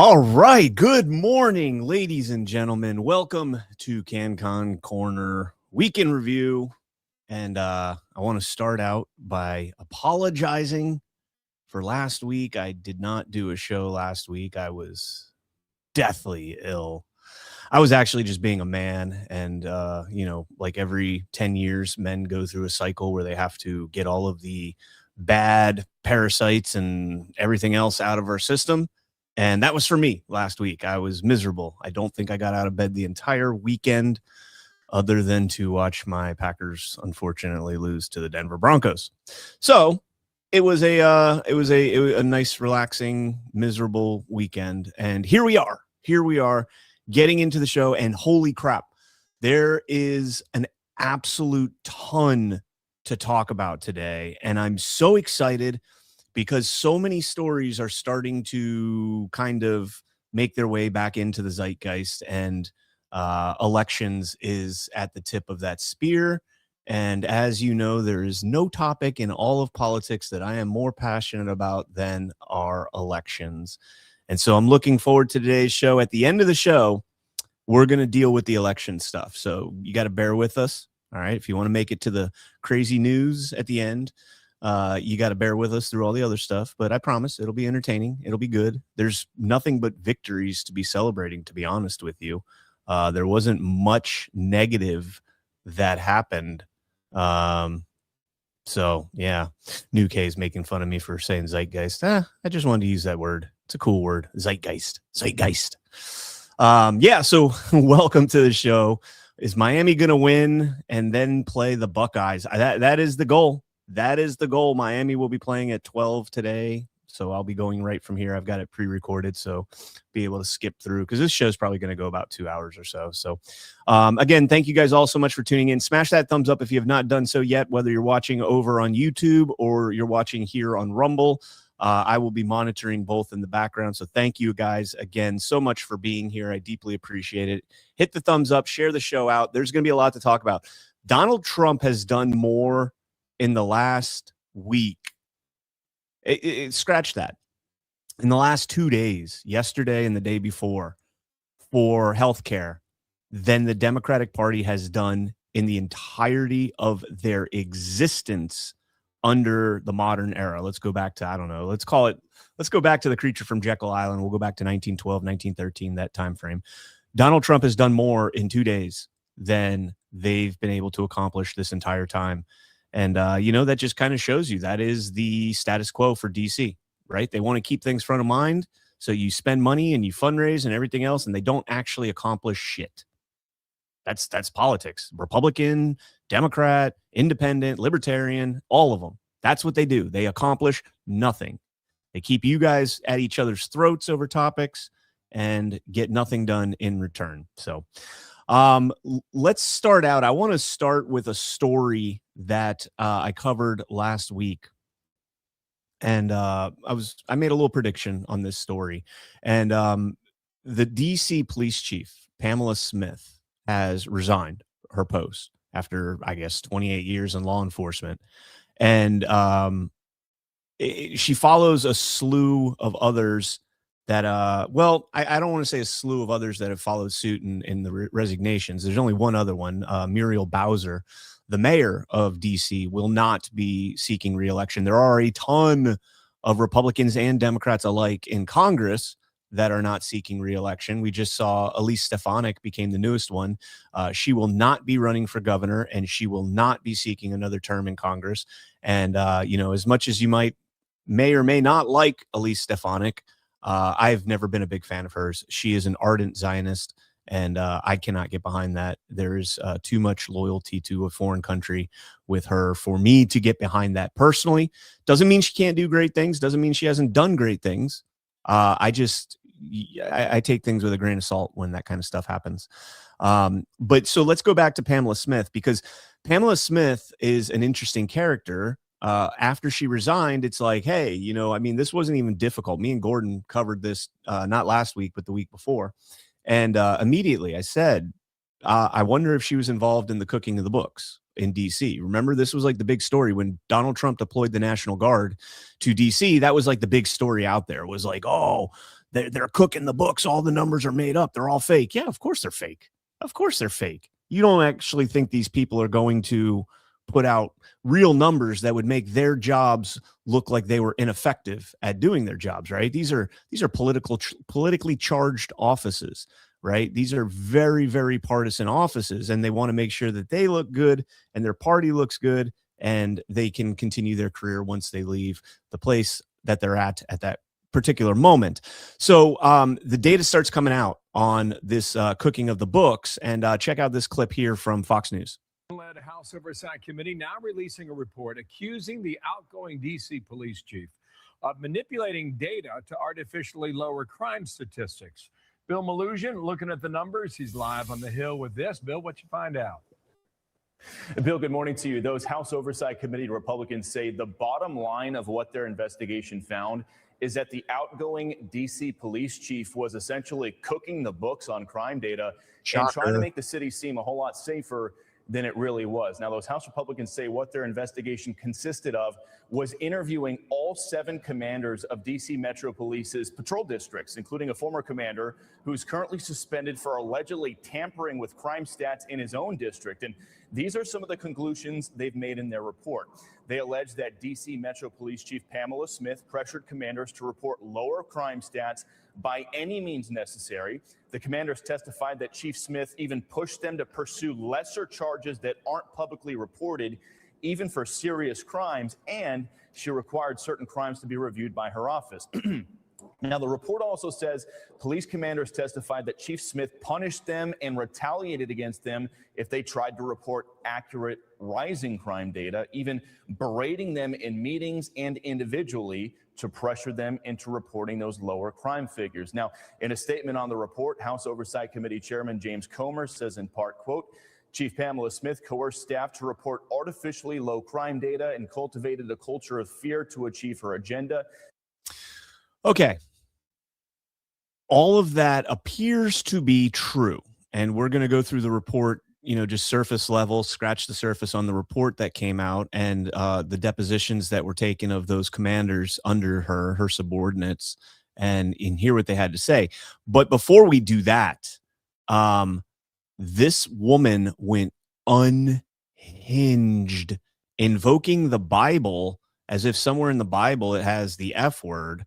All right. Good morning, ladies and gentlemen. Welcome to CanCon Corner Weekend Review. And I want to start out by apologizing for last week. I did not do a show last week. I was deathly ill. I was actually just being a man. And, like every 10 years, men go through a cycle where they have to get all of the bad parasites and everything else out of our system. And that was for me last week. I was miserable. I don't think I got out of bed the entire weekend other than to watch my Packers unfortunately lose to the Denver Broncos. So it was a nice, relaxing, miserable weekend. And here we are getting into the show. And holy crap, there is an absolute ton to talk about today. And I'm so excited because so many stories are starting to kind of make their way back into the zeitgeist, and elections is at the tip of that spear. And as you know, there is no topic in all of politics that I am more passionate about than our elections. And so I'm looking forward to today's show. At the end of the show, we're going to deal with the election stuff. So you got to bear with us. All right. If you want to make it to the crazy news at the end, you got to bear with us through all the other stuff, but I promise it'll be entertaining. It'll be good. There's nothing but victories to be celebrating, to be honest with you. There wasn't much negative that happened. So yeah, New K is making fun of me for saying zeitgeist. I just wanted to use that word. It's a cool word. Zeitgeist. So welcome to the show. Is Miami going to win and then play the Buckeyes? That is the goal. That is the goal. Miami will be playing at 12 today, so I'll be going right from here. I've got it pre-recorded, so be able to skip through because this show's probably going to go about 2 hours or so. So, again, thank you guys all so much for tuning in. Smash that thumbs up if you have not done so yet, whether you're watching over on YouTube or you're watching here on Rumble. I will be monitoring both in the background, so thank you guys again so much for being here. I deeply appreciate it. Hit the thumbs up, share the show out. There's going to be a lot to talk about. Donald Trump has done more in the last week. Scratch that. In the last 2 days, yesterday and the day before, for healthcare than the Democratic Party has done in the entirety of their existence under the modern era. Let's go back to, I don't know, let's go back to the creature from Jekyll Island. We'll go back to 1912, 1913, that time frame. Donald Trump has done more in 2 days than they've been able to accomplish this entire time. And, that just kind of shows you that is the status quo for DC, right? They want to keep things front of mind. So you spend money and you fundraise and everything else, and they don't actually accomplish shit. That's politics. Republican, Democrat, independent, libertarian, all of them. That's what they do. They accomplish nothing. They keep you guys at each other's throats over topics and get nothing done in return. So let's start out. I want to start with a story that I covered last week. And I made a little prediction on this story. And the DC police chief, Pamela Smith, has resigned her post after, I guess, 28 years in law enforcement. And she follows a slew of others that, I don't want to say a slew of others that have followed suit in the resignations. There's only one other one, Muriel Bowser, the mayor of D.C., will not be seeking re-election. There are a ton of Republicans and Democrats alike in Congress that are not seeking re-election. We just saw Elise Stefanik became the newest one. She will not be running for governor, and she will not be seeking another term in Congress. And, as much as you may or may not like Elise Stefanik, I've never been a big fan of hers. She is an ardent Zionist, and I cannot get behind that. There's too much loyalty to a foreign country with her for me to get behind that personally. Doesn't mean she can't do great things. Doesn't mean she hasn't done great things. I take things with a grain of salt when that kind of stuff happens. But so let's go back to Pamela Smith, because Pamela Smith is an interesting character. After she resigned, it's like, hey, this wasn't even difficult. Me and Gordon covered this not last week, but the week before. And immediately I said, I wonder if she was involved in the cooking of the books in DC. Remember, this was like the big story when Donald Trump deployed the National Guard to DC. That was like the big story out there. It was like, oh, they're cooking the books. All the numbers are made up. They're all fake. Yeah, of course they're fake. Of course they're fake. You don't actually think these people are going to put out real numbers that would make their jobs look like they were ineffective at doing their jobs, right? These are politically charged offices, right? These are very, very partisan offices, and they want to make sure that they look good and their party looks good, and they can continue their career once they leave the place that they're at that particular moment. So the data starts coming out on this cooking of the books, and check out this clip here from Fox News. Led House Oversight Committee now releasing a report accusing the outgoing D.C. police chief of manipulating data to artificially lower crime statistics. Bill Malusian looking at the numbers. He's live on the Hill with this. Bill, what you find out? Bill, good morning to you. Those House Oversight Committee Republicans say the bottom line of what their investigation found is that the outgoing D.C. police chief was essentially cooking the books on crime data and trying to make the city seem a whole lot safer than it really was. Now, those House Republicans say what their investigation consisted of was interviewing all 7 commanders of D.C. Metro Police's patrol districts, including a former commander who's currently suspended for allegedly tampering with crime stats in his own district. And these are some of the conclusions they've made in their report. They allege that D.C. Metro Police Chief Pamela Smith pressured commanders to report lower crime stats by any means necessary. The commanders testified that Chief Smith even pushed them to pursue lesser charges that aren't publicly reported, even for serious crimes, and she required certain crimes to be reviewed by her office. Now, the report also says police commanders testified that Chief Smith punished them and retaliated against them if they tried to report accurate rising crime data, even berating them in meetings and individually to pressure them into reporting those lower crime figures. Now, in a statement on the report, House Oversight Committee Chairman James Comer says in part, quote, Chief Pamela Smith coerced staff to report artificially low crime data and cultivated a culture of fear to achieve her agenda. Okay. All of that appears to be true. And we're going to go through the report, just surface level, scratch the surface on the report that came out and the depositions that were taken of those commanders under her subordinates, and hear what they had to say. But before we do that, this woman went unhinged, invoking the Bible as if somewhere in the Bible it has the F word.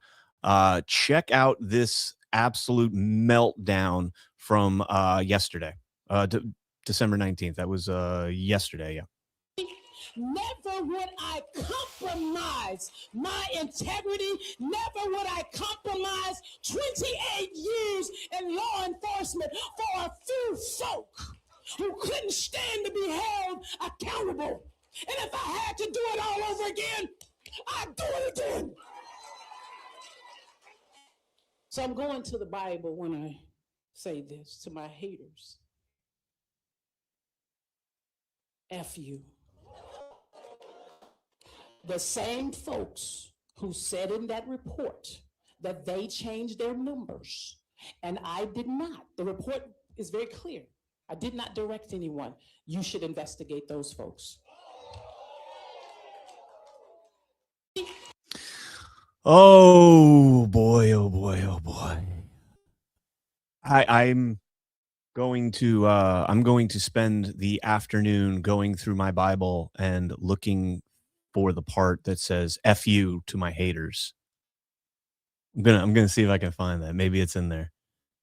Check out this absolute meltdown from yesterday, December 19th. That was yesterday, yeah. Never would I compromise my integrity. Never would I compromise 28 years in law enforcement for a few folk who couldn't stand to be held accountable. And if I had to do it all over again, I'd do it again. So I'm going to the Bible when I say this to my haters. F you. The same folks who said in that report that they changed their numbers, and I did not. The report is very clear. I did not direct anyone. You should investigate those folks. Oh boy, oh boy, oh boy. I'm going to spend the afternoon going through my Bible and looking for the part that says F you to my haters. I'm gonna see if I can find that. Maybe it's in there.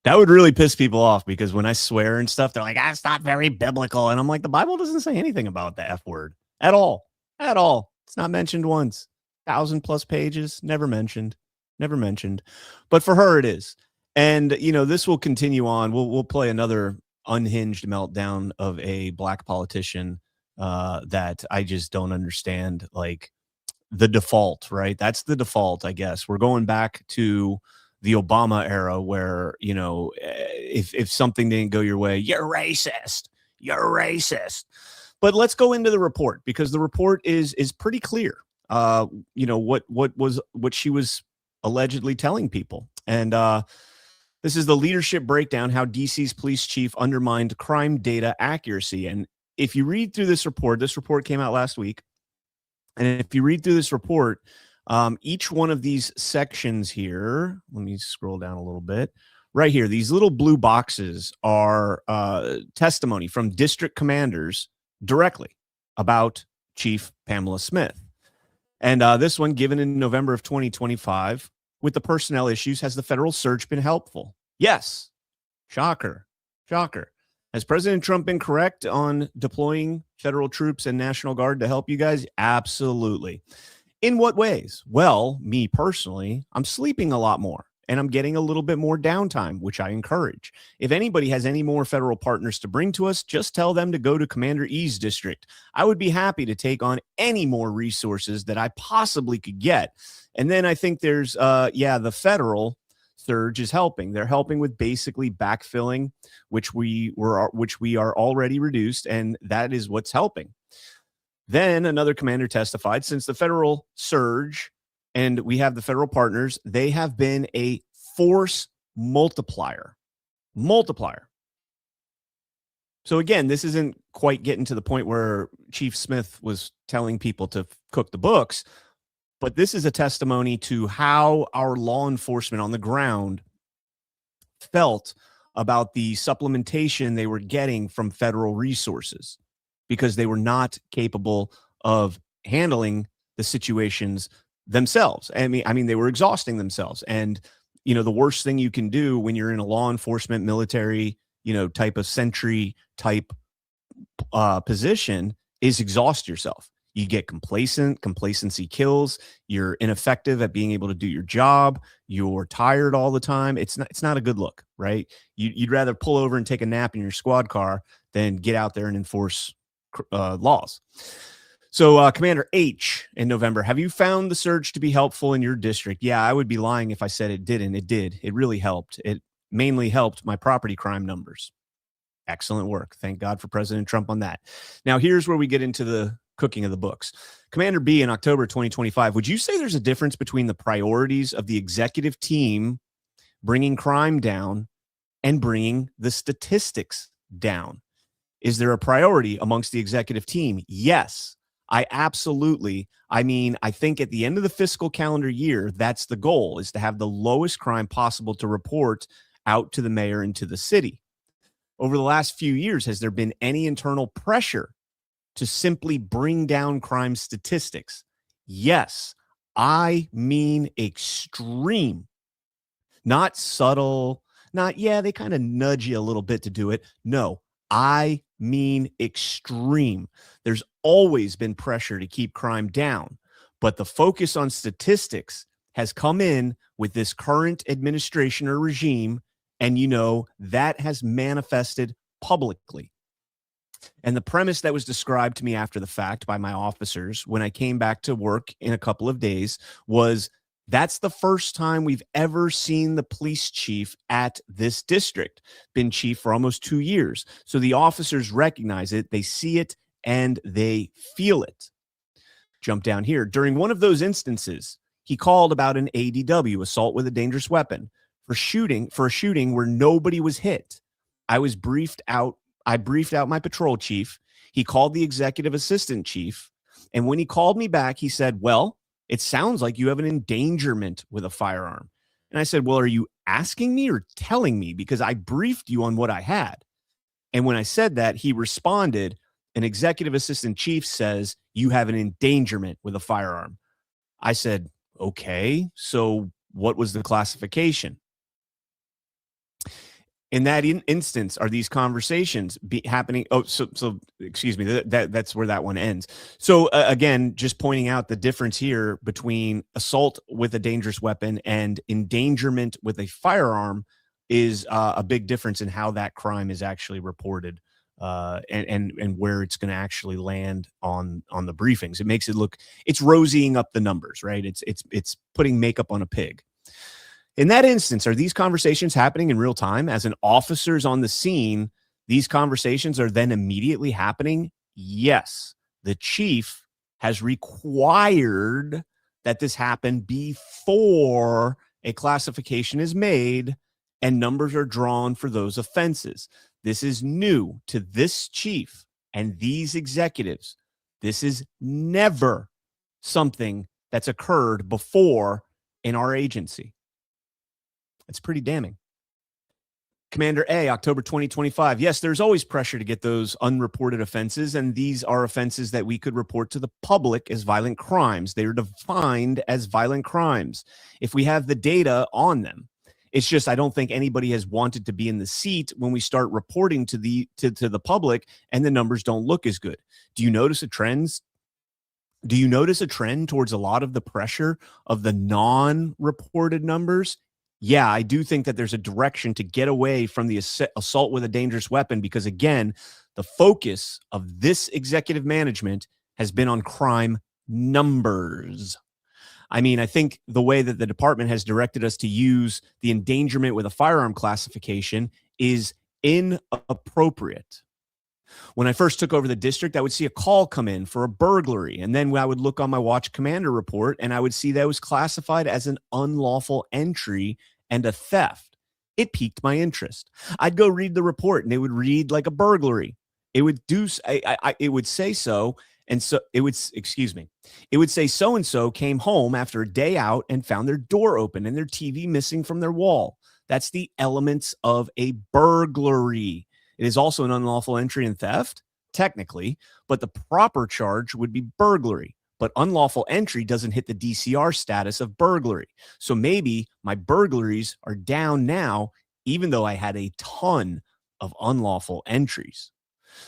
That would really piss people off, because when I swear and stuff, they're like, that's not very biblical. And I'm like, the Bible doesn't say anything about the F word at all. At all. It's not mentioned once. 1,000+ pages, never mentioned. But for her, it is. And, this will continue on. We'll play another unhinged meltdown of a black politician that I just don't understand, like the default, right? That's the default, I guess. We're going back to the Obama era where, if something didn't go your way, you're racist. But let's go into the report, because the report is pretty clear. What she was allegedly telling people. And this is the leadership breakdown, how DC's police chief undermined crime data accuracy. And if you read through this report came out last week. And if you read through this report, Each one of these sections here, let me scroll down a little bit. Right here, these little blue boxes are testimony from district commanders directly about Chief Pamela Smith. And this one given in November of 2025 with the personnel issues. Has the federal surge been helpful? Yes. Shocker. Shocker. Has President Trump been correct on deploying federal troops and National Guard to help you guys? Absolutely. In what ways? Well, me personally, I'm sleeping a lot more and I'm getting a little bit more downtime, which I encourage. If anybody has any more federal partners to bring to us, just tell them to go to Commander E's district. I would be happy to take on any more resources that I possibly could get. And then I think there's, the federal surge is helping. They're helping with basically backfilling, which we are already reduced, and that is what's helping. Then another commander testified, since the federal surge and we have the federal partners, they have been a force multiplier. So again, this isn't quite getting to the point where Chief Smith was telling people to cook the books, but this is a testimony to how our law enforcement on the ground felt about the supplementation they were getting from federal resources, because they were not capable of handling the situations themselves. I mean, they were exhausting themselves. And, the worst thing you can do when you're in a law enforcement, military, type of sentry type position is exhaust yourself. You get complacent. Complacency kills. You're ineffective at being able to do your job. You're tired all the time. It's not a good look, right? You'd rather pull over and take a nap in your squad car than get out there and enforce laws. So Commander H in November, have you found the surge to be helpful in your district? Yeah, I would be lying if I said it didn't. It did. It really helped. It mainly helped my property crime numbers. Excellent work. Thank God for President Trump on that. Now, here's where we get into the cooking of the books. Commander B in October 2025, would you say there's a difference between the priorities of the executive team bringing crime down and bringing the statistics down? Is there a priority amongst the executive team? Yes, I absolutely. I think at the end of the fiscal calendar year, that's the goal, is to have the lowest crime possible to report out to the mayor and to the city. Over the last few years, has there been any internal pressure to simply bring down crime statistics? Yes, I mean extreme. Not subtle, they kind of nudge you a little bit to do it. No, I mean extreme. There's always been pressure to keep crime down, but the focus on statistics has come in with this current administration or regime, and that has manifested publicly. And the premise that was described to me after the fact by my officers when I came back to work in a couple of days was, that's the first time we've ever seen the police chief at this district. Been chief for almost 2 years. So the officers recognize it, they see it, and they feel it. Jump down here. During one of those instances, he called about an ADW, assault with a dangerous weapon, for a shooting where nobody was hit. I briefed out my patrol chief. He called the executive assistant chief. And when he called me back, he said, well, it sounds like you have an endangerment with a firearm. And I said, well, are you asking me or telling me? Because I briefed you on what I had. And when I said that, he responded, an executive assistant chief says you have an endangerment with a firearm. I said, okay, so what was the classification? In that instance, are these conversations happening? Oh, so excuse me. That's where that one ends. So again, just pointing out the difference here between assault with a dangerous weapon and endangerment with a firearm is a big difference in how that crime is actually reported, and where it's going to actually land on the briefings. It makes it look, it's rosying up the numbers, right? It's putting makeup on a pig. In that instance, are these conversations happening in real time? As an officer's on the scene, these conversations are then immediately happening? Yes. The chief has required that this happen before a classification is made and numbers are drawn for those offenses. This is new to this chief and these executives. This is never something that's occurred before in our agency. It's pretty damning. Commander A, October 2025. Yes, there's always pressure to get those unreported offenses, and these are offenses that we could report to the public as violent crimes. They are defined as violent crimes if we have the data on them. It's just I don't think anybody has wanted to be in the seat when we start reporting to the public and the numbers don't look as good. Do you notice a trend? Do you notice a trend towards a lot of the pressure of the non-reported numbers? Yeah, I do think that there's a direction to get away from the assault with a dangerous weapon because, again, the focus of this executive management has been on crime numbers. I mean, I think the way that the department has directed us to use the endangerment with a firearm classification is inappropriate. When I first took over the district, I would see a call come in for a burglary. And then I would look on my watch commander report and I would see that it was classified as an unlawful entry and a theft. It piqued my interest. I'd go read the report and it would read like a burglary. It would do, it would say so. And so it would, excuse me, it would say so-and-so came home after a day out and found their door open and their TV missing from their wall. That's the elements of a burglary. It is also an unlawful entry and theft, technically, but the proper charge would be burglary. But unlawful entry doesn't hit the DCR status of burglary. So maybe my burglaries are down now, even though I had a ton of unlawful entries.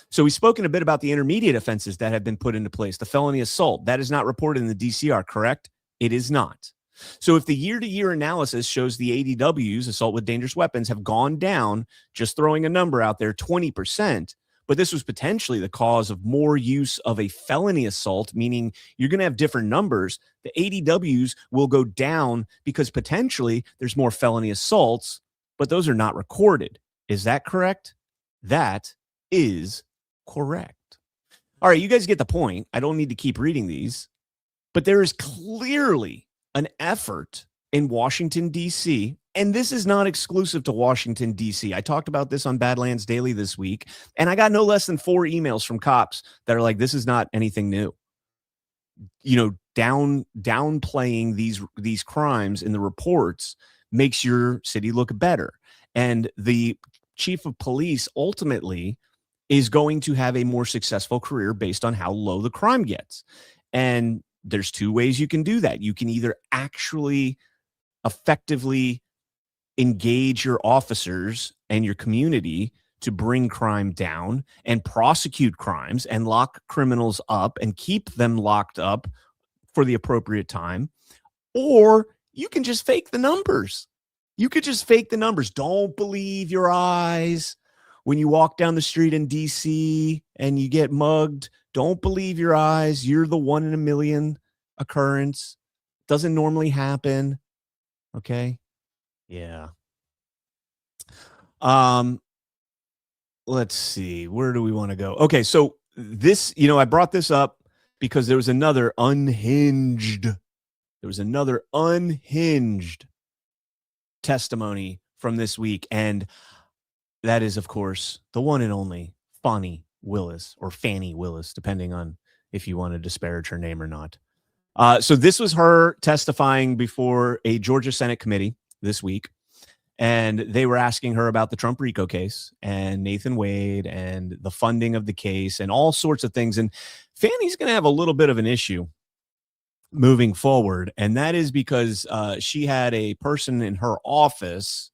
So we've spoken a bit about the intermediate offenses that have been put into place. The felony assault, that is not reported in the DCR, correct? It is not. So if the year-to-year analysis shows the ADWs, assault with dangerous weapons, have gone down, just throwing a number out there, 20%, but this was potentially the cause of more use of a felony assault, meaning you're going to have different numbers. The ADWs will go down because potentially there's more felony assaults, but those are not recorded. Is that correct? That is correct. All right, you guys get the point. I don't need to keep reading these, but there is clearly an effort in Washington, D.C., and this is not exclusive to Washington, D.C. I talked about this on Badlands Daily this week, and I got no less than 4 emails from cops that are like, this is not anything new. You know, downplaying these crimes in the reports makes your city look better. And the chief of police ultimately is going to have a more successful career based on how low the crime gets. And there's 2 ways you can do that. You can either actually effectively engage your officers and your community to bring crime down and prosecute crimes and lock criminals up and keep them locked up for the appropriate time, or you can just fake the numbers. You could just fake the numbers. Don't believe your eyes. When you walk down the street in DC and you get mugged, don't believe your eyes. You're the 1 in a million occurrence. Doesn't normally happen. Okay. Yeah. Let's see. Where do we want to go? Okay. So this, I brought this up because there was another unhinged testimony from this week. And that is, of course, the one and only Fani Willis, or Fannie Willis, depending on if you want to disparage her name or not. So this was her testifying before a Georgia Senate committee this week. And they were asking her about the Trump RICO case and Nathan Wade and the funding of the case and all sorts of things. And Fannie's going to have a little bit of an issue moving forward. And that is because she had a person in her office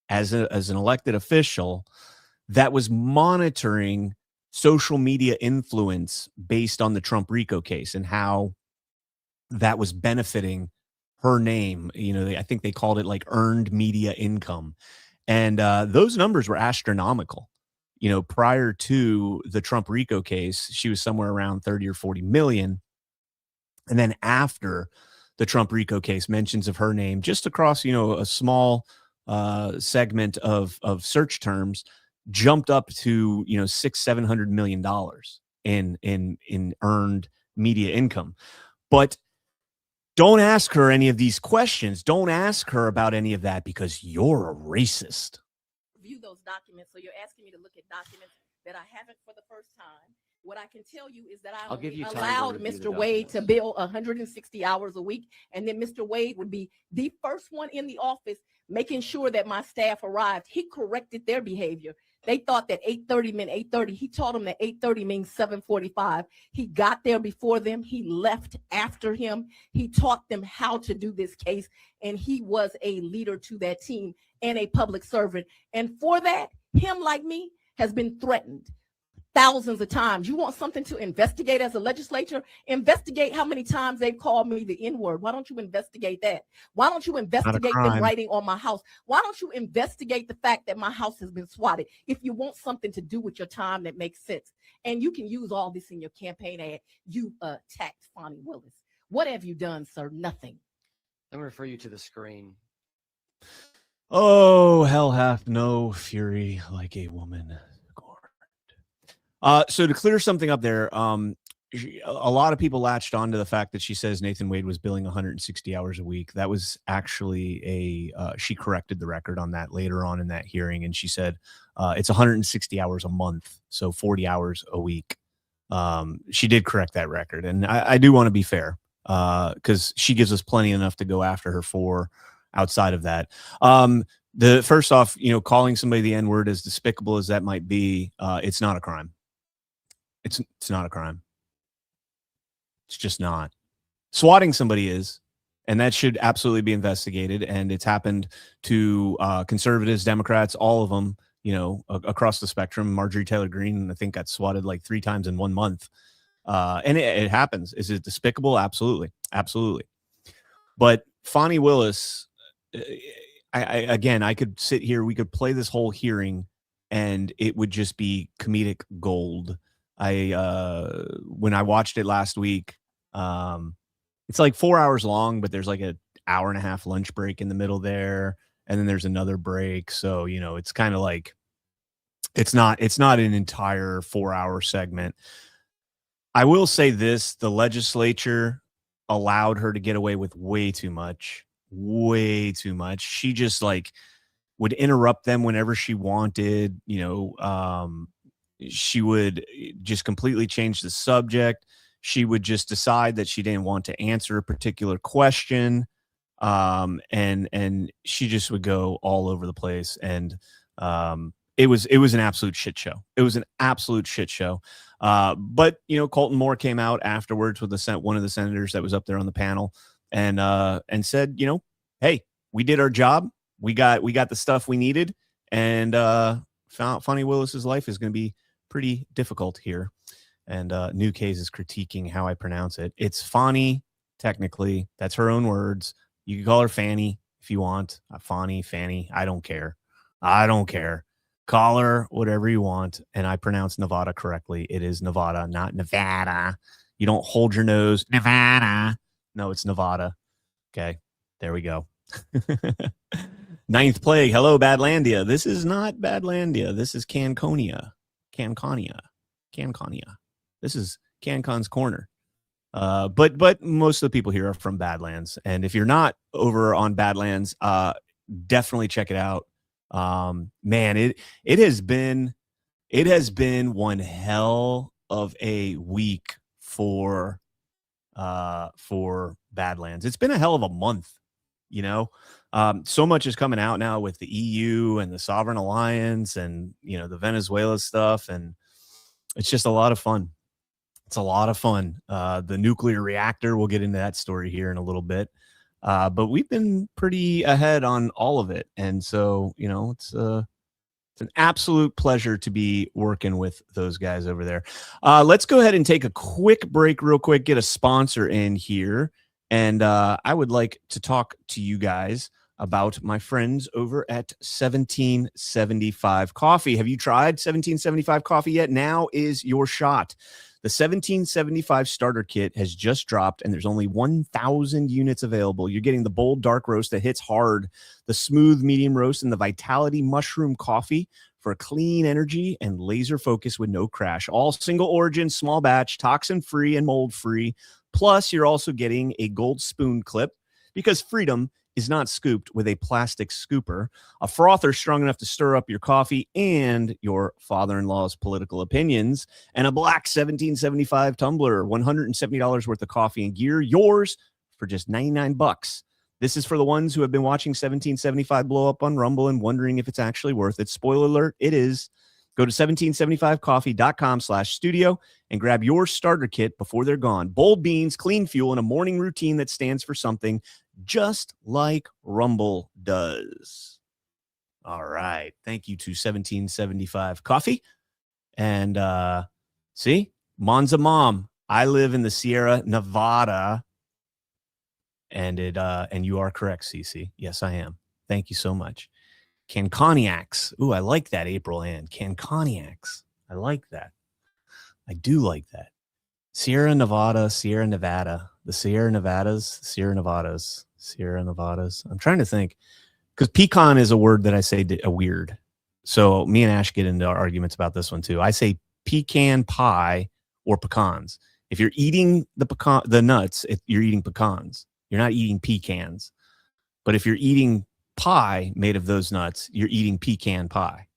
as an elected official that was monitoring social media influence based on the Trump RICO case and how that was benefiting her name. I think they called it like earned media income. And those numbers were astronomical. Prior to the Trump RICO case, she was somewhere around 30 or 40 million. And then after the Trump RICO case, mentions of her name just across, a small segment of search terms jumped up to, $600-700 million in earned media income. But don't ask her any of these questions. Don't ask her about any of that because you're a racist. View those documents. So you're asking me to look at documents that I haven't for the first time. What I can tell you is that I I'll give you time to allowed review the Mr. Wade to documents. bill 160 hours a week, and then Mr. Wade would be the first one in the office making sure that my staff arrived. He corrected their behavior. They thought that 8:30 meant 8:30. He taught them that 8:30 means 7:45. He got there before them. He left after him. He taught them how to do this case, and he was a leader to that team and a public servant. And for that, him like me has been threatened thousands of times. You want something to investigate as a legislature? Investigate how many times they've called me the N-word. Why don't you investigate that? Why don't you investigate them writing on my house? Why don't you investigate the fact that my house has been swatted? If you want something to do with your time that makes sense, and you can use all this in your campaign ad, you attacked Fonnie Willis. What have you done, sir? Nothing. I'm going to refer you to the screen. Oh, hell hath no fury like a woman. So to clear something up there, a lot of people latched on to the fact that she says Nathan Wade was billing 160 hours a week. That was actually she corrected the record on that later on in that hearing, and she said it's 160 hours a month, so 40 hours a week. She did correct that record, and I do want to be fair because she gives us plenty enough to go after her for outside of that. The first off, calling somebody the N-word, as despicable as that might be, it's not a crime. It's not a crime. It's just not. Swatting somebody is, and that should absolutely be investigated. And it's happened to conservatives, Democrats, all of them, across the spectrum. Marjorie Taylor Greene, I think, got swatted like 3 times in 1 month. And it happens. Is it despicable? Absolutely. Absolutely. But Fonnie Willis, I could sit here, we could play this whole hearing, and it would just be comedic gold. When I watched it last week, it's like 4 hours long, but there's like an hour and a half lunch break in the middle there, and then there's another break. So, it's kind of like it's not an entire 4-hour segment. I will say this, the legislature allowed her to get away with way too much. She just would interrupt them whenever she wanted, she would just completely change the subject. She would just decide that she didn't want to answer a particular question. And she just would go all over the place. And it was an absolute shit show. It was an absolute shit show. But Colton Moore came out afterwards with one of the senators that was up there on the panel and said, hey, we did our job. We got the stuff we needed. And Fonnie Willis's life is going to be pretty difficult here. And New Case is critiquing how I pronounce it. It's Fonnie, technically. That's her own words. You can call her Fanny if you want. Fonnie, Fanny. I don't care. Call her whatever you want. And I pronounce Nevada correctly. It is Nevada, not Nevada. You don't hold your nose. Nevada. No, it's Nevada. Okay, there we go. Ninth Plague. Hello, Badlandia. This is not Badlandia. This is Canconia. This is CanCon's Corner. But most of the people here are from Badlands. And if you're not over on Badlands, definitely check it out. Man, it has been one hell of a week for Badlands. It's been a hell of a month, so much is coming out now with the EU and the Sovereign Alliance and, the Venezuela stuff. And it's just a lot of fun. It's a lot of fun. The nuclear reactor, we'll get into that story here in a little bit. But we've been pretty ahead on all of it. And so, it's an absolute pleasure to be working with those guys over there. Let's go ahead and take a quick break real quick, get a sponsor in here. And I would like to talk to you guys about my friends over at 1775 Coffee. Have you tried 1775 Coffee yet? Now is your shot. The 1775 starter kit has just dropped, and there's only 1,000 units available. You're getting the bold dark roast that hits hard, the smooth medium roast, and the Vitality mushroom coffee for clean energy and laser focus with no crash. All single origin, small batch, toxin-free and mold-free. Plus, you're also getting a gold spoon clip because freedom is not scooped with a plastic scooper, a frother strong enough to stir up your coffee and your father-in-law's political opinions, and a black 1775 tumbler, $170 worth of coffee and gear, yours for just $99. This is for the ones who have been watching 1775 blow up on Rumble and wondering if it's actually worth it. Spoiler alert, it is. Go to 1775coffee.com/studio and grab your starter kit before they're gone. Bold beans, clean fuel, and a morning routine that stands for something, just like Rumble does. All right. Thank you to 1775 Coffee. And see, Monza Mom. I live in the Sierra Nevada. And you are correct, Cece. Yes, I am. Thank you so much. Canconiacs. Ooh, I like that, April Ann. Canconiacs. I like that. I do like that. Sierra Nevada. The Sierra Nevadas. I'm trying to think, because pecan is a word that I say weird. So me and Ash get into arguments about this one too. I say pecan pie or pecans. If you're eating the nuts, you're eating pecans. You're not eating pecans. But if you're eating pie made of those nuts, you're eating pecan pie.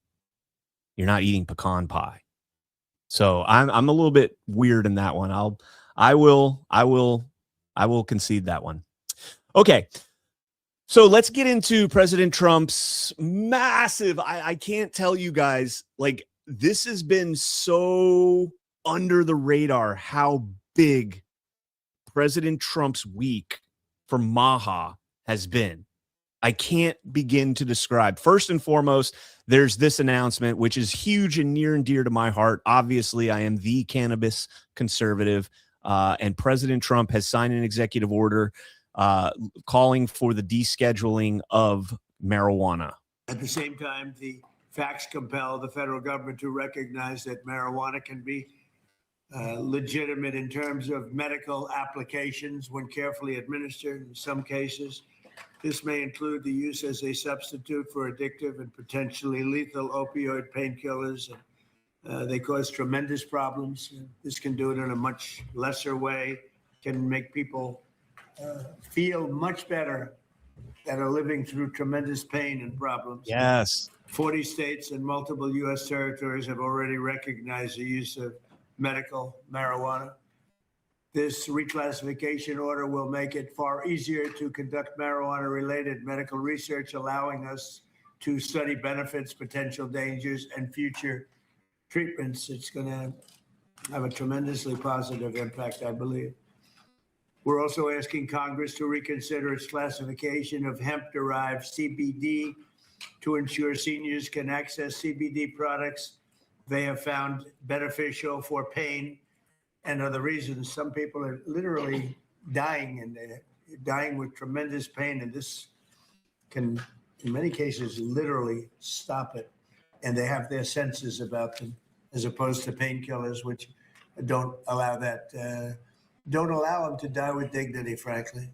You're not eating pecan pie. So I'm a little bit weird in that one. I will concede that one. Okay. So let's get into President Trump's massive, I can't tell you guys, like, this has been so under the radar how big President Trump's week for Maha has been. I can't begin to describe. First and foremost, there's this announcement, which is huge and near and dear to my heart. Obviously, I am the cannabis conservative, and President Trump has signed an executive order calling for the descheduling of marijuana. At the same time, the facts compel the federal government to recognize that marijuana can be legitimate in terms of medical applications when carefully administered. In some cases, this may include the use as a substitute for addictive and potentially lethal opioid painkillers. They cause tremendous problems. This can do it in a much lesser way, can make people feel much better that are living through tremendous pain and problems. Yes. 40 states and multiple U.S. territories have already recognized the use of medical marijuana. This reclassification order will make it far easier to conduct marijuana-related medical research, allowing us to study benefits, potential dangers, and future treatments. It's going to have a tremendously positive impact, I believe. We're also asking Congress to reconsider its classification of hemp-derived CBD to ensure seniors can access CBD products they have found beneficial for pain and other reasons. Some people are literally dying, and they're dying with tremendous pain, and this can, in many cases, literally stop it. And they have their senses about them, as opposed to painkillers, which don't allow that, don't allow them to die with dignity, frankly.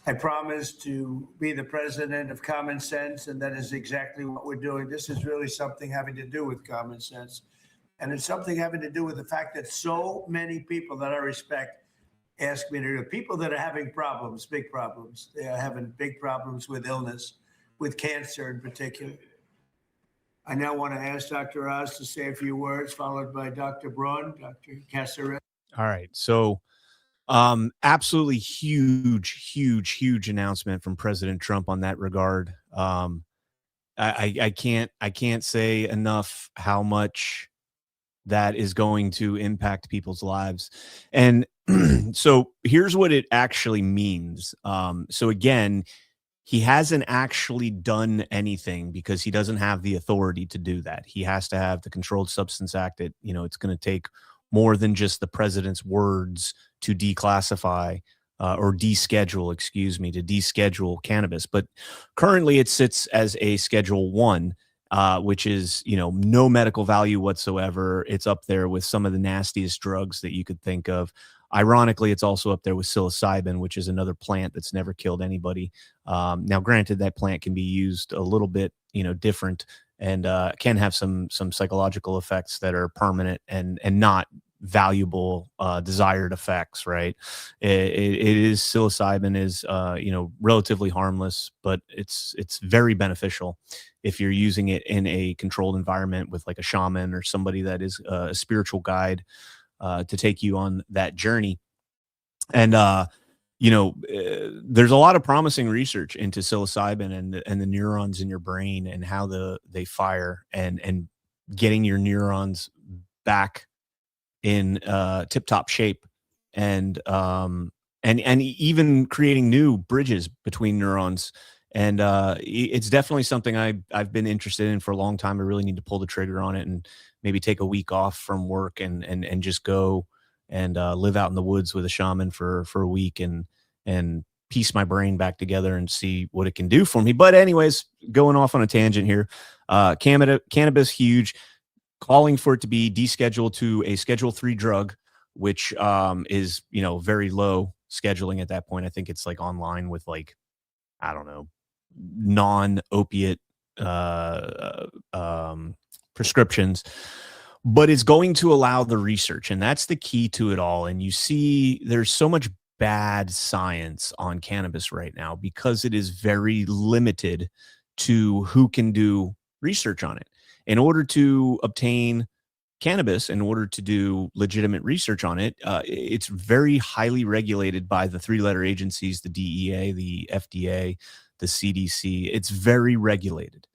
I promise to be the president of common sense, and that is exactly what we're doing. This is really something having to do with common sense. And it's something having to do with the fact that so many people that I respect ask me to do. People that are having problems, big problems. They are having big problems with illness, with cancer in particular. I now want to ask Dr. Oz to say a few words, followed by Dr. Braun, Dr. Casaret. All right. So absolutely huge announcement from President Trump on that regard. I can't say enough how much that is going to impact people's lives. And so here's what it actually means. So again, he hasn't actually done anything because he doesn't have the authority to do that. He has to have the Controlled Substance Act. It's going to take more than just the president's words to declassify or deschedule, to deschedule cannabis. But currently it sits as a Schedule 1, which is, no medical value whatsoever. It's up there with some of the nastiest drugs that you could think of. Ironically, it's also up there with psilocybin, which is another plant that's never killed anybody. Now, granted, that plant can be used a little bit, different, and can have some psychological effects that are permanent and not valuable desired effects, right? It is psilocybin is relatively harmless, but it's very beneficial if you're using it in a controlled environment with like a shaman or somebody that is a spiritual guide to take you on that journey. And there's a lot of promising research into psilocybin and the neurons in your brain and how they fire and getting your neurons back in tip-top shape and even creating new bridges between neurons. And it's definitely something I've been interested in for a long time. I really need to pull the trigger on it and maybe take a week off from work and just go and live out in the woods with a shaman for a week and piece my brain back together and see what it can do for me. But anyways, going off on a tangent here, cannabis huge, calling for it to be descheduled to a Schedule 3 drug, which is very low scheduling at that point. I think it's like online with like, I don't know, non-opiate prescriptions, but it's going to allow the research, and that's the key to it all. And you see there's so much bad science on cannabis right now because it is very limited to who can do research on it. In order to obtain cannabis, in order to do legitimate research on it, it's very highly regulated by the three-letter agencies, the DEA, the FDA, the CDC. It's very regulated.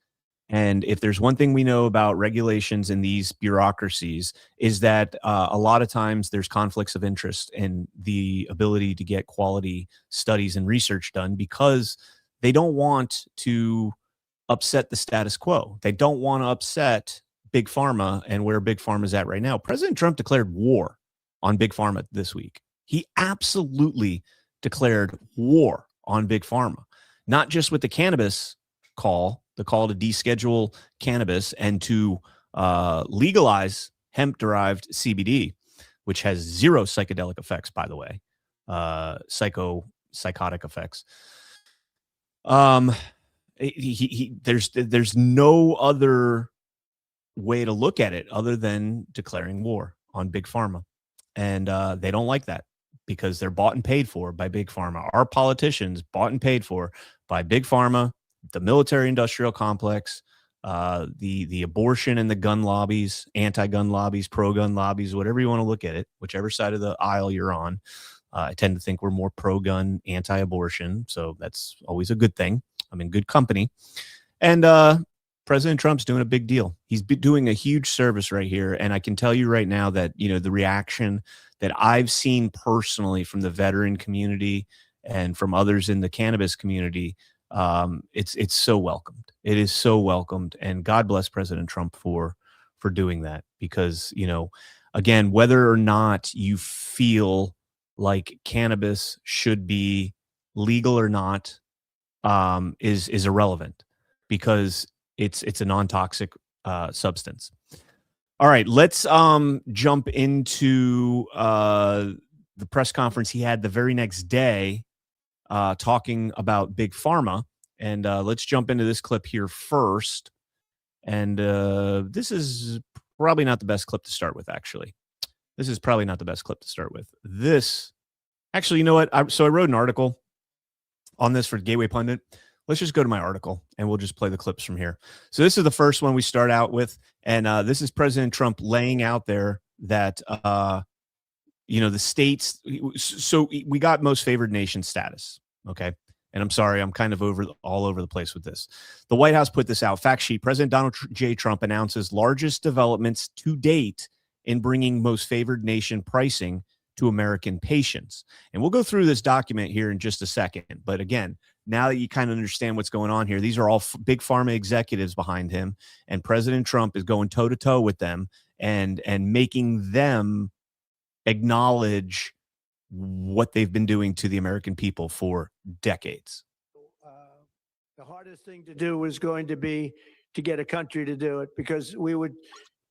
And if there's one thing we know about regulations in these bureaucracies is that a lot of times there's conflicts of interest in the ability to get quality studies and research done because they don't want to upset the status quo. They don't want to upset Big Pharma and where Big Pharma is at right now. President Trump declared war on Big Pharma this week. He absolutely declared war on Big Pharma, not just with the cannabis call, the call to deschedule cannabis and to legalize hemp-derived CBD, which has zero psychedelic effects, by the way, psychotic effects. There's no other way to look at it other than declaring war on Big Pharma. And they don't like that because they're bought and paid for by Big Pharma. Our politicians bought and paid for by Big Pharma, the military industrial complex, the abortion and the gun lobbies, anti-gun lobbies, pro-gun lobbies, whatever you want to look at it, whichever side of the aisle you're on. I tend to think we're more pro-gun, anti-abortion. So that's always a good thing. I'm in good company. And President Trump's doing a big deal. He's doing a huge service right here. And I can tell you right now that, the reaction that I've seen personally from the veteran community and from others in the cannabis community, it's so welcomed. It is so welcomed. And God bless President Trump for doing that because, again, whether or not you feel like cannabis should be legal or not, is irrelevant because it's a non-toxic substance. All right, let's jump into the press conference he had the very next day talking about Big Pharma. And let's jump into this clip here first. And this is probably not the best clip to start with, actually. This is probably not the best clip to start with. Actually, you know what? So I wrote an article on this for Gateway Pundit. Let's just go to my article and we'll just play the clips from here. So this is the first one we start out with. And this is President Trump laying out there that, the states. So we got most favored nation status. Okay. And I'm sorry, I'm kind of all over the place with this. The White House put this out. Fact sheet. President Donald J. Trump announces largest developments to date in bringing most favored nation pricing to American patients. And we'll go through this document here in just a second. But again, now that you kind of understand what's going on here, these are all big pharma executives behind him. And President Trump is going toe to toe with them and making them acknowledge what they've been doing to the American people for decades. The hardest thing to do was going to be to get a country to do it because we would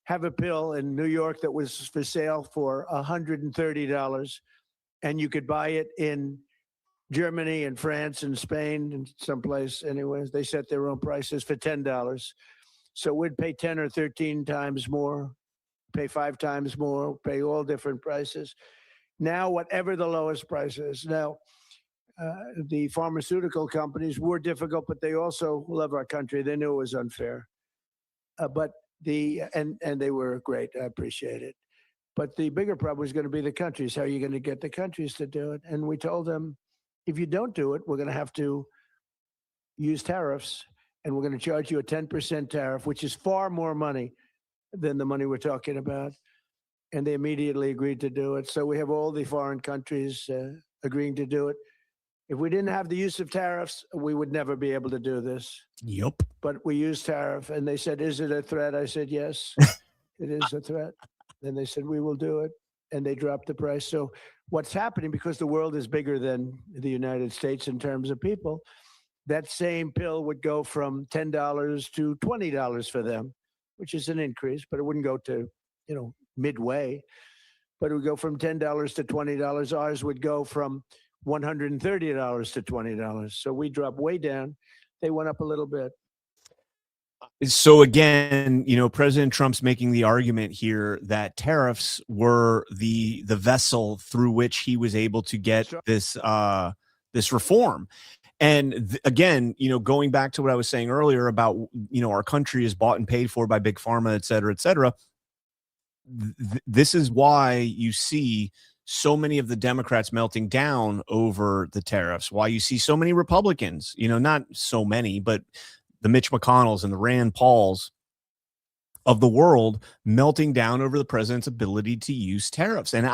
have a pill in New York that was for sale for $130, and you could buy it in Germany and France and Spain and someplace. Anyways, they set their own prices for $10. So we'd pay 10 or 13 times more pay 5 times more, pay all different prices. Now, whatever the lowest price is. Now, the pharmaceutical companies were difficult, but they also love our country. They knew it was unfair. But and they were great. I appreciate it. But the bigger problem was going to be the countries. How are you going to get the countries to do it? And we told them, if you don't do it, we're going to have to use tariffs, and we're going to charge you a 10% tariff, which is far more money than the money we're talking about. And they immediately agreed to do it. So we have all the foreign countries agreeing to do it. If we didn't have the use of tariffs, we would never be able to do this. Yep. But we used tariff, and they said, is it a threat? I said, yes, it is a threat. And they said, we will do it. And they dropped the price. So what's happening, because the world is bigger than the United States in terms of people, that same pill would go from $10 to $20 for them, which is an increase, but it wouldn't go to, midway. But it would go from $10 to $20. Ours would go from $130 to $20. So we dropped way down. They went up a little bit. So again, President Trump's making the argument here that tariffs were the vessel through which he was able to get this reform. And again, going back to what I was saying earlier about, our country is bought and paid for by big pharma, et cetera, et cetera. This is why you see so many of the Democrats melting down over the tariffs, why you see so many Republicans, not so many, but the Mitch McConnells and the Rand Pauls of the world melting down over the president's ability to use tariffs. And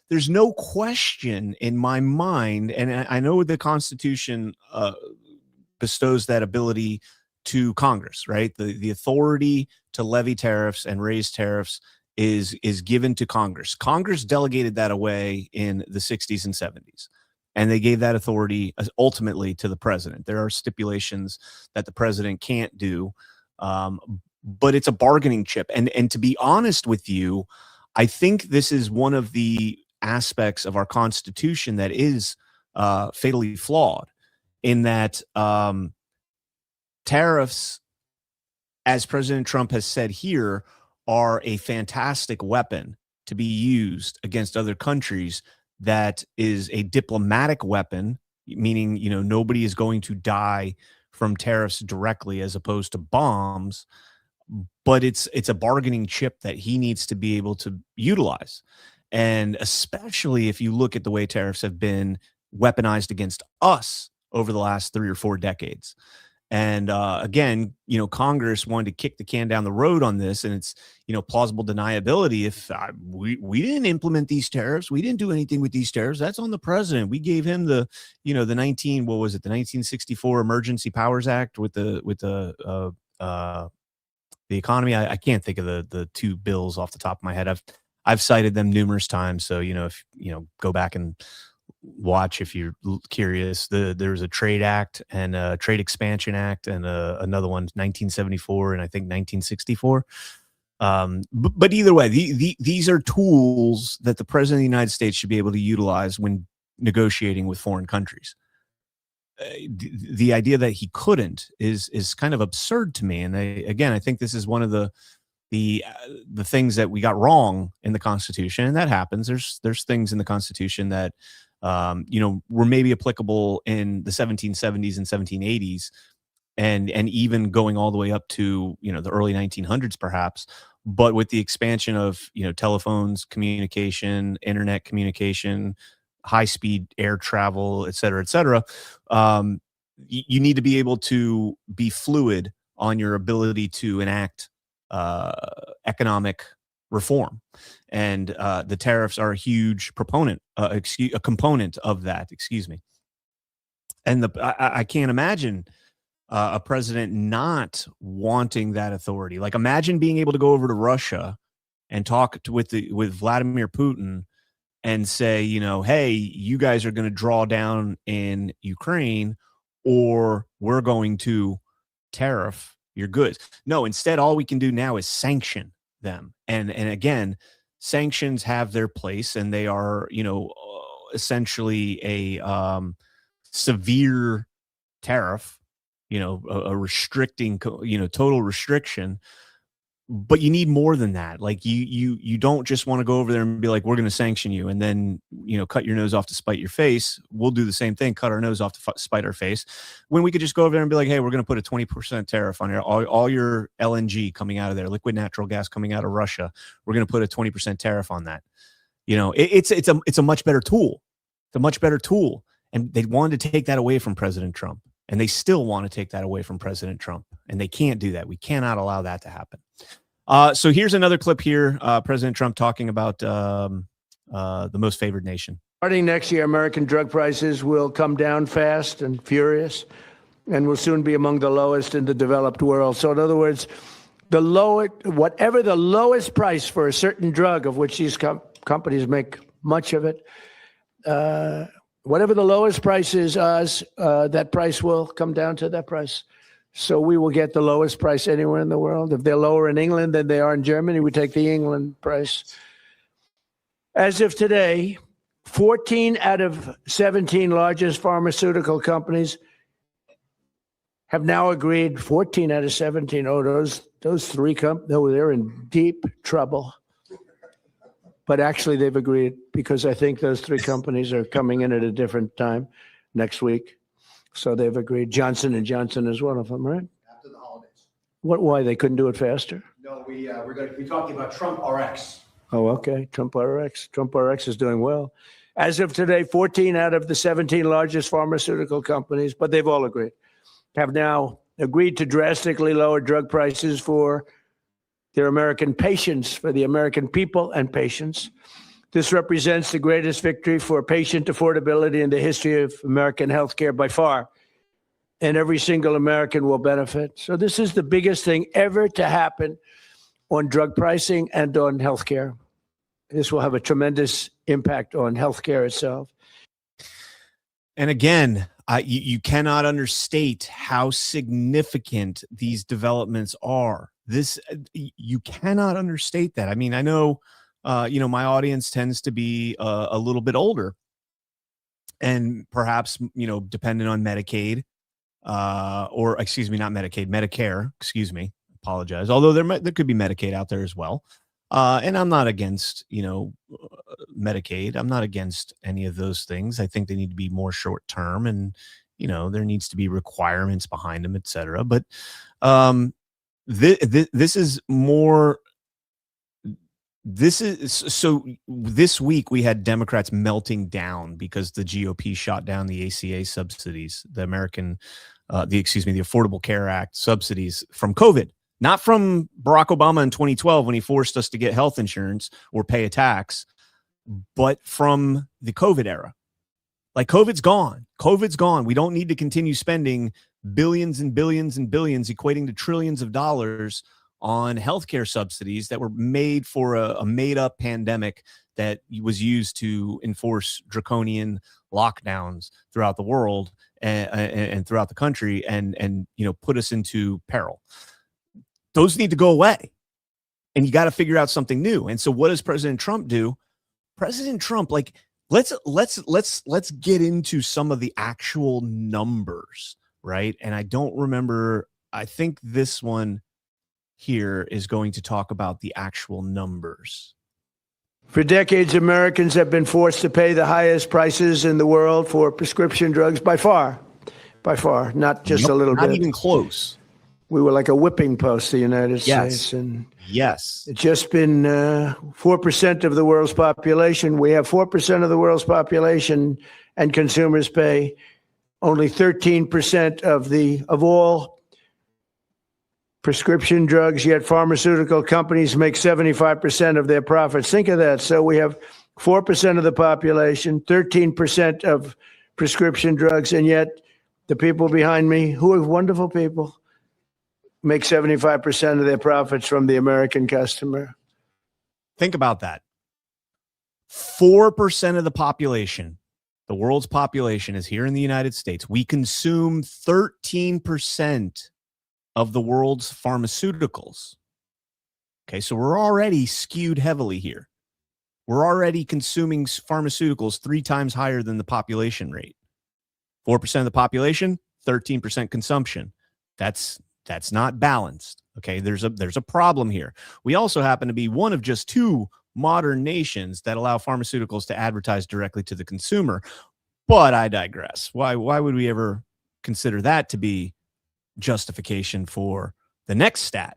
there's no question in my mind, and I know the Constitution bestows that ability to Congress, right? The authority to levy tariffs and raise tariffs is given to Congress. Congress delegated that away in the 60s and 70s, and they gave that authority ultimately to the president. There are stipulations that the president can't do, but it's a bargaining chip. And to be honest with you, I think this is one of the aspects of our Constitution that is fatally flawed, in that tariffs, as President Trump has said here, are a fantastic weapon to be used against other countries. That is a diplomatic weapon, meaning, nobody is going to die from tariffs directly as opposed to bombs, but it's a bargaining chip that he needs to be able to utilize. And especially if you look at the way tariffs have been weaponized against us over the last 3 or 4 decades. And again, Congress wanted to kick the can down the road on this, and it's, plausible deniability. If we didn't implement these tariffs, we didn't do anything with these tariffs, that's on the president. We gave him the 1964 Emergency Powers Act with the economy. I can't think of the 2 bills off the top of my head. I've cited them numerous times. So, if go back and watch if you're curious. There's a Trade Act and a Trade Expansion Act, and another one, 1974 and I think 1964. But either way, these are tools that the president of the United States should be able to utilize when negotiating with foreign countries. The idea that he couldn't is kind of absurd to me. And I think this is one of the things that we got wrong in the Constitution, and that happens. There's things in the Constitution that were maybe applicable in the 1770s and 1780s, and even going all the way up to the early 1900s perhaps. But with the expansion of telephones, communication, internet communication, high-speed air travel, et cetera, you need to be able to be fluid on your ability to enact economic reform, and the tariffs are a huge a component of that. Excuse me. And I can't imagine a president not wanting that authority. Like, imagine being able to go over to Russia and talk with Vladimir Putin and say, hey, you guys are going to draw down in Ukraine, or we're going to tariff your goods. No, instead, all we can do now is sanction them. And again, sanctions have their place, and they are, essentially a severe tariff, a restricting, total restriction. but you need more than that. Like you don't just want to go over there and be like, we're going to sanction you and then, cut your nose off to spite your face. We'll do the same thing, cut our nose off to spite our face, when we could just go over there and be like, hey, we're going to put a 20% tariff on all your LNG coming out of there, liquid natural gas coming out of Russia. We're going to put a 20% tariff on that. It's a much better tool. It's a much better tool. And they wanted to take that away from President Trump. And they still want to take that away from President Trump. And they can't do that. We cannot allow that to happen. So here's another clip here. President Trump talking about the most favored nation. Starting next year, American drug prices will come down fast and furious and will soon be among the lowest in the developed world. So in other words, whatever the lowest price for a certain drug, of which these companies make much of it, whatever the lowest price is, that price will come down to that price. So we will get the lowest price anywhere in the world. If they're lower in England than they are in Germany, we take the England price. As of today, 14 out of 17 largest pharmaceutical companies have now agreed. 14 out of 17. Oh, those three they're in deep trouble. But actually, they've agreed because I think those three companies are coming in at a different time next week. So they've agreed. Johnson & Johnson is one of them, right? After the holidays. Why? They couldn't do it faster? No, we're going to be talking about Trump RX. Oh, okay. Trump RX. Trump RX is doing well. As of today, 14 out of the 17 largest pharmaceutical companies, but they've all agreed, have now agreed to drastically lower drug prices for their American patients, for the American people and patients. This represents the greatest victory for patient affordability in the history of American healthcare by far. And every single American will benefit. So this is the biggest thing ever to happen on drug pricing and on healthcare. This will have a tremendous impact on healthcare itself. And again, you cannot understate how significant these developments are. You cannot understate that. I mean, I know, my audience tends to be a little bit older, and perhaps, dependent on Medicaid, or excuse me, not Medicaid, Medicare. Excuse me, apologize. Although there could be Medicaid out there as well, and I'm not against Medicaid. I'm not against any of those things. I think they need to be more short term, and there needs to be requirements behind them, et cetera. But this is more. This week we had Democrats melting down because the GOP shot down the ACA subsidies, the Affordable Care Act subsidies from COVID, not from Barack Obama in 2012 when he forced us to get health insurance or pay a tax, but from the COVID era. Like COVID's gone. COVID's gone. We don't need to continue spending billions and billions and billions, equating to trillions of dollars on healthcare subsidies that were made for a made-up pandemic that was used to enforce draconian lockdowns throughout the world and throughout the country and put us into peril. Those need to go away, and you got to figure out something new. And so what does President Trump do? President Trump, let's get into some of the actual numbers, right? And I don't remember, I think this one here is going to talk about the actual numbers. For decades, Americans have been forced to pay the highest prices in the world for prescription drugs by far, not just a little bit. Not even close. We were like a whipping post, the United States. And yes, it's just been 4% of the world's population. We have 4% of the world's population, and consumers pay only 13% of all prescription drugs, yet pharmaceutical companies make 75% of their profits. Think of that. So we have 4% of the population, 13% of prescription drugs, and yet the people behind me, who are wonderful people, make 75% of their profits from the American customer. Think about that. 4% of the population, the world's population, is here in the United States. We consume 13% of the world's pharmaceuticals. Okay, so we're already skewed heavily here. We're already consuming pharmaceuticals 3 times higher than the population rate. 4% of the population, 13% consumption. That's not balanced. Okay, there's a problem here. We also happen to be one of just 2 modern nations that allow pharmaceuticals to advertise directly to the consumer. But I digress. Why would we ever consider that to be justification for the next stat?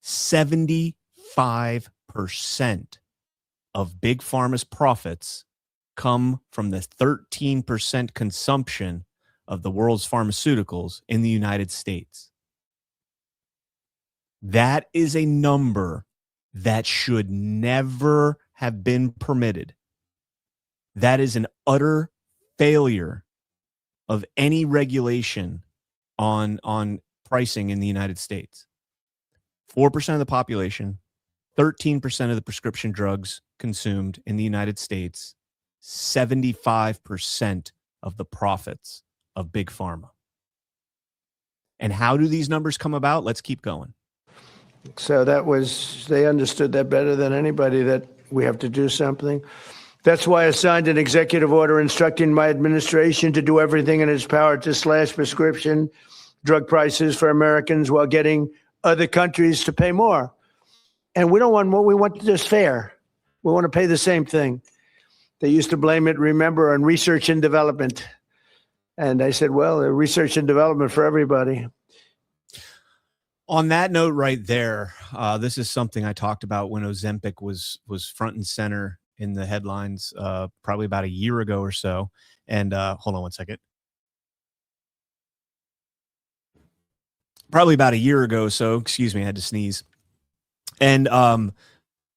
75% of Big Pharma's profits come from the 13% consumption of the world's pharmaceuticals in the United States. That is a number that should never have been permitted. That is an utter failure of any regulation on pricing in the United States. 4% of the population, 13% of the prescription drugs consumed in the United States, 75% of the profits of Big Pharma. And how do these numbers come about? Let's keep going. So they understood that better than anybody, that we have to do something. That's why I signed an executive order instructing my administration to do everything in its power to slash prescription drug prices for Americans while getting other countries to pay more. And we don't want more. We want just fair. We want to pay the same thing. They used to blame it, remember, on research and development. And I said, well, research and development for everybody. On that note right there, this is something I talked about when Ozempic was front and center in the headlines probably about a year ago or so. And hold on one second. Probably about a year ago or so, excuse me, I had to sneeze. And,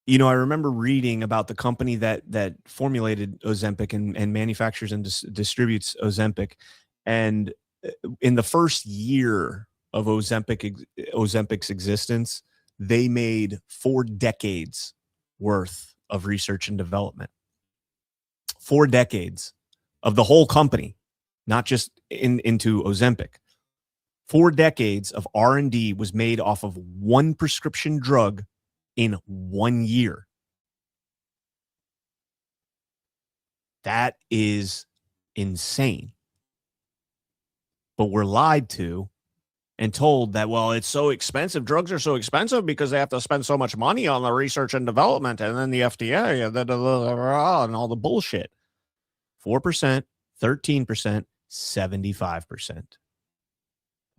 you know, I remember reading about the company that formulated Ozempic and manufactures and distributes Ozempic. And in the first year of Ozempic's existence, they made 4 decades worth of research and development. 4 decades of the whole company, not just into Ozempic. 4 decades of R&D was made off of one prescription drug in 1 year. That is insane. But we're lied to and told that, well, it's so expensive. Drugs are so expensive because they have to spend so much money on the research and development, and then the FDA and all the bullshit. 4%, 13%, 75%.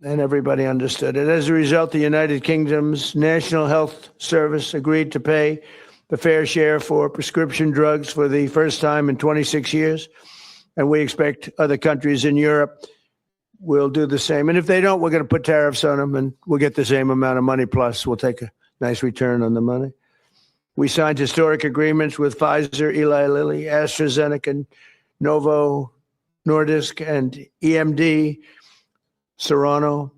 And everybody understood it. As a result, the United Kingdom's National Health Service agreed to pay the fair share for prescription drugs for the first time in 26 years. And we expect other countries in Europe will do the same. And if they don't, we're going to put tariffs on them and we'll get the same amount of money. Plus, we'll take a nice return on the money. We signed historic agreements with Pfizer, Eli Lilly, AstraZeneca, Novo Nordisk, and EMD, Serrano,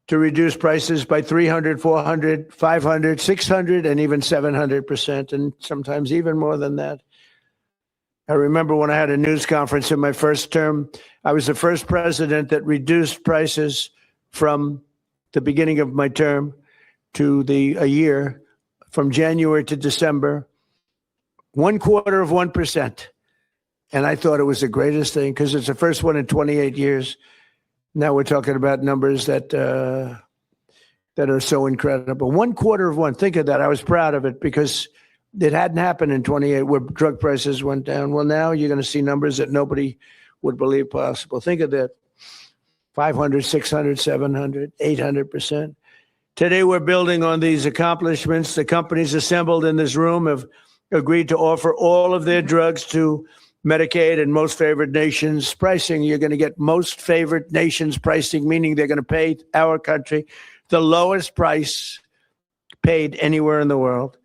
to reduce prices by 300, 400, 500, 600, and even 700%, and sometimes even more than that. I remember when I had a news conference in my first term, I was the first president that reduced prices from the beginning of my term to a year, from January to December, 0.25%. And I thought it was the greatest thing because it's the first one in 28 years. Now we're talking about numbers that are so incredible. 0.25%. Think of that. I was proud of it because it hadn't happened in 28 where drug prices went down. Well, now you're going to see numbers that nobody would believe possible. Think of that. 500, 600, 700, 800%. Today we're building on these accomplishments. The companies assembled in this room have agreed to offer all of their drugs to Medicaid and most favored nations pricing. You're going to get most favored nations pricing, meaning they're going to pay our country the lowest price paid anywhere in the world.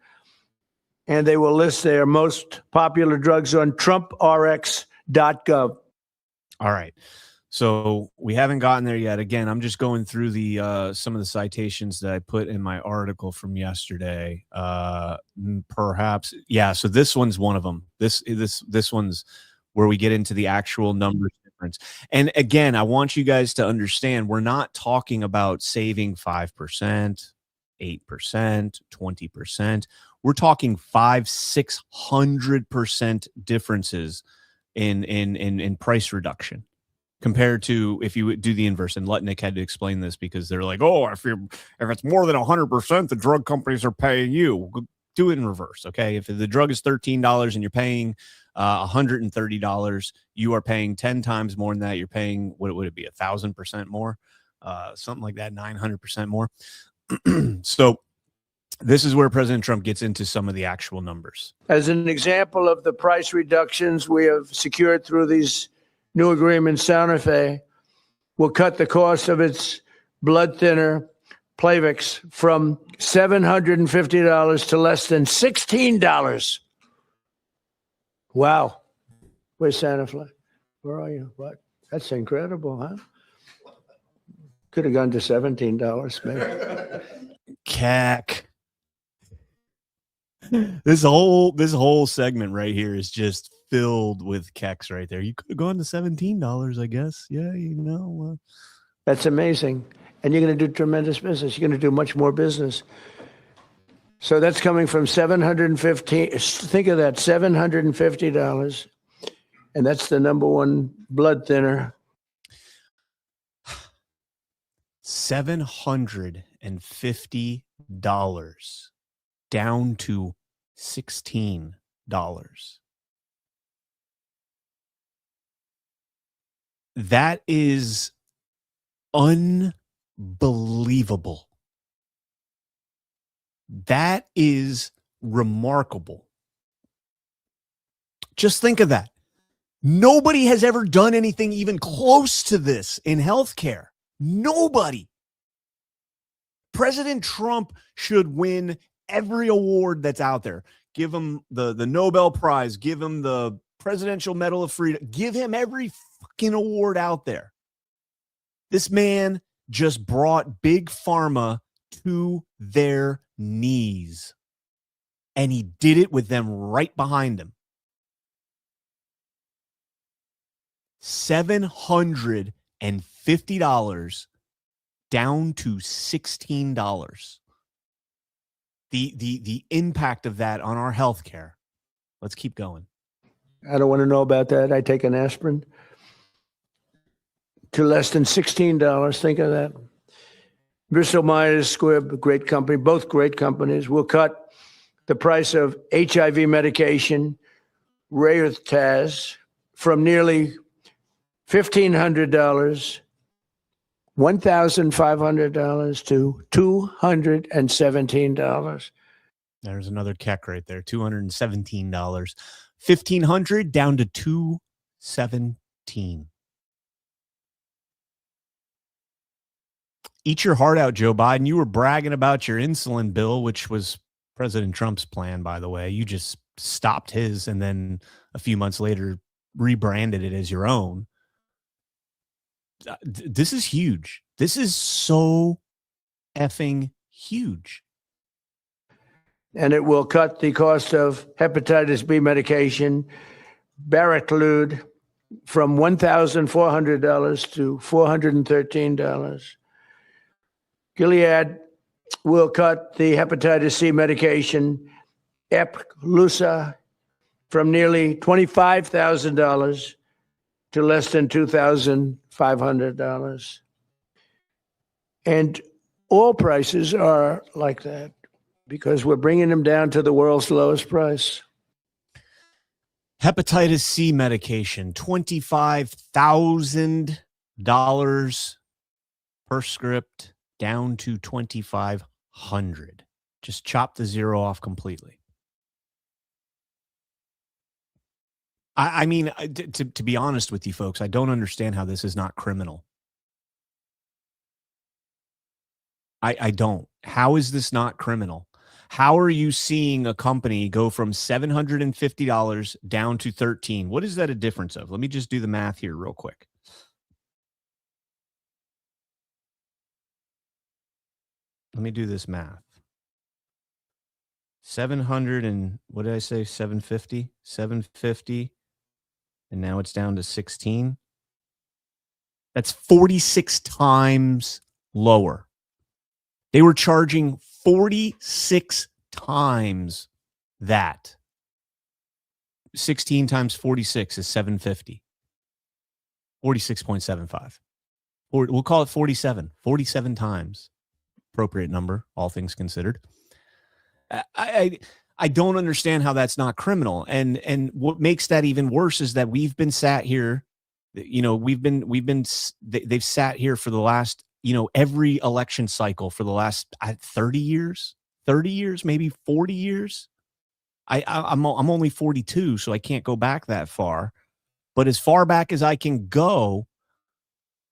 And they will list their most popular drugs on TrumpRx.gov. All right. So we haven't gotten there yet. Again, I'm just going through the some of the citations that I put in my article from yesterday. Perhaps, yeah. So this one's one of them. This one's where we get into the actual numbers difference. And again, I want you guys to understand we're not talking about saving 5%, 8%, 20%. We're talking 500-600% differences in price reduction. compared to if you would do the inverse. And Lutnick had to explain this because they're like, oh, if it's more than 100%, the drug companies are paying you. Do it in reverse, okay? If the drug is $13 and you're paying $130, you are paying 10 times more than that. You're paying, what would it be, 1,000% more? Something like that, 900% more. So this is where President Trump gets into some of the actual numbers. As an example of the price reductions we have secured through these new agreements, Santa Fe will cut the cost of its blood thinner, Plavix, from $750 to less than $16. Wow. Where's Santa Fe? Where are you? What? That's incredible, huh? Could have gone to $17, maybe. CAC. This whole segment right here is just filled with kecks right there. You could have gone to $17, I guess. Yeah, That's amazing. And you're going to do tremendous business. You're going to do much more business. So that's coming from $750. Think of that, $750. And that's the number one blood thinner. $750 down to $16. That is unbelievable. That is remarkable. Just think of that. Nobody has ever done anything even close to this in healthcare. Nobody. President Trump should win every award that's out there. Give him the Nobel Prize. Give him the Presidential Medal of Freedom. Give him every fucking award out there. This man just brought Big Pharma to their knees. And he did it with them right behind him. $750 down to $16. The impact of that on our healthcare. Let's keep going. I don't want to know about that. I take an aspirin. To less than $16. Think of that. Bristol Myers Squibb, great company, both great companies, will cut the price of HIV medication, Raytaz, from nearly $1,500, $1,500 to $217. There's another keck right there, $217. $1,500 down to $217. Eat your heart out, Joe Biden. You were bragging about your insulin bill, which was President Trump's plan, by the way. You just stopped his and then a few months later rebranded it as your own. This is huge. This is so effing huge. And it will cut the cost of hepatitis B medication, Baraclude, from $1,400 to $413. Gilead will cut the hepatitis C medication, Epclusa, from nearly $25,000 to less than $2,500. And all prices are like that because we're bringing them down to the world's lowest price. Hepatitis C medication, $25,000 per script, down to $2,500. Just chop the zero off completely. I mean, to be honest with you folks, I don't understand how this is not criminal. I don't. How is this not criminal? How are you seeing a company go from $750 down to $13? What is that a difference of? Let me just do the math here real quick. Let me do this math. 700 and what did I say? 750, 750. And now it's down to 16. That's 46 times lower. They were charging 46 times that. 16 times 46 is 750. 46.75. Or we'll call it 47. 47 times. Appropriate number, all things considered. I don't understand how that's not criminal. And what makes that even worse is that we've been sat here, they've sat here for the last, every election cycle for the last 30 years, maybe 40 years. I'm only 42, so I can't go back that far. But as far back as I can go,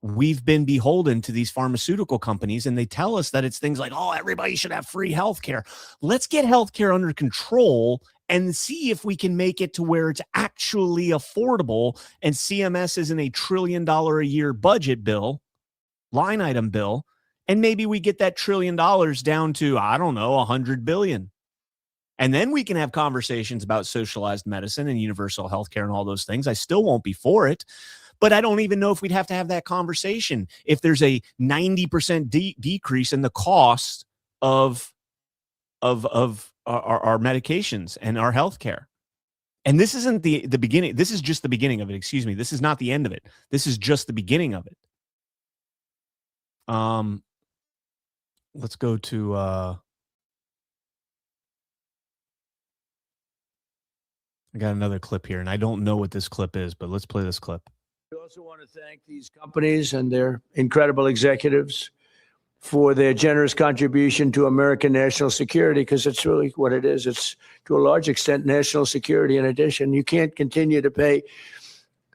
we've been beholden to these pharmaceutical companies, and they tell us that it's things like, oh, everybody should have free healthcare. Let's get healthcare under control and see if we can make it to where it's actually affordable. And CMS isn't a $1 trillion a year budget bill, line item bill. And maybe we get that $1 trillion down to, I don't know, 100 billion. And then we can have conversations about socialized medicine and universal healthcare and all those things. I still won't be for it. But I don't even know if we'd have to have that conversation if there's a 90% decrease in the cost of our medications and our healthcare. And this isn't the beginning. This is just the beginning of it. Excuse me. This is not the end of it. This is just the beginning of it. Let's go to I got another clip here, and I don't know what this clip is, but let's play this clip. We also want to thank these companies and their incredible executives for their generous contribution to American national security, because it's really what it is. It's, to a large extent, national security. In addition, you can't continue to pay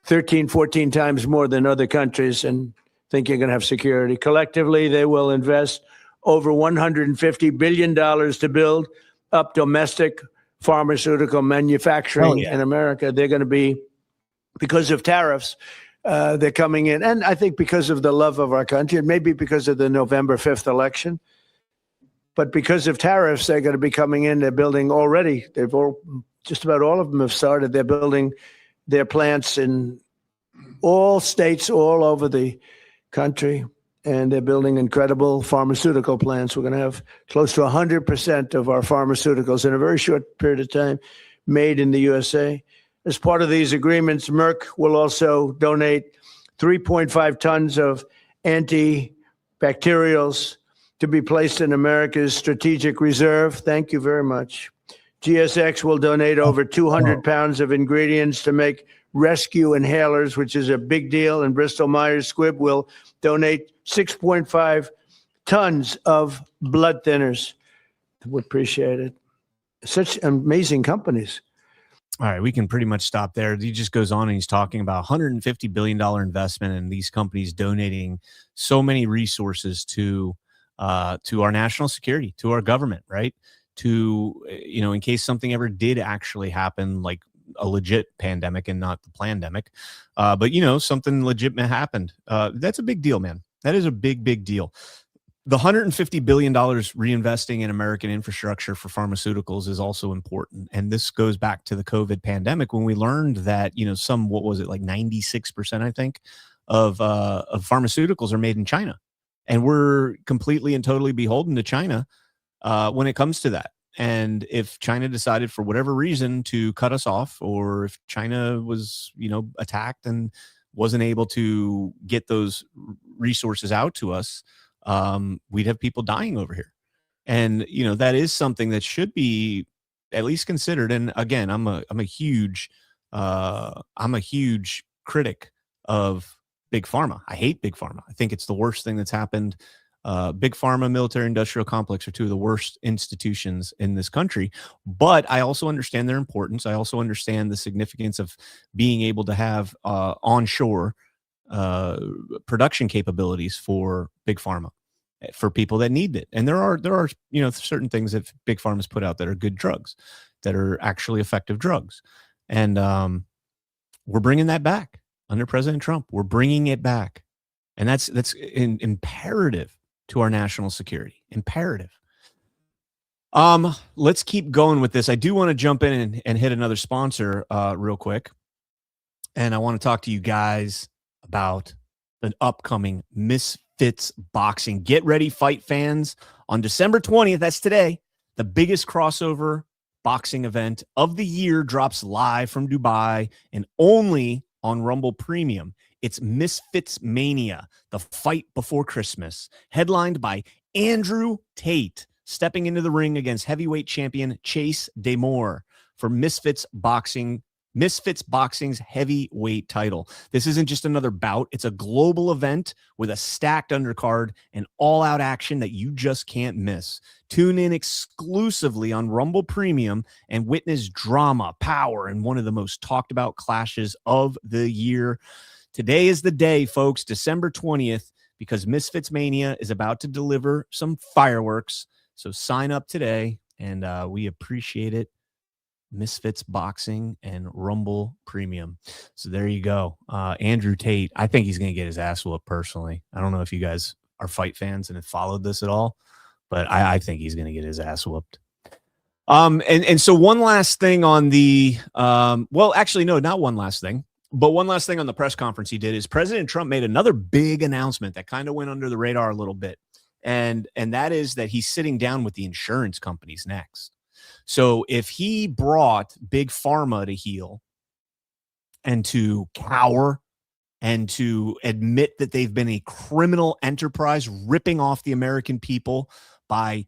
13, 14 times more than other countries and think you're going to have security. Collectively, they will invest over $150 billion to build up domestic pharmaceutical manufacturing in America. They're going to be, because of tariffs, they're coming in. And I think because of the love of our country, and maybe because of the November 5th election, but because of tariffs, they're going to be coming in. They're building already. Just about all of them have started. They're building their plants in all states, all over the country. And they're building incredible pharmaceutical plants. We're going to have close to 100% of our pharmaceuticals in a very short period of time made in the USA. As part of these agreements, Merck will also donate 3.5 tons of antibacterials to be placed in America's strategic reserve. Thank you very much. GSX will donate over 200 pounds of ingredients to make rescue inhalers, which is a big deal. And Bristol Myers Squibb will donate 6.5 tons of blood thinners. We appreciate it. Such amazing companies. All right, we can pretty much stop there. He just goes on and he's talking about $150 billion investment and these companies donating so many resources to our national security, to our government, right? To, in case something ever did actually happen, like a legit pandemic and not the plandemic. But, something legitimate happened. That's a big deal, man. That is a big, big deal. The $150 billion reinvesting in American infrastructure for pharmaceuticals is also important. And this goes back to the COVID pandemic when we learned that, like 96%, I think, of pharmaceuticals are made in China. And we're completely and totally beholden to China when it comes to that. And if China decided for whatever reason to cut us off, or if China was, attacked and wasn't able to get those resources out to us, we'd have people dying over here. And, that is something that should be at least considered. And again, I'm a huge critic of Big Pharma. I hate Big Pharma. I think it's the worst thing that's happened. Big Pharma, military industrial complex are two of the worst institutions in this country. But I also understand their importance. I also understand the significance of being able to have onshore production capabilities for Big Pharma, for people that need it. And there are certain things that Big Pharma's put out that are good drugs, that are actually effective drugs. And we're bringing that back under President Trump. We're bringing it back. And that's imperative to our national security. Imperative. Let's keep going with this. I do want to jump in and hit another sponsor real quick. And I want to talk to you guys about the upcoming Misfits Boxing. Get ready, fight fans. On December 20th, that's today, the biggest crossover boxing event of the year drops live from Dubai and only on Rumble Premium. It's Misfits Mania, the fight before Christmas, headlined by Andrew Tate, stepping into the ring against heavyweight champion Chase Damore for Misfits Boxing's heavyweight title. This isn't just another bout. It's a global event with a stacked undercard and all-out action that you just can't miss. Tune in exclusively on Rumble Premium and witness drama, power, and one of the most talked about clashes of the year. Today is the day, folks, December 20th, because Misfits Mania is about to deliver some fireworks. So sign up today, and we appreciate it. Misfits Boxing and Rumble Premium. So there you go. Andrew Tate, I think he's going to get his ass whooped personally. I don't know if you guys are fight fans and have followed this at all, but I think he's going to get his ass whooped. And so one last thing on the, well, actually, no, not one last thing, but one last thing on the press conference he did is President Trump made another big announcement that kind of went under the radar a little bit. And that is that he's sitting down with the insurance companies next. So if he brought Big Pharma to heel and to cower and to admit that they've been a criminal enterprise ripping off the American people by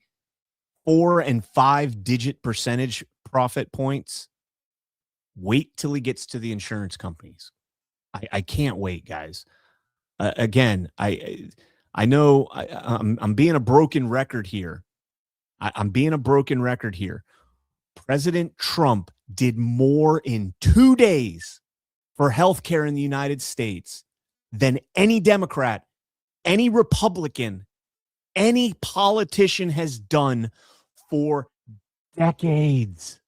4 and 5 digit percentage profit points, wait till he gets to the insurance companies. I can't wait, guys. Again, I know I'm being a broken record here. I'm being a broken record here. President Trump did more in 2 days for healthcare in the United States than any Democrat, any Republican, any politician has done for decades.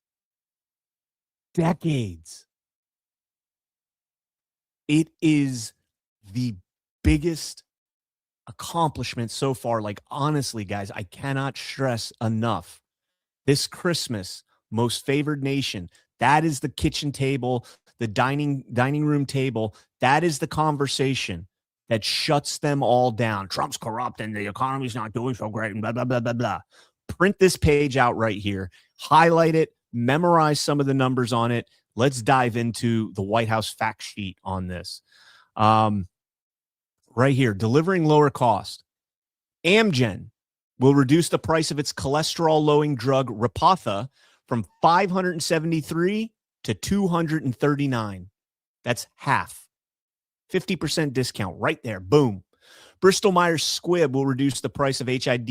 Decades. It is the biggest accomplishment so far. Like, honestly, guys, I cannot stress enough. This Christmas, most favored nation, that is the kitchen table, the dining room table. That is the conversation that shuts them all down. Trump's corrupt and the economy's not doing so great and blah, blah, blah, blah, blah. Print this page out right here. Highlight it. Memorize some of the numbers on it. Let's dive into the White House fact sheet on this. Right here, delivering lower cost. Amgen will reduce the price of its cholesterol-lowering drug Repatha from $573 to $239. That's half. 50% discount right there. Boom. Bristol Myers Squibb will reduce the price of HIV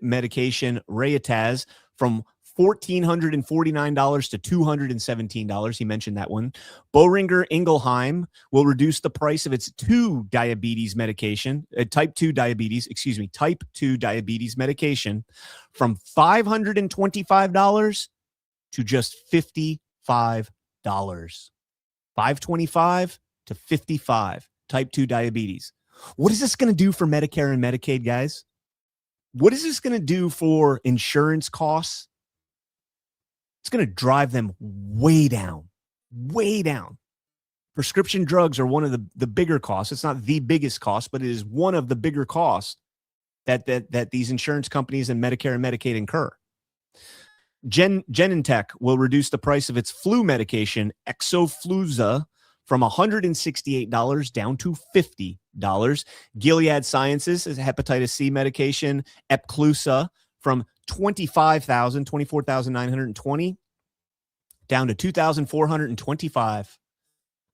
medication Rayataz from $1,449 to $217. He mentioned that one. Boehringer Ingelheim will reduce the price of its type 2 diabetes medication from $525 to just $55. $525 to $55. Type 2 diabetes. What is this going to do for Medicare and Medicaid, guys? What is this going to do for insurance costs? It's going to drive them way down, way down. Prescription drugs are one of the bigger costs. It's not the biggest cost, but it is one of the bigger costs that these insurance companies and Medicare and Medicaid incur. Genentech will reduce the price of its flu medication, Exofluza, from $168 down to $50. Gilead Sciences is hepatitis C medication, Epclusa, from $24,920 down to $2,425.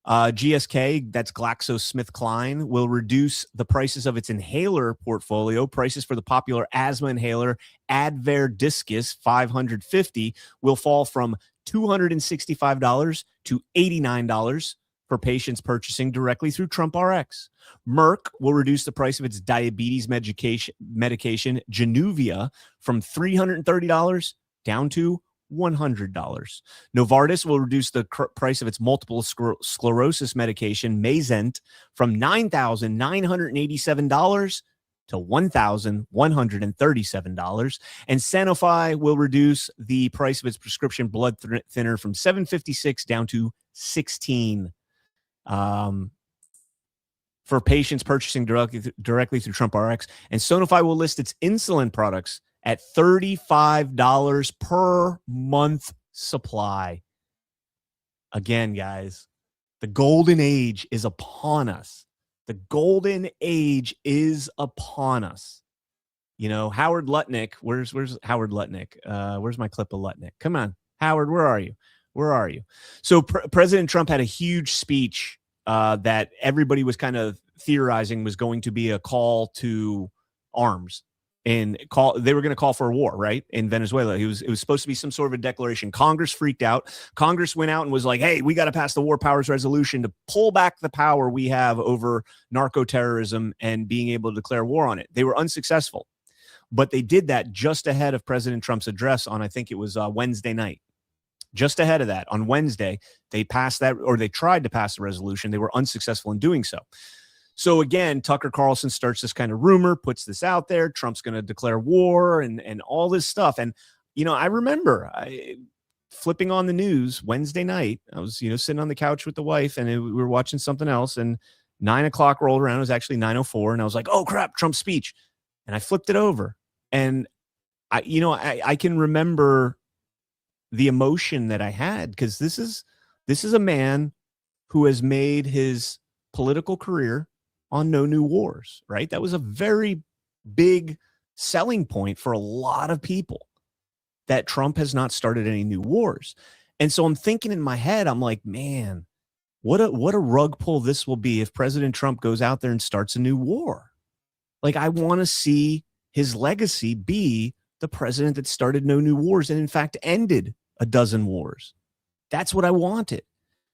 GSK, that's GlaxoSmithKline, will reduce the prices of its inhaler portfolio. Prices for the popular asthma inhaler Advair Discus 550 will fall from $265 to $89 for patients purchasing directly through Trump RX. Merck will reduce the price of its diabetes medication Januvia from $330 down to $100. Novartis will reduce the price of its multiple sclerosis medication Mayzent from $9,987 to $1,137. And Sanofi will reduce the price of its prescription blood thinner from $756 down to $16. For patients purchasing directly through Trump RX. And Sanofi will list its insulin products at $35 per month supply. Again, guys, The golden age is upon us. The golden age is upon us. You know, Howard Lutnick, where's Howard Lutnick? Where's my clip of Lutnick? Come on, Howard, where are you? Where are you? So President Trump had a huge speech that everybody was kind of theorizing was going to be a call to arms. And they were going to call for a war, right, in Venezuela. It was supposed to be some sort of a declaration. Congress freaked out. Congress went out and was like, hey, we got to pass the War Powers Resolution to pull back the power we have over narco-terrorism and being able to declare war on it. They were unsuccessful, but they did that just ahead of President Trump's address on, I think it was Wednesday night. Just ahead of that, on Wednesday, they passed that, or they tried to pass the resolution. They were unsuccessful in doing so. So again, Tucker Carlson starts this kind of rumor, puts this out there. Trump's going to declare war and all this stuff. And, you know, I remember flipping on the news Wednesday night. I was, you know, sitting on the couch with the wife and we were watching something else. And 9 o'clock rolled around. It was actually 9:04. And I was like, oh, crap, Trump's speech. And I flipped it over. And, I can remember the emotion that I had, because this is a man who has made his political career on no new wars, right? That was a very big selling point for a lot of people, that Trump has not started any new wars. And so I'm thinking in my head, I'm like, man, what a rug pull this will be if President Trump goes out there and starts a new war. Like, I want to see his legacy be the president that started no new wars and in fact ended a dozen wars. That's what I wanted.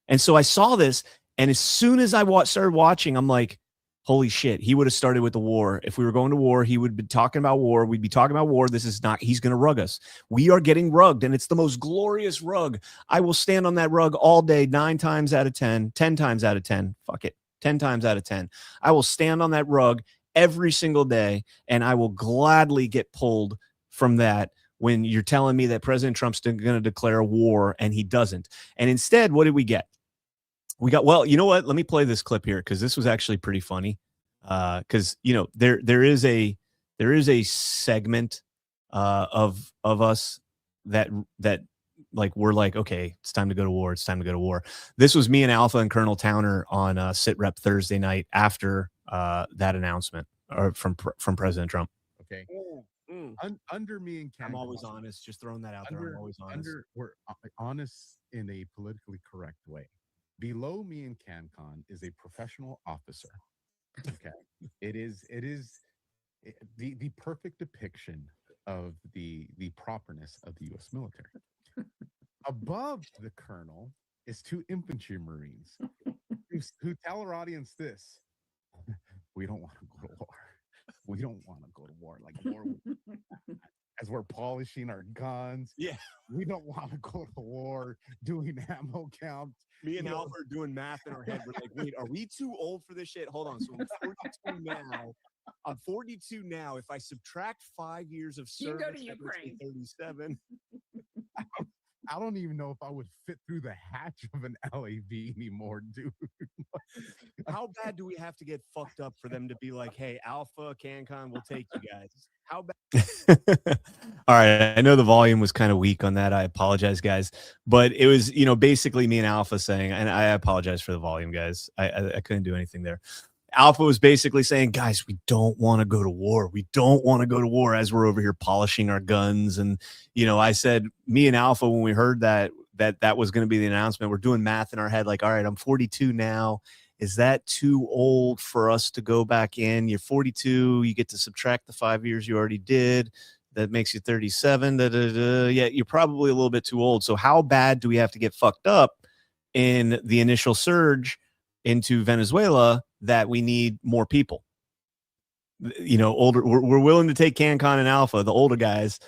And so I saw this, and as soon as I started watching, I'm like, holy shit, he would have started with the war. If we were going to war, he would be talking about war. We'd be talking about war. This is not, he's going to rug us. We are getting rugged, and it's the most glorious rug. I will stand on that rug all day, 9 times out of 10, 10 times out of 10. Fuck it. 10 times out of 10. I will stand on that rug every single day, and I will gladly get pulled from that when you're telling me that President Trump's going to declare a war and he doesn't. And instead, what did we get? We got, well, you know what? Let me play this clip here, because this was actually pretty funny. Because there is a segment of us that like we're like, okay, it's time to go to war. It's time to go to war. This was me and Alpha and Colonel Towner on Sit Rep Thursday night after that announcement from President Trump. Okay. Under me and CanCon, I'm always honest. Just throwing that out there. I'm always honest. We're honest in a politically correct way. Below me and CanCon is a professional officer. Okay. It is the perfect depiction of the properness of the U.S. military. Above the colonel is 2 infantry Marines who tell our audience this: we don't want to go to war. We don't want to go to war. Like war, as we're polishing our guns. Yeah. We don't want to go to war doing ammo counts. Me and Alpha are doing math in our head. We're like, wait, are we too old for this shit? Hold on. So I'm 42 now. I'm 42 now. If I subtract 5 years of service, you go to Ukraine. 37. I don't even know if I would fit through the hatch of an LAV anymore, dude. How bad do we have to get fucked up for them to be like, hey, Alpha, CanCon, we'll take you guys? How bad? All right. I know the volume was kind of weak on that. I apologize, guys. But it was, basically me and Alpha saying, and I apologize for the volume, guys. I couldn't do anything there. Alpha was basically saying, guys, we don't want to go to war. We don't want to go to war, as we're over here polishing our guns. And, I said, me and Alpha, when we heard that was going to be the announcement, we're doing math in our head. Like, all right, I'm 42 now. Is that too old for us to go back in? You're 42. You get to subtract the 5 years you already did. That makes you 37. Yeah, you're probably a little bit too old. So how bad do we have to get fucked up in the initial surge into Venezuela that we need more people? Older. We're willing to take CanCon and Alpha, the older guys,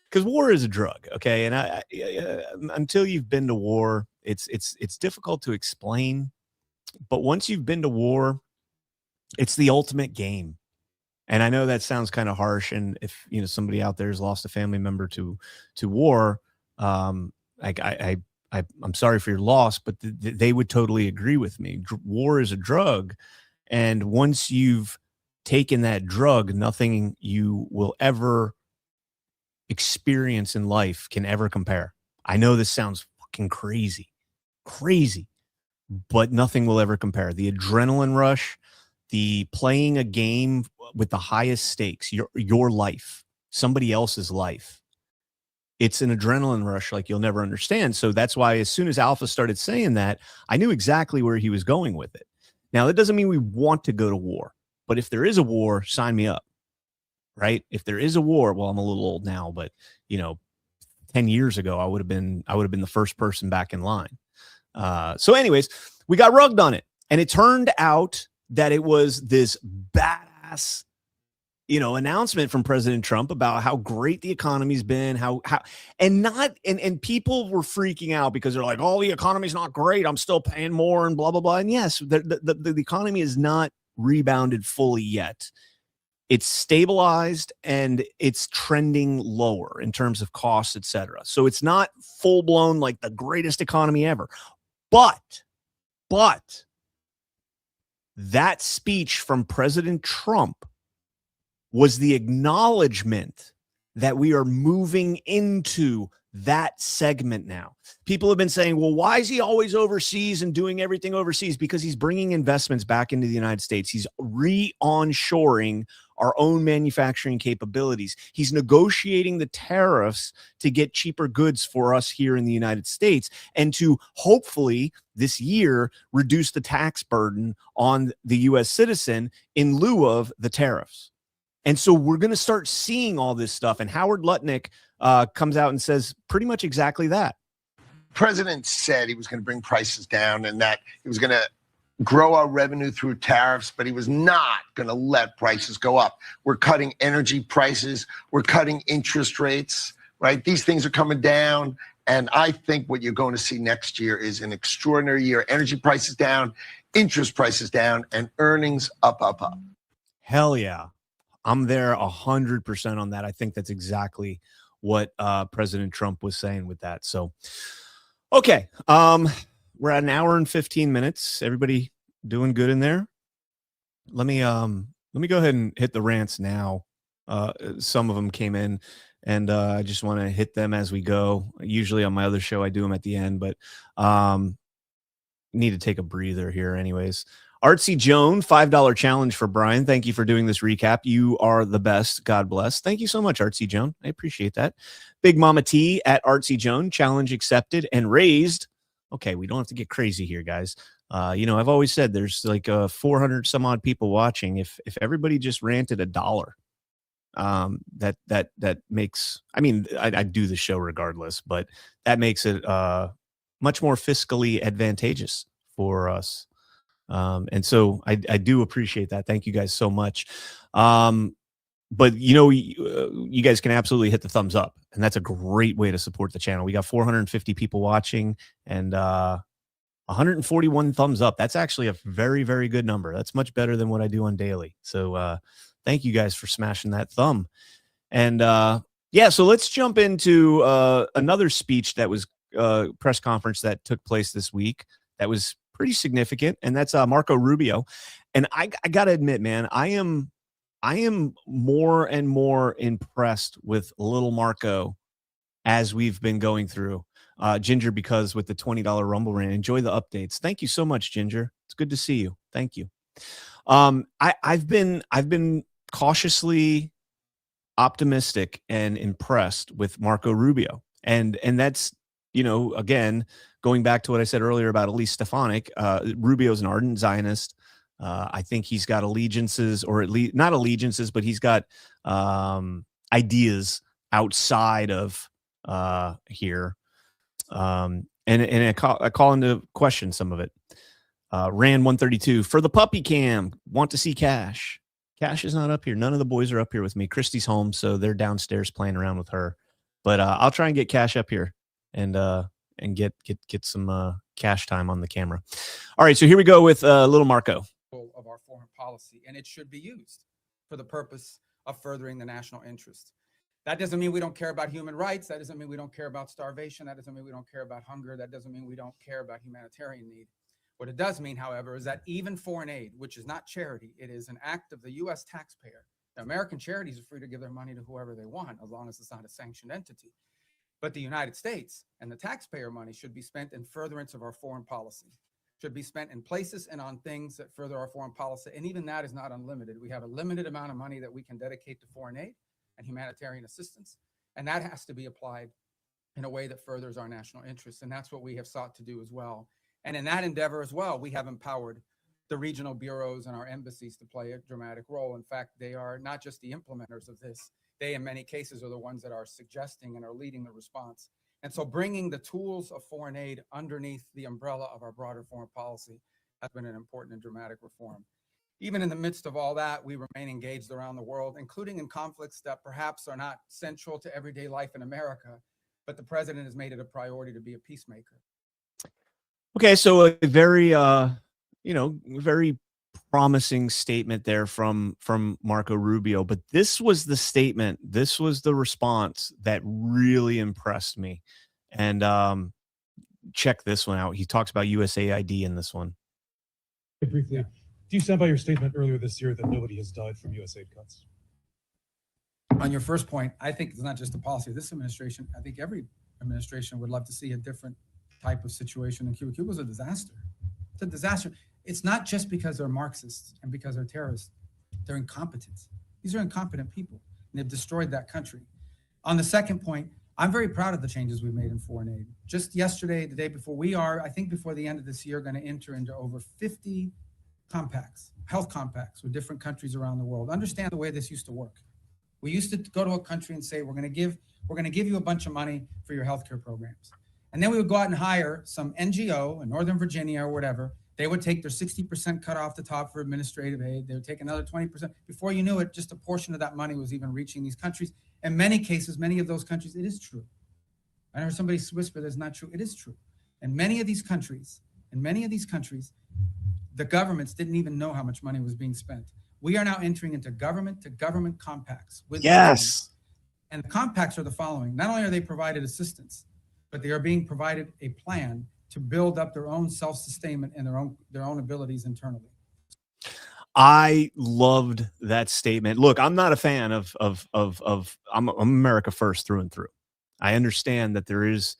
because war is a drug. Okay, and I until you've been to war, it's difficult to explain. But once you've been to war, it's the ultimate game. And I know that sounds kind of harsh. And if somebody out there has lost a family member to war, I'm sorry for your loss, but they would totally agree with me. War is a drug, and once you've taken that drug, nothing you will ever experience in life can ever compare. I know this sounds fucking crazy, but nothing will ever compare. The adrenaline rush, the playing a game with the highest stakes, your life, somebody else's life. It's an adrenaline rush like you'll never understand. So that's why as soon as Alpha started saying that, I knew exactly where he was going with it. Now, that doesn't mean we want to go to war, but if there is a war, sign me up, right? If there is a war, well, I'm a little old now, but 10 years ago, I would have been the first person back in line. So anyways, we got rugged on it, and it turned out that it was this badass announcement from President Trump about how great the economy's been, and people were freaking out because they're like, oh, the economy's not great, I'm still paying more and blah, blah, blah. And yes, the economy is not rebounded fully yet. It's stabilized and it's trending lower in terms of costs, et cetera. So it's not full blown like the greatest economy ever. But that speech from President Trump was the acknowledgement that we are moving into that segment now. People have been saying, well, why is he always overseas and doing everything overseas? Because he's bringing investments back into the United States. He's re-onshoring our own manufacturing capabilities. He's negotiating the tariffs to get cheaper goods for us here in the United States and to hopefully this year reduce the tax burden on the U.S. citizen in lieu of the tariffs. And so we're going to start seeing all this stuff. And Howard Lutnick comes out and says pretty much exactly that. President said he was going to bring prices down and that he was going to grow our revenue through tariffs, but he was not going to let prices go up. We're cutting energy prices. We're cutting interest rates, right? These things are coming down. And I think what you're going to see next year is an extraordinary year. Energy prices down, interest prices down, and earnings up, up, up. Hell yeah. I'm there 100% on that. I think that's exactly what President Trump was saying with that. So, okay. We're at an hour and 15 minutes. Everybody doing good in there? Let me go ahead and hit the rants now. Some of them came in and I just want to hit them as we go. Usually on my other show, I do them at the end, but need to take a breather here anyways. Artsy Joan, $5 challenge for Brian. Thank you for doing this recap. You are the best. God bless. Thank you so much, Artsy Joan. I appreciate that. Big Mama T at Artsy Joan, challenge accepted and raised. Okay, we don't have to get crazy here, guys. I've always said there's like 400 some odd people watching. If everybody just ranted $1, that makes, I'd do the show regardless, but that makes it much more fiscally advantageous for us. And so I do appreciate that. Thank you guys so much. But you guys can absolutely hit the thumbs up, and that's a great way to support the channel. We got 450 people watching and 141 thumbs up. That's actually a very, very good number. That's much better than what I do on daily. So thank you guys for smashing that thumb. And so let's jump into another speech that was press conference that took place this week. That was pretty significant, and that's Marco Rubio. And I got to admit, man, I am more and more impressed with little Marco as we've been going through. Ginger, because with the $20 Rumble Rant, enjoy the updates. Thank you so much, Ginger. It's good to see you. Thank you. I've been cautiously optimistic and impressed with Marco Rubio, and that's again going back to what I said earlier about Elise Stefanik. Rubio's an ardent Zionist. I think he's got allegiances, or at least not allegiances, but he's got ideas outside of here. And I call into question some of it. Rand 132 for the puppy cam. Want to see Cash? Cash is not up here. None of the boys are up here with me. Christy's home, so they're downstairs playing around with her. But I'll try and get Cash up here and get some Cash time on the camera. All right, so here we go with little Marco. Of our foreign policy, and it should be used for the purpose of furthering the national interest. That doesn't mean we don't care about human rights. That doesn't mean we don't care about starvation. That doesn't mean we don't care about hunger. That doesn't mean we don't care about humanitarian need. What it does mean, however, is that even foreign aid, which is not charity, it is an act of the U.S. taxpayer. The American charities are free to give their money to whoever they want, as long as it's not a sanctioned entity. But the United States and the taxpayer money should be spent in furtherance of our foreign policy. should be spent in places and on things that further our foreign policy. And even that is not unlimited. We have a limited amount of money that we can dedicate to foreign aid and humanitarian assistance. And that has to be applied in a way that furthers our national interests. And that's what we have sought to do as well. And in that endeavor as well, we have empowered the regional bureaus and our embassies to play a dramatic role. In fact, they are not just the implementers of this. They, in many cases, are the ones that are suggesting and are leading the response. And so bringing the tools of foreign aid underneath the umbrella of our broader foreign policy has been an important and dramatic reform. Even in the midst of all that, we remain engaged around the world, including in conflicts that perhaps are not central to everyday life in America, but the president has made it a priority to be a peacemaker. Okay, so a very, very promising statement there from Marco Rubio, but this was the statement, this was the response that really impressed me. And check this one out. He talks about USAID in this one. Briefly, do you stand by your statement earlier this year that nobody has died from USAID cuts? On your first point, I think it's not just the policy of this administration. I think every administration would love to see a different type of situation in Cuba. Cuba was a disaster. It's a disaster. It's not just because they're Marxists and because they're terrorists. They're incompetent. These are incompetent people, and they've destroyed that country. On the second point, I'm very proud of the changes we've made in foreign aid. Just yesterday, the day before, we are, I think before the end of this year, going to enter into over 50 compacts, health compacts with different countries around the world. Understand the way this used to work. We used to go to a country and say, we're going to give you a bunch of money for your healthcare programs. And then we would go out and hire some NGO in Northern Virginia or whatever. They would take their 60% cut off the top for administrative aid. They would take another 20%. Before you knew it, just a portion of that money was even reaching these countries. In many cases, many of those countries, it is true. I heard somebody whisper that's not true. It is true. In many of these countries, the governments didn't even know how much money was being spent. We are now entering into government-to-government compacts with Yes. and the compacts are the following. Not only are they provided assistance, but they are being provided a plan to build up their own self-sustainment and their own abilities internally. I loved that statement. Look, I'm not a fan of I'm America first through and through. I understand that there is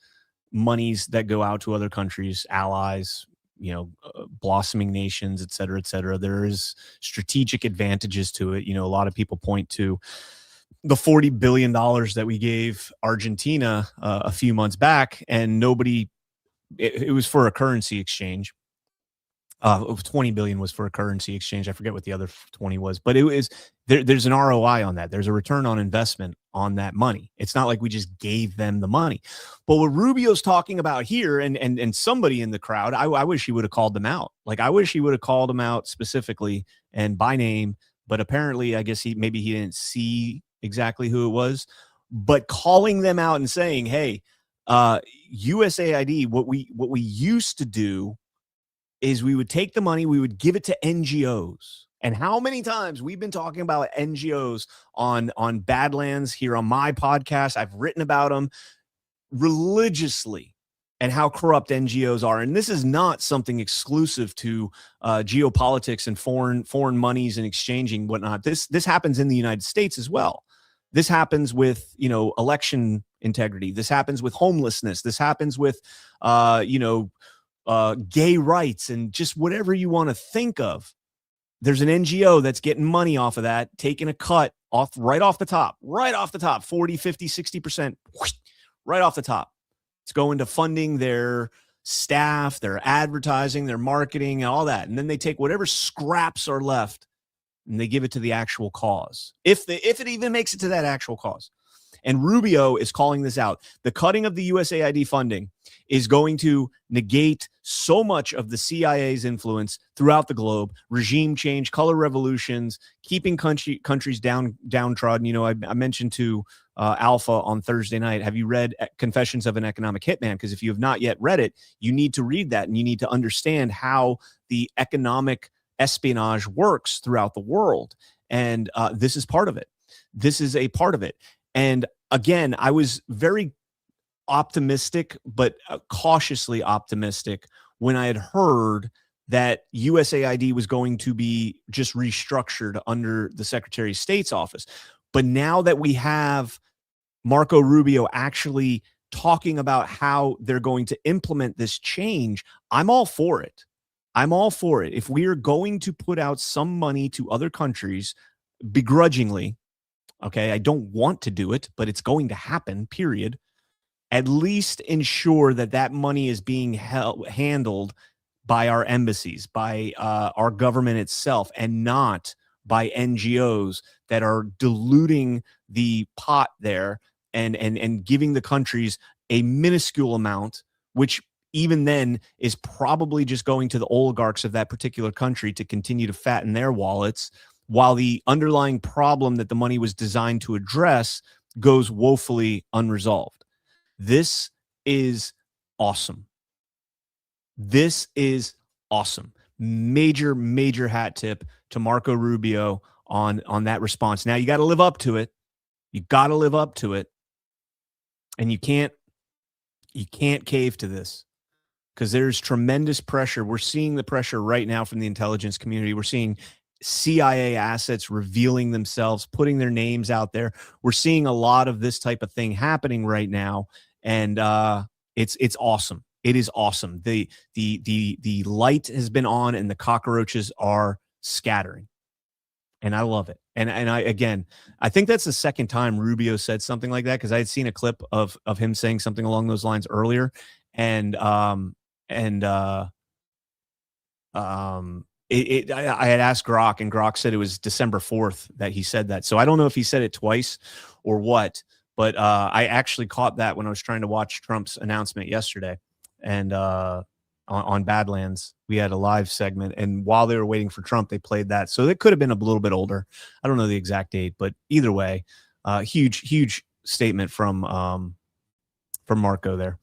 monies that go out to other countries, allies, blossoming nations, et cetera, et cetera. There is strategic advantages to it. A lot of people point to the $40 billion that we gave Argentina a few months back, and it was for a currency exchange. 20 billion was for a currency exchange. I forget what the other 20 was, but it was there's an ROI on that. There's a return on investment on that money. It's not like we just gave them the money. But what Rubio's talking about here, and somebody in the crowd, I wish he would have called them out. Like, I wish he would have called them out specifically and by name, but apparently I guess maybe he didn't see exactly who it was, but calling them out and saying, hey, USAID, what we used to do is we would take the money, we would give it to NGOs. And how many times we've been talking about NGOs on Badlands here on my podcast. I've written about them religiously and how corrupt NGOs are. And this is not something exclusive to geopolitics and foreign monies and exchanging whatnot. This happens in the United States as well. This happens with, election integrity. This happens with homelessness. This happens with, gay rights and just whatever you want to think of. There's an NGO that's getting money off of that, taking a cut right off the top, 40, 50, 60%, right off the top. It's going to funding their staff, their advertising, their marketing, and all that. And then they take whatever scraps are left and they give it to the actual cause. If it even makes it to that actual cause. And Rubio is calling this out. The cutting of the USAID funding is going to negate so much of the CIA's influence throughout the globe, regime change, color revolutions, keeping countries downtrodden. I mentioned to Alpha on Thursday night, have you read Confessions of an Economic Hitman? Because if you have not yet read it, you need to read that, and you need to understand how the economic espionage works throughout the world. And this is part of it. This is a part of it. And again, I was very optimistic, but cautiously optimistic when I had heard that USAID was going to be just restructured under the Secretary of State's office. But now that we have Marco Rubio actually talking about how they're going to implement this change, I'm all for it. I'm all for it. If we are going to put out some money to other countries begrudgingly, okay, I don't want to do it, but it's going to happen, period. At least ensure that that money is being handled by our embassies, by our government itself, and not by NGOs that are diluting the pot there and giving the countries a minuscule amount, which even then is probably just going to the oligarchs of that particular country to continue to fatten their wallets, while the underlying problem that the money was designed to address goes woefully unresolved. This is awesome. This is awesome. Major, major hat tip to Marco Rubio on that response. Now you got to live up to it. You got to live up to it. And you can't cave to this, because there's tremendous pressure. We're seeing the pressure right now from the intelligence community. We're seeing CIA assets revealing themselves, putting their names out there. We're seeing a lot of this type of thing happening right now, and it's awesome. It is awesome. The light has been on, and the cockroaches are scattering, and I love it. And I think that's the second time Rubio said something like that, because I had seen a clip of him saying something along those lines earlier, and I had asked Grok, and Grok said it was December 4th that he said that. So I don't know if he said it twice or what, but I actually caught that when I was trying to watch Trump's announcement yesterday, and on Badlands, we had a live segment, and while they were waiting for Trump, they played that. So it could have been a little bit older. I don't know the exact date, but either way, huge statement from Marco there.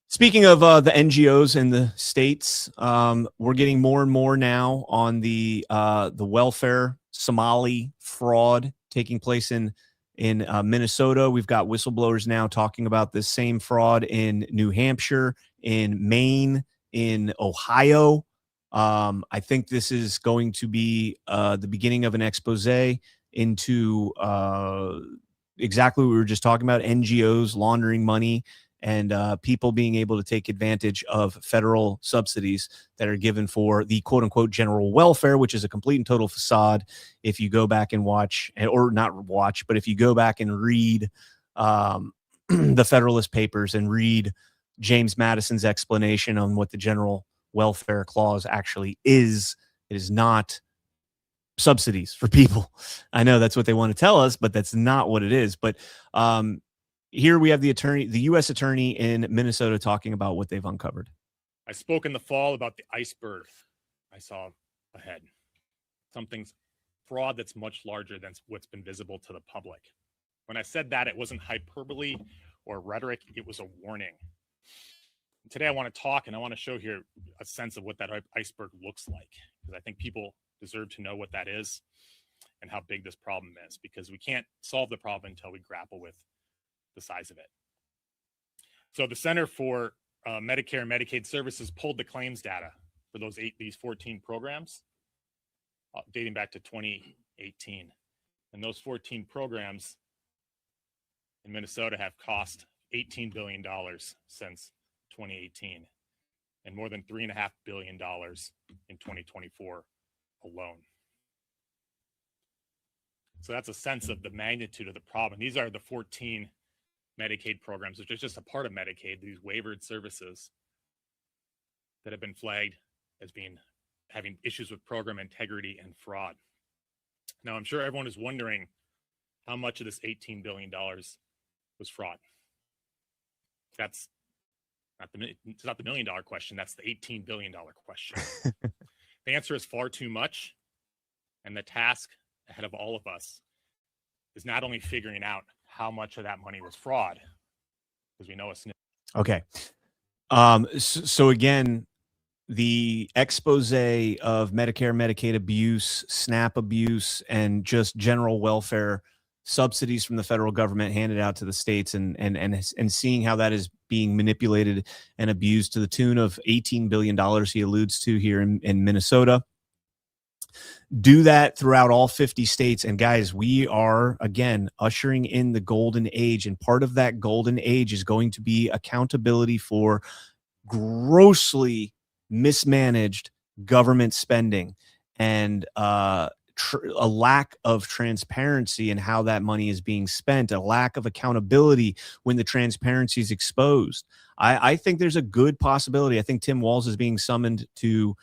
Speaking of the NGOs in the states, we're getting more and more now on the welfare Somali fraud taking place in Minnesota. We've got whistleblowers now talking about this same fraud in New Hampshire, in Maine, in Ohio. I think this is going to be the beginning of an expose into exactly what we were just talking about: NGOs laundering money, and people being able to take advantage of federal subsidies that are given for the quote-unquote general welfare, which is a complete and total facade. If you go back and watch, or not watch, but if you go back and read the Federalist Papers and read James Madison's explanation on what the general welfare clause actually is, it is not subsidies for people. I know that's what they want to tell us, but that's not what it is. But here we have the U.S. attorney in Minnesota talking about what they've uncovered. I spoke in the fall about the iceberg I saw ahead. Something's fraud that's much larger than what's been visible to the public. When I said that, it wasn't hyperbole or rhetoric, it was a warning. Today I want to talk, and I want to show here a sense of what that iceberg looks like, because I think people deserve to know what that is and how big this problem is, because we can't solve the problem until we grapple with the size of it. So the Center for Medicare and Medicaid Services pulled the claims data for these 14 programs dating back to 2018. And those 14 programs in Minnesota have cost $18 billion since 2018, and more than $3.5 billion in 2024 alone. So that's a sense of the magnitude of the problem. These are the 14 Medicaid programs, which is just a part of Medicaid, these waivered services that have been flagged as having issues with program integrity and fraud. Now, I'm sure everyone is wondering how much of this $18 billion was fraud. That's not the $1 million question. That's the $18 billion question. The answer is far too much. And the task ahead of all of us is not only figuring out how much of that money was fraud, because we know it's okay. So again, the expose of Medicare, Medicaid abuse, SNAP abuse, and just general welfare subsidies from the federal government handed out to the states, and seeing how that is being manipulated and abused to the tune of $18 billion he alludes to here in Minnesota. Do that throughout all 50 states. And guys, we are, again, ushering in the golden age. And part of that golden age is going to be accountability for grossly mismanaged government spending and a lack of transparency in how that money is being spent, a lack of accountability when the transparency is exposed. I think there's a good possibility. I think Tim Walz is being summoned to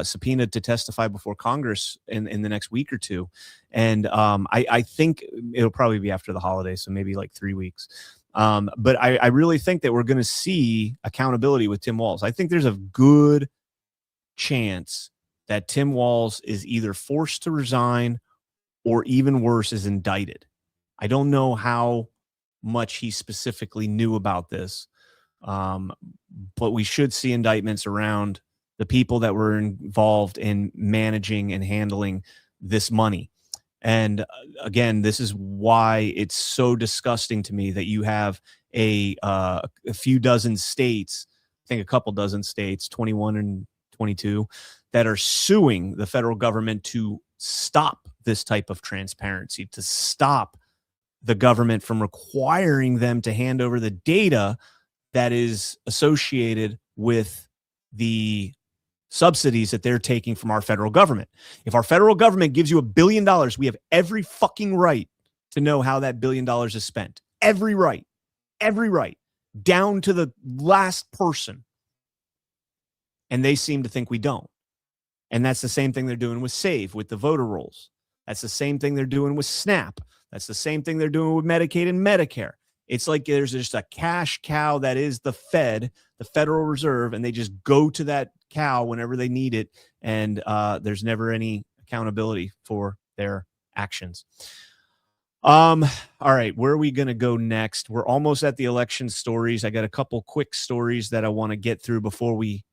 subpoenaed to testify before Congress in the next week or two. And I think it'll probably be after the holidays, so maybe like 3 weeks. But I really think that we're going to see accountability with Tim Walz. I think there's a good chance that Tim Walz is either forced to resign or, even worse, is indicted. I don't know how much he specifically knew about this, but we should see indictments around the people that were involved in managing and handling this money. And again, this is why it's so disgusting to me that you have a few dozen states, I think a couple dozen states, 21 and 22, that are suing the federal government to stop this type of transparency, to stop the government from requiring them to hand over the data that is associated with the subsidies that they're taking from our federal government. If our federal government gives you $1 billion, we have every fucking right to know how that $1 billion is spent. Every right, down to the last person. And they seem to think we don't. And that's the same thing they're doing with SAVE, with the voter rolls. That's the same thing they're doing with SNAP. That's the same thing they're doing with Medicaid and Medicare. It's like there's just a cash cow that is the Fed, the Federal Reserve, and they just go to that cow whenever they need it, and there's never any accountability for their actions. All right, where are we going to go next? We're almost at the election stories. I got a couple quick stories that I want to get through before we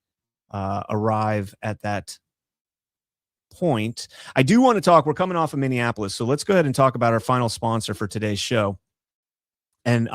arrive at that point. I do want to talk, we're coming off of Minneapolis, so let's go ahead and talk about our final sponsor for today's show. And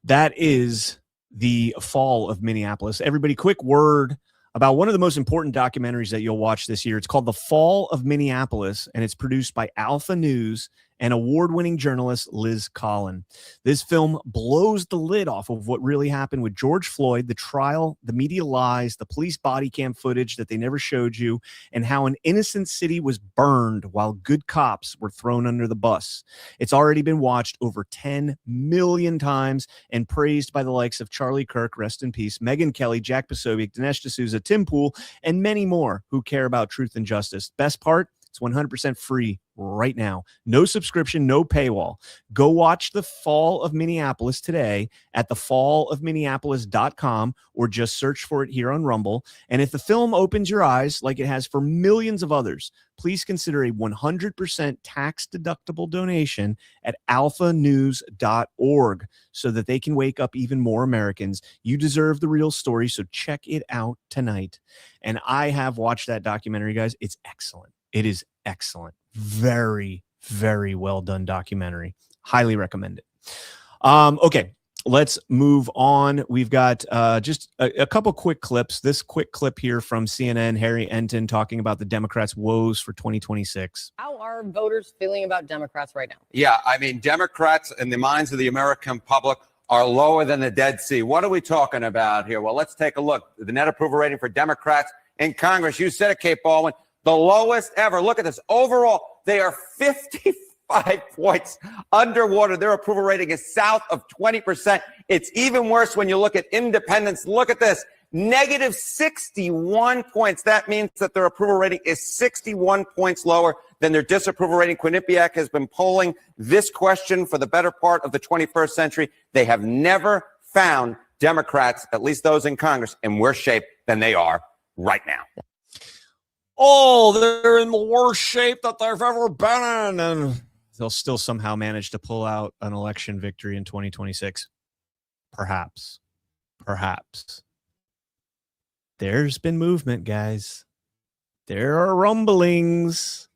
that is the Fall of Minneapolis. Everybody, quick word about one of the most important documentaries that you'll watch this year. It's called The Fall of Minneapolis, and it's produced by Alpha News and award-winning journalist Liz Collin. This film blows the lid off of what really happened with George Floyd, the trial, the media lies, the police body cam footage that they never showed you, and how an innocent city was burned while good cops were thrown under the bus. It's already been watched over 10 million times and praised by the likes of Charlie Kirk, rest in peace, Megyn Kelly, Jack Posobiec, Dinesh D'Souza, Tim Pool, and many more who care about truth and justice. Best part? It's 100% free right now. No subscription, no paywall. Go watch The Fall of Minneapolis today at thefallofminneapolis.com or just search for it here on Rumble. And if the film opens your eyes like it has for millions of others, please consider a 100% tax-deductible donation at alphanews.org so that they can wake up even more Americans. You deserve the real story, so check it out tonight. And I have watched that documentary, guys. It's excellent. It is excellent. Very, very well done documentary. Highly recommend it. Okay, let's move on. We've got just a couple quick clips. This quick clip here from CNN, Harry Enton talking about the Democrats' woes for 2026. How are voters feeling about Democrats right now? Yeah, I mean, Democrats in the minds of the American public are lower than the Dead Sea. What are we talking about here? Well, let's take a look. The net approval rating for Democrats in Congress, you said it, Kate Baldwin, the lowest ever. Look at this. Overall, they are 55 points underwater. Their approval rating is south of 20%. It's even worse when you look at independents. Look at this. Negative 61 points. That means that their approval rating is 61 points lower than their disapproval rating. Quinnipiac has been polling this question for the better part of the 21st century. They have never found Democrats, at least those in Congress, in worse shape than they are right now. Oh, they're in the worst shape that they've ever been in. And they'll still somehow manage to pull out an election victory in 2026. Perhaps. There's been movement, guys. There are rumblings.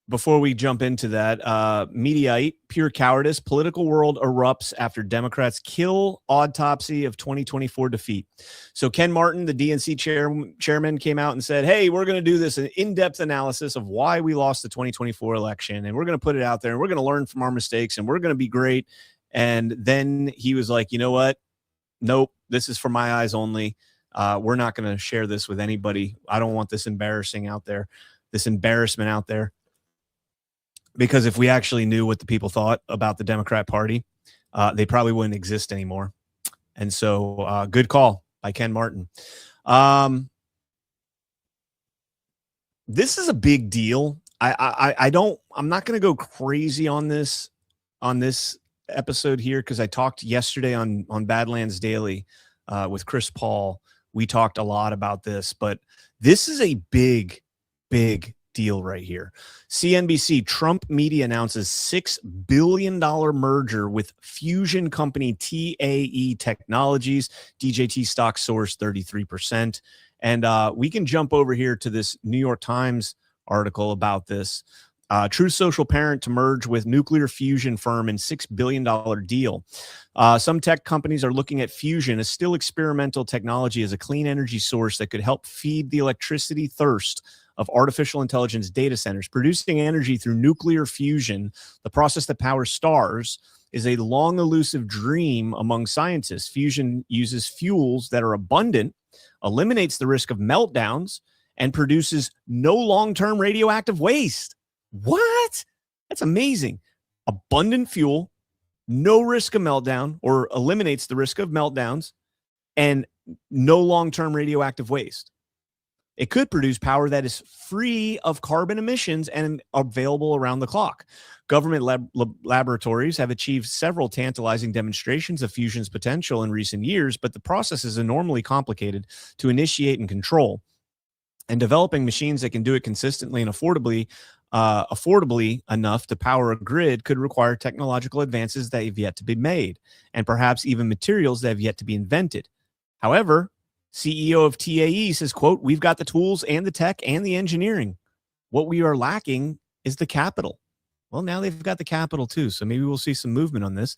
Before we jump into that, Mediaite, pure cowardice, political world erupts after Democrats kill autopsy of 2024 defeat. So Ken Martin, the DNC chairman, came out and said, hey, we're going to do this in-depth analysis of why we lost the 2024 election, and we're going to put it out there, and we're going to learn from our mistakes, and we're going to be great. And then he was like, you know what? Nope, this is for my eyes only. We're not going to share this with anybody. I don't want this embarrassment out there, because if we actually knew what the people thought about the Democrat Party, they probably wouldn't exist anymore. And so good call by Ken Martin. This is a big deal. I'm not going to go crazy on this episode here, because I talked yesterday on Badlands Daily with Chris Paul. We talked a lot about this, but this is a big deal right here. CNBC, Trump media announces $6 billion merger with fusion company TAE Technologies. DJT stock soars 33%. And we can jump over here to this New York Times article about this. Truth Social parent to merge with nuclear fusion firm in $6 billion deal. Some tech companies are looking at fusion, a still experimental technology, as a clean energy source that could help feed the electricity thirst of artificial intelligence data centers. Producing energy through nuclear fusion, the process that powers stars, is a long elusive dream among scientists. Fusion uses fuels that are abundant, eliminates the risk of meltdowns, and produces no long-term radioactive waste. What? That's amazing. Abundant fuel, no risk of meltdown, or eliminates the risk of meltdowns, and no long-term radioactive waste. It could produce power that is free of carbon emissions and available around the clock. Government laboratories have achieved several tantalizing demonstrations of fusion's potential in recent years, but the process is enormously complicated to initiate and control. And developing machines that can do it consistently and affordably enough to power a grid could require technological advances that have yet to be made, and perhaps even materials that have yet to be invented. However, CEO of TAE says, quote, "We've got the tools and the tech and the engineering. What we are lacking is the capital." Well, now they've got the capital too, so maybe we'll see some movement on this.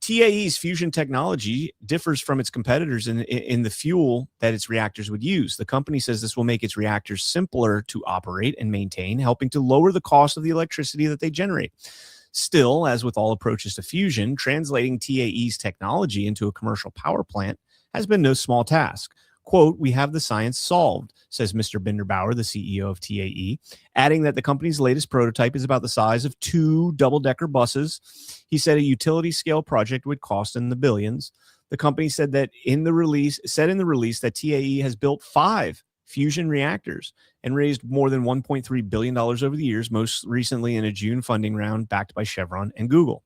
TAE's fusion technology differs from its competitors in the fuel that its reactors would use. The company says this will make its reactors simpler to operate and maintain, helping to lower the cost of the electricity that they generate. Still, as with all approaches to fusion, translating TAE's technology into a commercial power plant has been no small task. Quote, "We have the science solved," says Mr. Binderbauer, the CEO of TAE, adding that the company's latest prototype is about the size of 2 double-decker buses. He said a utility-scale project would cost in the billions. The company said that in the release that TAE has built 5 fusion reactors and raised more than $1.3 billion over the years, most recently in a June funding round backed by Chevron and Google.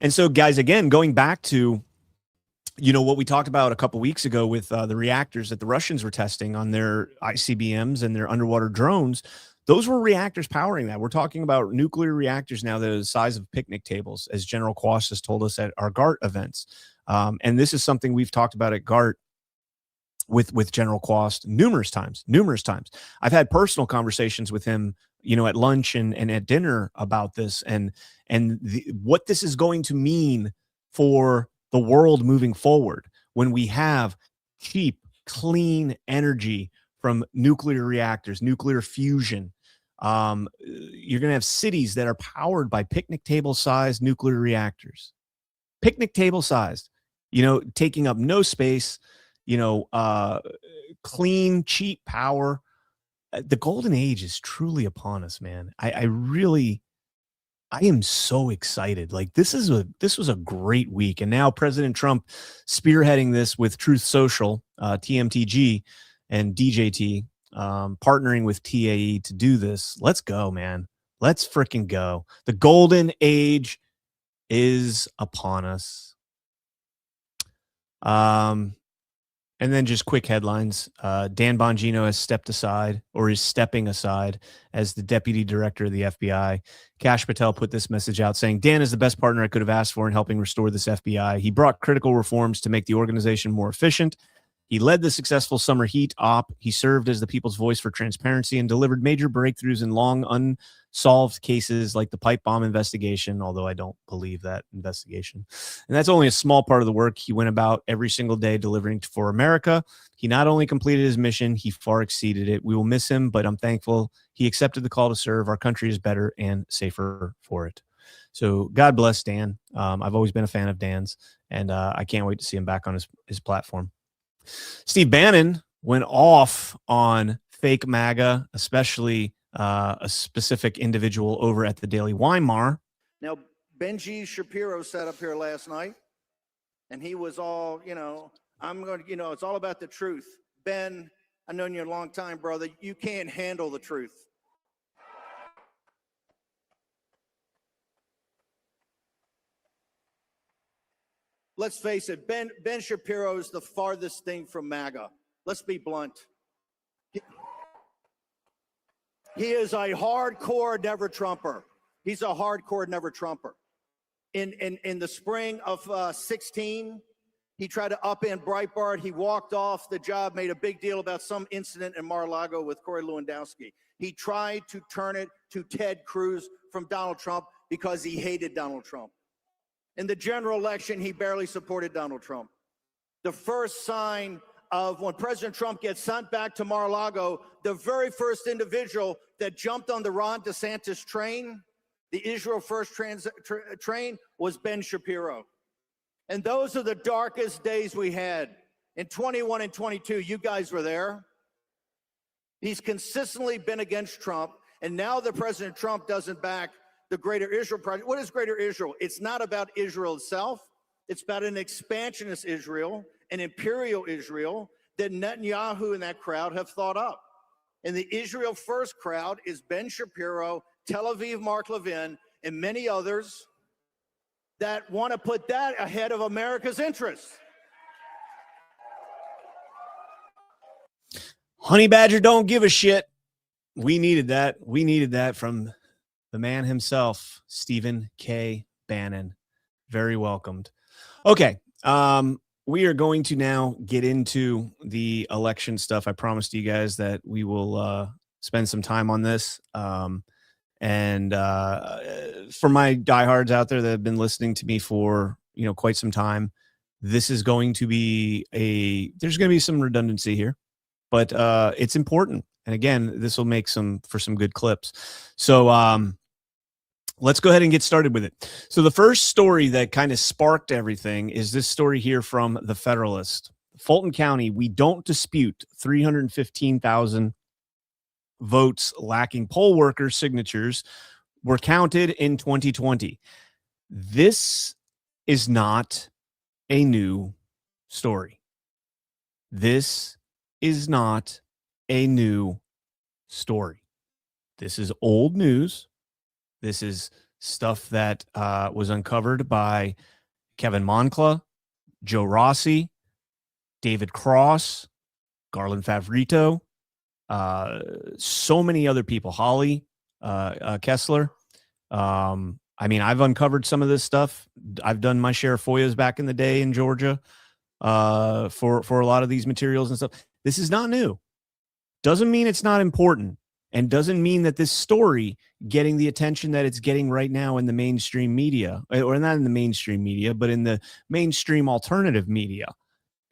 And so, guys, again, going back to what we talked about a couple weeks ago with the reactors that the Russians were testing on their ICBMs and their underwater drones, those were reactors powering that. We're talking about nuclear reactors now that are the size of picnic tables, as General Quast has told us at our GART events. And this is something we've talked about at GART with General Quast numerous times. I've had personal conversations with him, at lunch and at dinner about this and what this is going to mean for the world moving forward when we have cheap, clean energy from nuclear reactors, nuclear fusion. You're going to have cities that are powered by picnic table sized nuclear reactors. Picnic table sized, taking up no space, clean, cheap power. The golden age is truly upon us, man. I am so excited. Like this was a great week. And now President Trump spearheading this with Truth Social, TMTG and DJT, partnering with TAE to do this. Let's go, man. Let's freaking go. The golden age is upon us. And then just quick headlines. Dan Bongino has stepped aside, or is stepping aside, as the deputy director of the FBI. Kash Patel put this message out saying, "Dan is the best partner I could have asked for in helping restore this FBI. He brought critical reforms to make the organization more efficient. He led the successful summer heat op. He served as the people's voice for transparency and delivered major breakthroughs in long unsolved cases like the pipe bomb investigation," although I don't believe that investigation. And that's only a small part of the work. He went about every single day delivering for America. He not only completed his mission, he far exceeded it. We will miss him, but I'm thankful he accepted the call to serve. Our country is better and safer for it. So God bless Dan. I've always been a fan of Dan's, and I can't wait to see him back on his platform. Steve Bannon went off on fake MAGA, especially a specific individual over at the Daily Weimar. Now, Benji Shapiro sat up here last night, and he was all, I'm going to, it's all about the truth. Ben, I've known you a long time, brother. You can't handle the truth. Let's face it, Ben Shapiro is the farthest thing from MAGA. Let's be blunt. He is a hardcore never Trumper. He's a hardcore never Trumper. In the spring of 16, he tried to upend Breitbart. He walked off the job, made a big deal about some incident in Mar-a-Lago with Corey Lewandowski. He tried to turn it to Ted Cruz from Donald Trump because he hated Donald Trump. In the general election, he barely supported Donald Trump. The first sign of when President Trump gets sent back to Mar-a-Lago, the very first individual that jumped on the Ron DeSantis train, the Israel First train, was Ben Shapiro. And those are the darkest days we had. In 21 and 22, you guys were there. He's consistently been against Trump, and now that President Trump doesn't back the Greater Israel Project. What is Greater Israel? It's not about Israel itself. It's about an expansionist Israel, an imperial Israel that Netanyahu and that crowd have thought up. And the Israel First crowd is Ben Shapiro, Tel Aviv Mark Levin, and many others that want to put that ahead of America's interests. Honey Badger don't give a shit. We needed that. We needed that from the man himself, Stephen K. Bannon. Very welcomed. Okay. We are going to now get into the election stuff. I promised you guys that we will spend some time on this. And for my diehards out there that have been listening to me for, quite some time, this is going to be there's going to be some redundancy here, but it's important. And again, this will make for some good clips. So let's go ahead and get started with it. So the first story that kind of sparked everything is this story here from The Federalist. Fulton County, we don't dispute 315,000 votes lacking poll workers' signatures were counted in 2020. This is not a new story. This is not a new story. This is old news. This is stuff that was uncovered by Kevin Moncla, Joe Rossi, David Cross, Garland Favorito, so many other people, Holly Kessler. I've uncovered some of this stuff. I've done my share of FOIAs back in the day in Georgia for a lot of these materials and stuff. This is not new. Doesn't mean it's not important, and doesn't mean that this story getting the attention that it's getting right now in the mainstream media, or not in the mainstream media, but in the mainstream alternative media.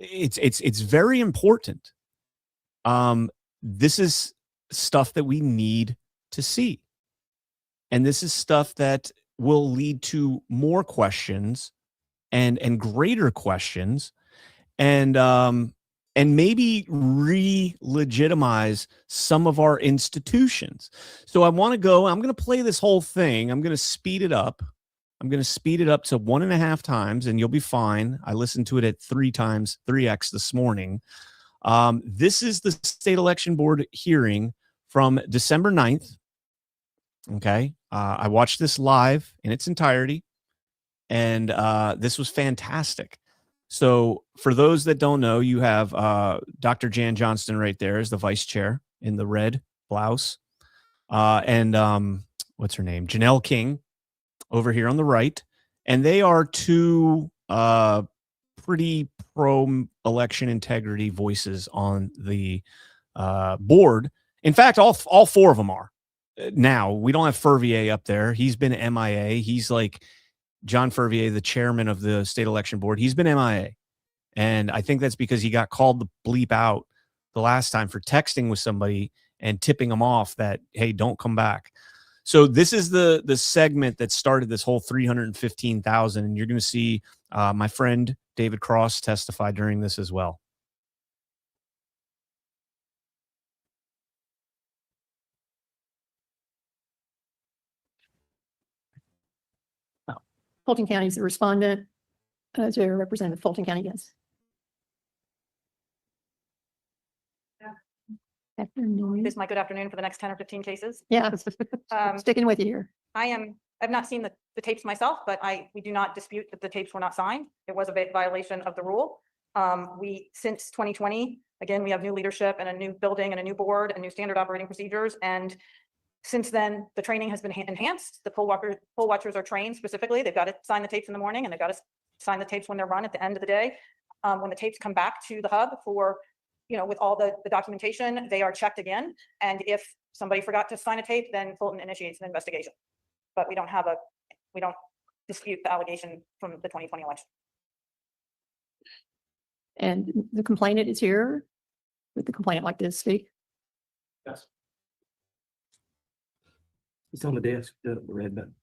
It's very important. This is stuff that we need to see. And this is stuff that will lead to more questions and greater questions and maybe re-legitimize some of our institutions. So I'm going to play this whole thing. I'm going to speed it up. I'm going to speed it up to 1.5 times, and you'll be fine. I listened to it at 3x this morning. This is the state election board hearing from December 9th. Okay. I watched this live in its entirety, and this was fantastic. So for those that don't know, you have Dr. Jan Johnston right there as the vice chair in the red blouse. And what's her name? Janelle King over here on the right. And they are two pretty pro-election integrity voices on the board. In fact, all four of them are. Now, we don't have Fervier up there. He's been MIA. He's like John Fervier, the chairman of the state election board. He's been MIA. And I think that's because he got called the bleep out the last time for texting with somebody and tipping him off that, hey, don't come back. So this is the segment that started this whole 315,000, and you're going to see my friend David Cross testify during this as well. Fulton County is the respondent. To represent Fulton County, yes. Afternoon. This is my good afternoon for the next 10 or 15 cases. Yeah, sticking with you here. I've not seen the tapes myself, but we do not dispute that the tapes were not signed. It was a violation of the rule. Since 2020, again, we have new leadership and a new building and a new board and new standard operating procedures. And since then, the training has been enhanced. The poll watchers are trained specifically. They've got to sign the tapes in the morning, and they've got to sign the tapes when they're run at the end of the day. When the tapes come back to the hub for, with all the documentation, they are checked again. And if somebody forgot to sign a tape, then Fulton initiates an investigation. But we don't dispute the allegation from the 2020 election. And the complainant is here. Would the complainant like to speak? Yes. It's on the desk, the red button.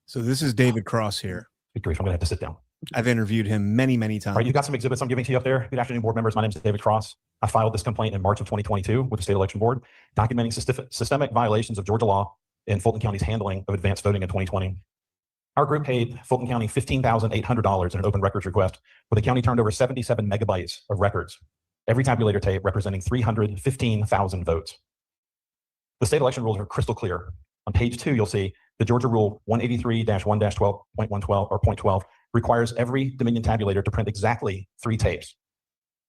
So this is David Cross here. Good grief, I'm gonna have to sit down. I've interviewed him many, many times. All right, you got some exhibits I'm giving to you up there. Good afternoon, board members. My name is David Cross. I filed this complaint in March of 2022 with the State Election Board, documenting systemic violations of Georgia law in Fulton County's handling of advanced voting in 2020. Our group paid Fulton County $15,800 in an open records request, where the county turned over 77 megabytes of records, every tabulator tape representing 315,000 votes. The state election rules are crystal clear. On page 2, you'll see the Georgia Rule 183-1-12.112 or .12 requires every Dominion tabulator to print exactly 3 tapes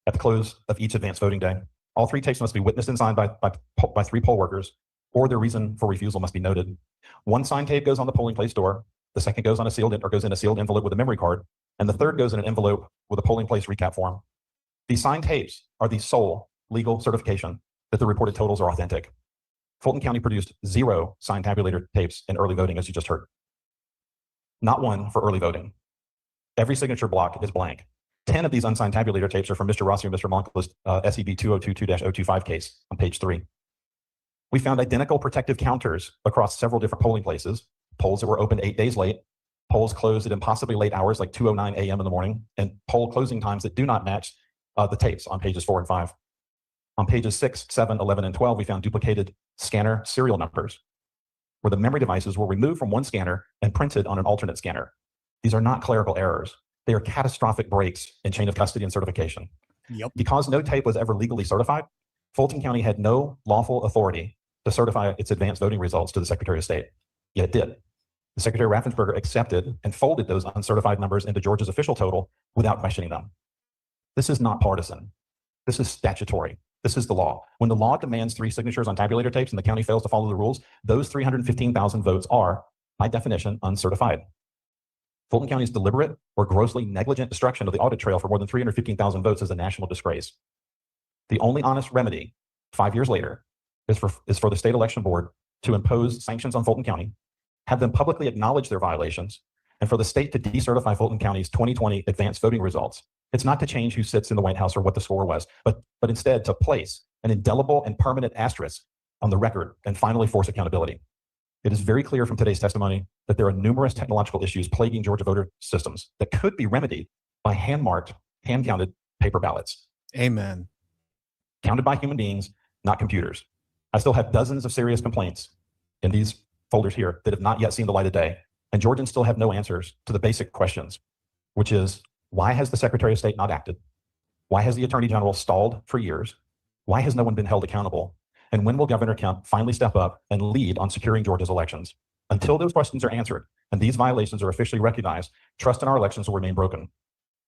at the close of each advanced voting day. All 3 tapes must be witnessed and signed by 3 poll workers, or their reason for refusal must be noted. 1 signed tape goes on the polling place door, the second goes in a sealed envelope with a memory card, and the third goes in an envelope with a polling place recap form. These signed tapes are the sole legal certification that the reported totals are authentic. Fulton County produced 0 signed tabulator tapes in early voting, as you just heard. Not 1 for early voting. Every signature block is blank. 10 of these unsigned tabulator tapes are from Mr. Rossi or Mr. Moncala's SEB 2022-025 case on page 3. We found identical protective counters across several different polling places, polls that were opened 8 days late, polls closed at impossibly late hours like 2:09 a.m. in the morning, and poll closing times that do not match the tapes on pages 4 and 5. On pages 6, 7, 11, and 12, we found duplicated scanner serial numbers, where the memory devices were removed from one scanner and printed on an alternate scanner. These are not clerical errors. They are catastrophic breaks in chain of custody and certification. Yep. Because no tape was ever legally certified, Fulton County had no lawful authority to certify its advanced voting results to the Secretary of State. Yet it did. The Secretary Raffensperger accepted and folded those uncertified numbers into Georgia's official total without questioning them. This is not partisan. This is statutory. This is the law. When the law demands 3 signatures on tabulator tapes and the county fails to follow the rules, those 315,000 votes are, by definition, uncertified. Fulton County's deliberate or grossly negligent destruction of the audit trail for more than 315,000 votes is a national disgrace. The only honest remedy 5 years later is for the State Election Board to impose sanctions on Fulton County, have them publicly acknowledge their violations, and for the state to decertify Fulton County's 2020 advanced voting results. It's not to change who sits in the White House or what the score was, but instead to place an indelible and permanent asterisk on the record and finally force accountability. It is very clear from today's testimony that there are numerous technological issues plaguing Georgia voter systems that could be remedied by hand-marked, hand-counted paper ballots. Amen. Counted by human beings, not computers. I still have dozens of serious complaints in these folders here that have not yet seen the light of day, and Georgians still have no answers to the basic questions, which is, why has the Secretary of State not acted? Why has the Attorney General stalled for years? Why has no one been held accountable? And when will Governor Kemp finally step up and lead on securing Georgia's elections? Until those questions are answered and these violations are officially recognized, trust in our elections will remain broken.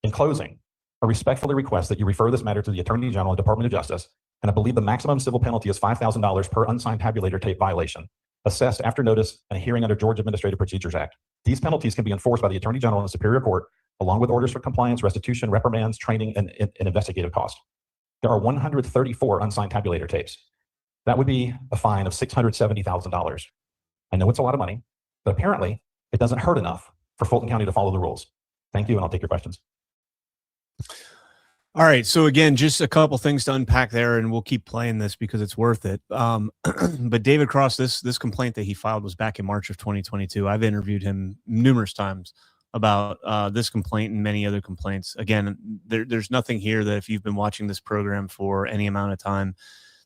In closing, I respectfully request that you refer this matter to the Attorney General and Department of Justice, and I believe the maximum civil penalty is $5,000 per unsigned tabulator tape violation, assessed after notice and a hearing under Georgia Administrative Procedures Act. These penalties can be enforced by the Attorney General and the Superior Court, along with orders for compliance, restitution, reprimands, training, and investigative costs. There are 134 unsigned tabulator tapes. That would be a fine of $670,000. I know it's a lot of money, but apparently it doesn't hurt enough for Fulton County to follow the rules. Thank you, and I'll take your questions. All right. So again, just a couple things to unpack there, and we'll keep playing this because it's worth it. But David Cross, this complaint that he filed was back in March of 2022. I've interviewed him numerous times about this complaint and many other complaints. Again, there's nothing here that if you've been watching this program for any amount of time,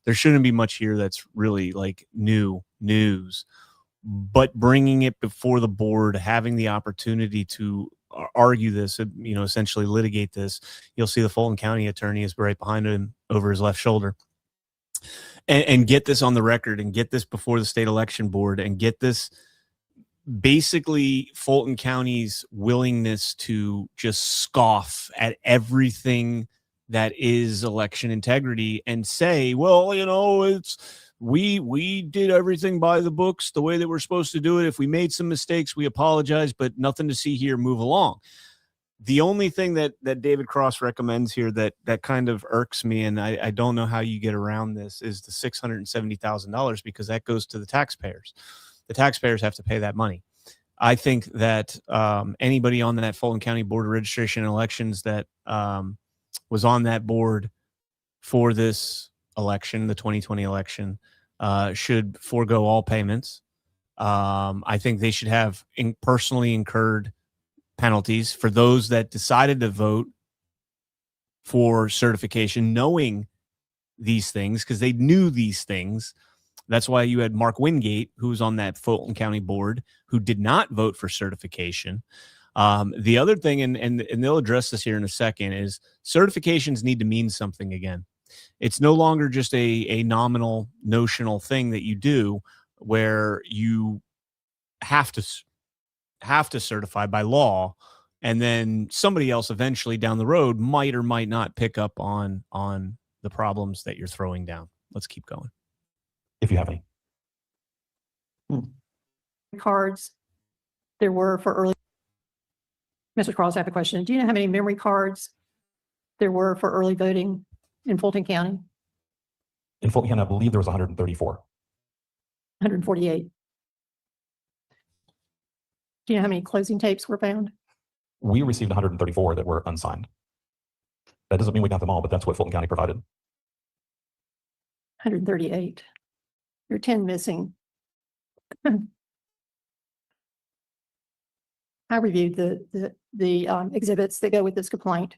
there shouldn't be much here that's really like new news. But bringing it before the board, having the opportunity to argue this, essentially litigate this, you'll see the Fulton County attorney is right behind him over his left shoulder, and get this on the record and get this before the state election board and get this basically Fulton County's willingness to just scoff at everything that is election integrity and say, well, we did everything by the books the way that we're supposed to do it. If we made some mistakes, we apologize, but nothing to see here, move along. The only thing that David Cross recommends here that kind of irks me, and I don't know how you get around this, is the $670,000, because that goes to the taxpayers. The taxpayers have to pay that money. I think that anybody on that Fulton County Board of Registration and Elections that was on that board for this election, the 2020 election, should forego all payments. I think they should have personally incurred penalties for those that decided to vote for certification, knowing these things, because they knew these things. That's why you had Mark Wingate, who was on that Fulton County board, who did not vote for certification. The other thing, and they'll address this here in a second, is certifications need to mean something again. It's no longer just a notional thing that you do where you have to certify by law, and then somebody else eventually down the road might or might not pick up on the problems that you're throwing down. Let's keep going. If you have any. Cards there were for early. Mr. Cross, I have a question. Do you know how many memory cards there were for early voting in Fulton County? In Fulton County, I believe there was 134. 148. Do you know how many closing tapes were found? We received 134 that were unsigned. That doesn't mean we got them all, but that's what Fulton County provided. 138. There are 10 missing. I reviewed the exhibits that go with this complaint,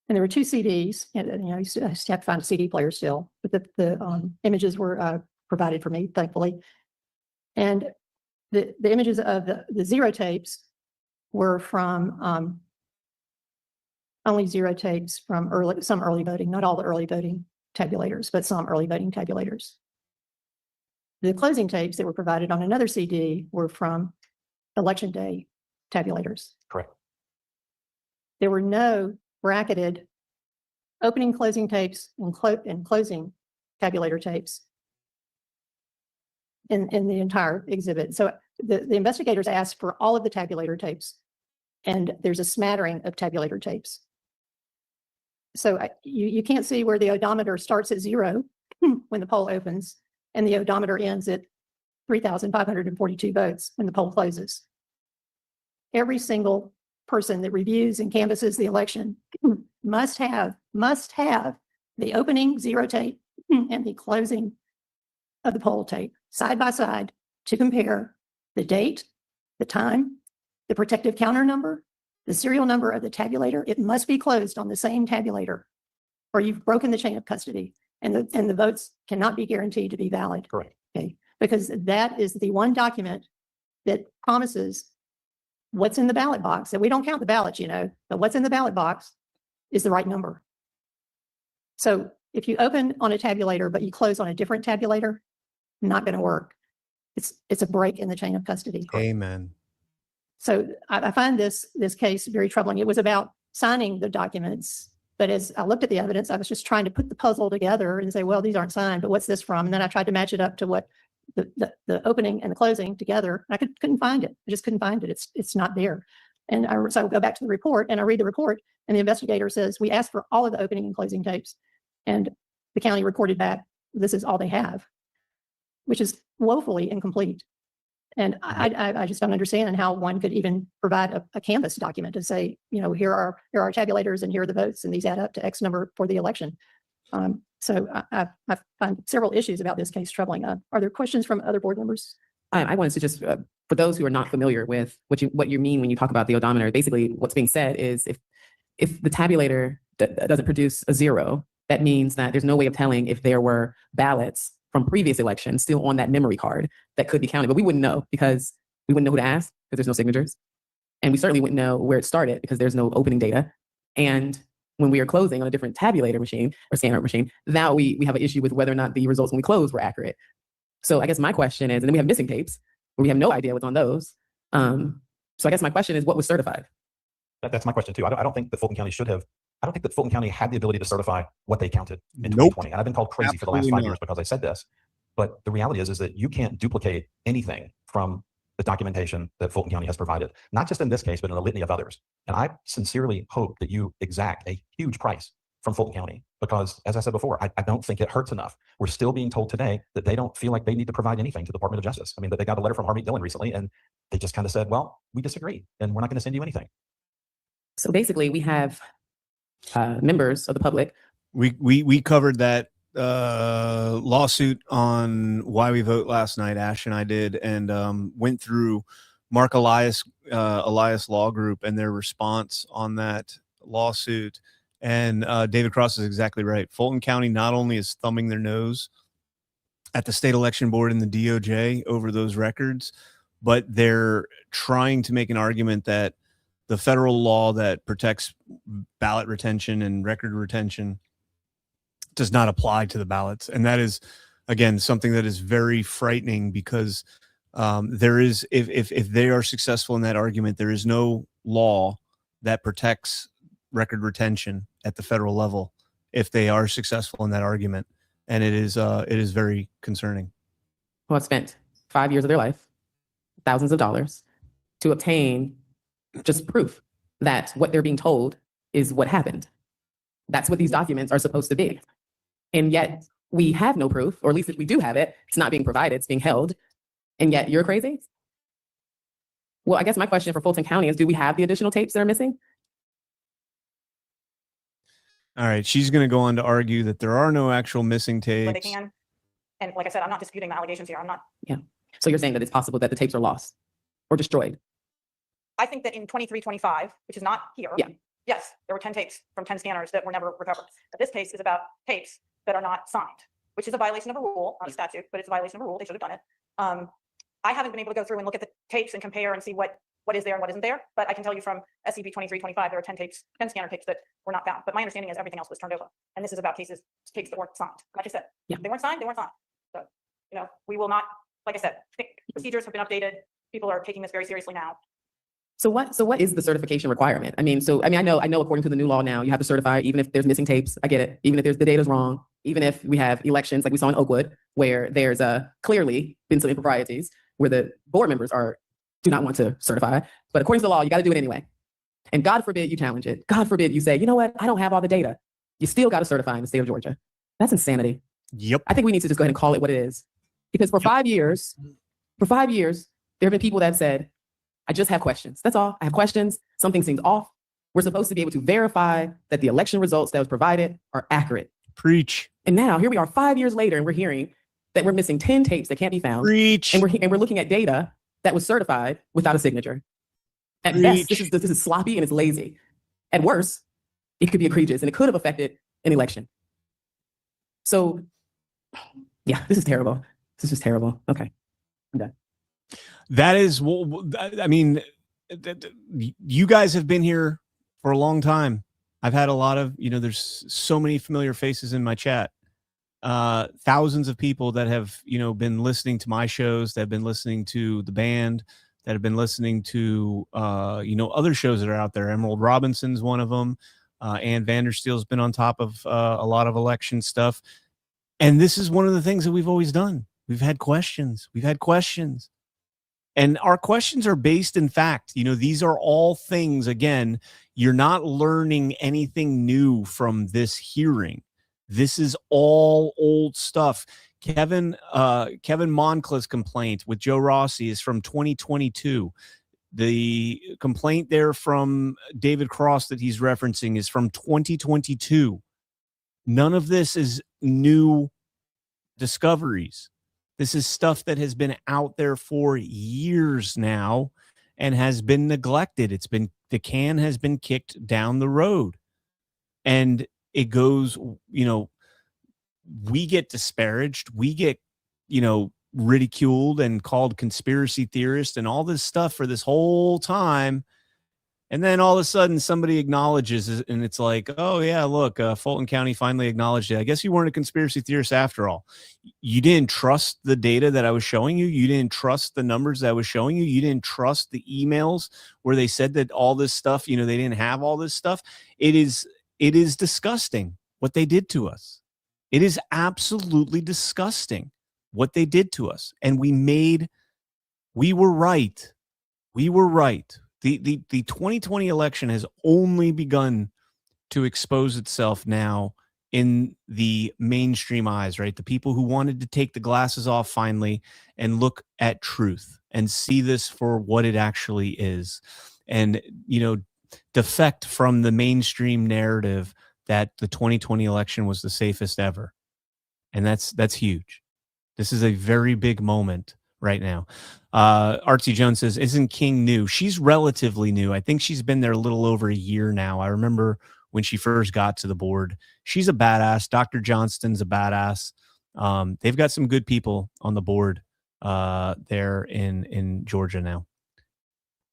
and there were 2 CDs. And I used to have to find a CD player still, but the images were provided for me, thankfully. And the images of the zero tapes were from only zero tapes from some early voting, not all the early voting tabulators, but some early voting tabulators. The closing tapes that were provided on another CD were from election day tabulators. Correct. There were no bracketed opening, closing tapes and closing tabulator tapes in the entire exhibit. So the investigators asked for all of the tabulator tapes, and there's a smattering of tabulator tapes. So you can't see where the odometer starts at 0 when the poll opens, and the odometer ends at 3,542 votes when the poll closes. Every single person that reviews and canvasses the election must have the opening zero tape and the closing of the poll tape side by side to compare the date, the time, the protective counter number, the serial number of the tabulator. It must be closed on the same tabulator, or you've broken the chain of custody, and the votes cannot be guaranteed to be valid. Correct. Okay, because that is the one document that promises what's in the ballot box. And we don't count the ballots, but what's in the ballot box is the right number. So if you open on a tabulator but you close on a different tabulator, not going to work. It's a break in the chain of custody. Amen. So I find this case very troubling. It was about signing the documents, but as I looked at the evidence, I was just trying to put the puzzle together and say, well, these aren't signed, but what's this from? And then I tried to match it up to what the opening and the closing together. I couldn't find it. I just couldn't find it. It's not there. And so I go back to the report and I read the report, and the investigator says, we asked for all of the opening and closing tapes, and the county reported back, this is all they have, which is woefully incomplete. And I just don't understand how one could even provide a canvas document to say, here are our tabulators and here are the votes and these add up to X number for the election. So I find several issues about this case troubling. Are there questions from other board members? I wanted to just, for those who are not familiar with what you mean when you talk about the odometer, basically what's being said is if the tabulator doesn't produce a 0, that means that there's no way of telling if there were ballots from previous elections still on that memory card that could be counted. But we wouldn't know because we wouldn't know who to ask because there's no signatures. And we certainly wouldn't know where it started because there's no opening data. And when we are closing on a different tabulator machine or scanner machine, now we have an issue with whether or not the results when we close were accurate. So I guess my question is, and then we have missing tapes where we have no idea what's on those. So I guess my question is, what was certified? That's my question too. I don't think that Fulton County I don't think that Fulton County had the ability to certify what they counted in 2020. And I've been called crazy for the last 5 years because I said this. But the reality is that you can't duplicate anything from the documentation that Fulton County has provided, not just in this case, but in a litany of others. And I sincerely hope that you exact a huge price from Fulton County because, as I said before, I don't think it hurts enough. We're still being told today that they don't feel like they need to provide anything to the Department of Justice. I mean, that they got a letter from Harmeet Dillon recently, and they just kind of said, well, we disagree, and we're not going to send you anything. So basically, we have members of the public. We covered that lawsuit on Why We Vote last night. Ash and I did, and went through Mark Elias Law Group and their response on that lawsuit. And David Cross is exactly right. Fulton County not only is thumbing their nose at the state election board and the DOJ over those records, but they're trying to make an argument that the federal law that protects ballot retention and record retention does not apply to the ballots. And that is, again, something that is very frightening because there is, if they are successful in that argument, there is no law that protects record retention at the federal level if they are successful in that argument. And it is very concerning. Well, it spent 5 years of their life, thousands of dollars to obtain just proof that what they're being told is what happened. That's what these documents are supposed to be. And yet we have no proof, or at least if we do have it, it's not being provided, it's being held. And yet you're crazy? Well, I guess my question for Fulton County is, do we have the additional tapes that are missing? All right. She's going to go on to argue that there are no actual missing tapes. Where they can. And like I said, I'm not disputing the allegations here. I'm not. Yeah. So you're saying that it's possible that the tapes are lost or destroyed? I think that in 2325, which is not here. Yeah. Yes, there were 10 tapes from 10 scanners that were never recovered. But this case is about tapes that are not signed, which is a violation of a rule, not a statute, but it's a violation of a rule. They should have done it. I haven't been able to go through and look at the tapes and compare and see what is there and what isn't there. But I can tell you from SCB 2325, there are 10 tapes, 10 scanner tapes that were not found. But my understanding is everything else was turned over. And this is about tapes that weren't signed. Like I said, they weren't signed, they weren't signed. So, we will not, like I said, procedures have been updated. People are taking this very seriously now. So what is the certification requirement? I know according to the new law now, you have to certify even if there's missing tapes. I get it. Even if the data's wrong, even if we have elections like we saw in Oakwood, where there's clearly been some improprieties where the board members do not want to certify. But according to the law, you got to do it anyway. And God forbid you challenge it. God forbid you say, you know what? I don't have all the data. You still got to certify in the state of Georgia. That's insanity. Yep. I think we need to just go ahead and call it what it is. Because for 5 years, there have been people that have said, I just have questions. That's all. I have questions. Something seems off. We're supposed to be able to verify that the election results that was provided are accurate. Preach. And now here we are 5 years later, and we're hearing that we're missing 10 tapes that can't be found. Preach. And we're looking at data that was certified without a signature. At best, this is sloppy and it's lazy. At worst, it could be egregious and it could have affected an election. So, yeah, this is terrible. This is just terrible. Okay, I'm done. That is, I mean, you guys have been here for a long time. I've had a lot of, there's so many familiar faces in my chat. Thousands of people that have, been listening to my shows, that have been listening to the band, that have been listening to, other shows that are out there. Emerald Robinson's one of them. Ann Vandersteel's been on top of a lot of election stuff. And this is one of the things that we've always done. We've had questions. And our questions are based in fact. These are all things, again, you're not learning anything new from this hearing. This is all old stuff. Kevin Moncla's complaint with Joe Rossi is from 2022. The complaint there from David Cross that he's referencing is from 2022. None of this is new discoveries. This is stuff that has been out there for years now and has been neglected. The can has been kicked down the road. And it goes, we get disparaged. We get, ridiculed and called conspiracy theorists and all this stuff for this whole time. And then all of a sudden somebody acknowledges it, and it's like, oh yeah, look, Fulton County finally acknowledged it. I guess you weren't a conspiracy theorist after all. You didn't trust the data that I was showing you. You didn't trust the numbers that I was showing you. You didn't trust the emails where they said that all this stuff, they didn't have all this stuff. It is disgusting what they did to us. It is absolutely disgusting what they did to us. And we were right. We were right. The 2020 election has only begun to expose itself now in the mainstream eyes, right? The people who wanted to take the glasses off finally and look at truth and see this for what it actually is. And, defect from the mainstream narrative that the 2020 election was the safest ever. And that's huge. This is a very big moment right now. Artsy Jones says, isn't King new? She's relatively new. I think she's been there a little over a year now. I remember when she first got to the board. She's a badass. Dr. Johnston's a badass. They've got some good people on the board there in Georgia now.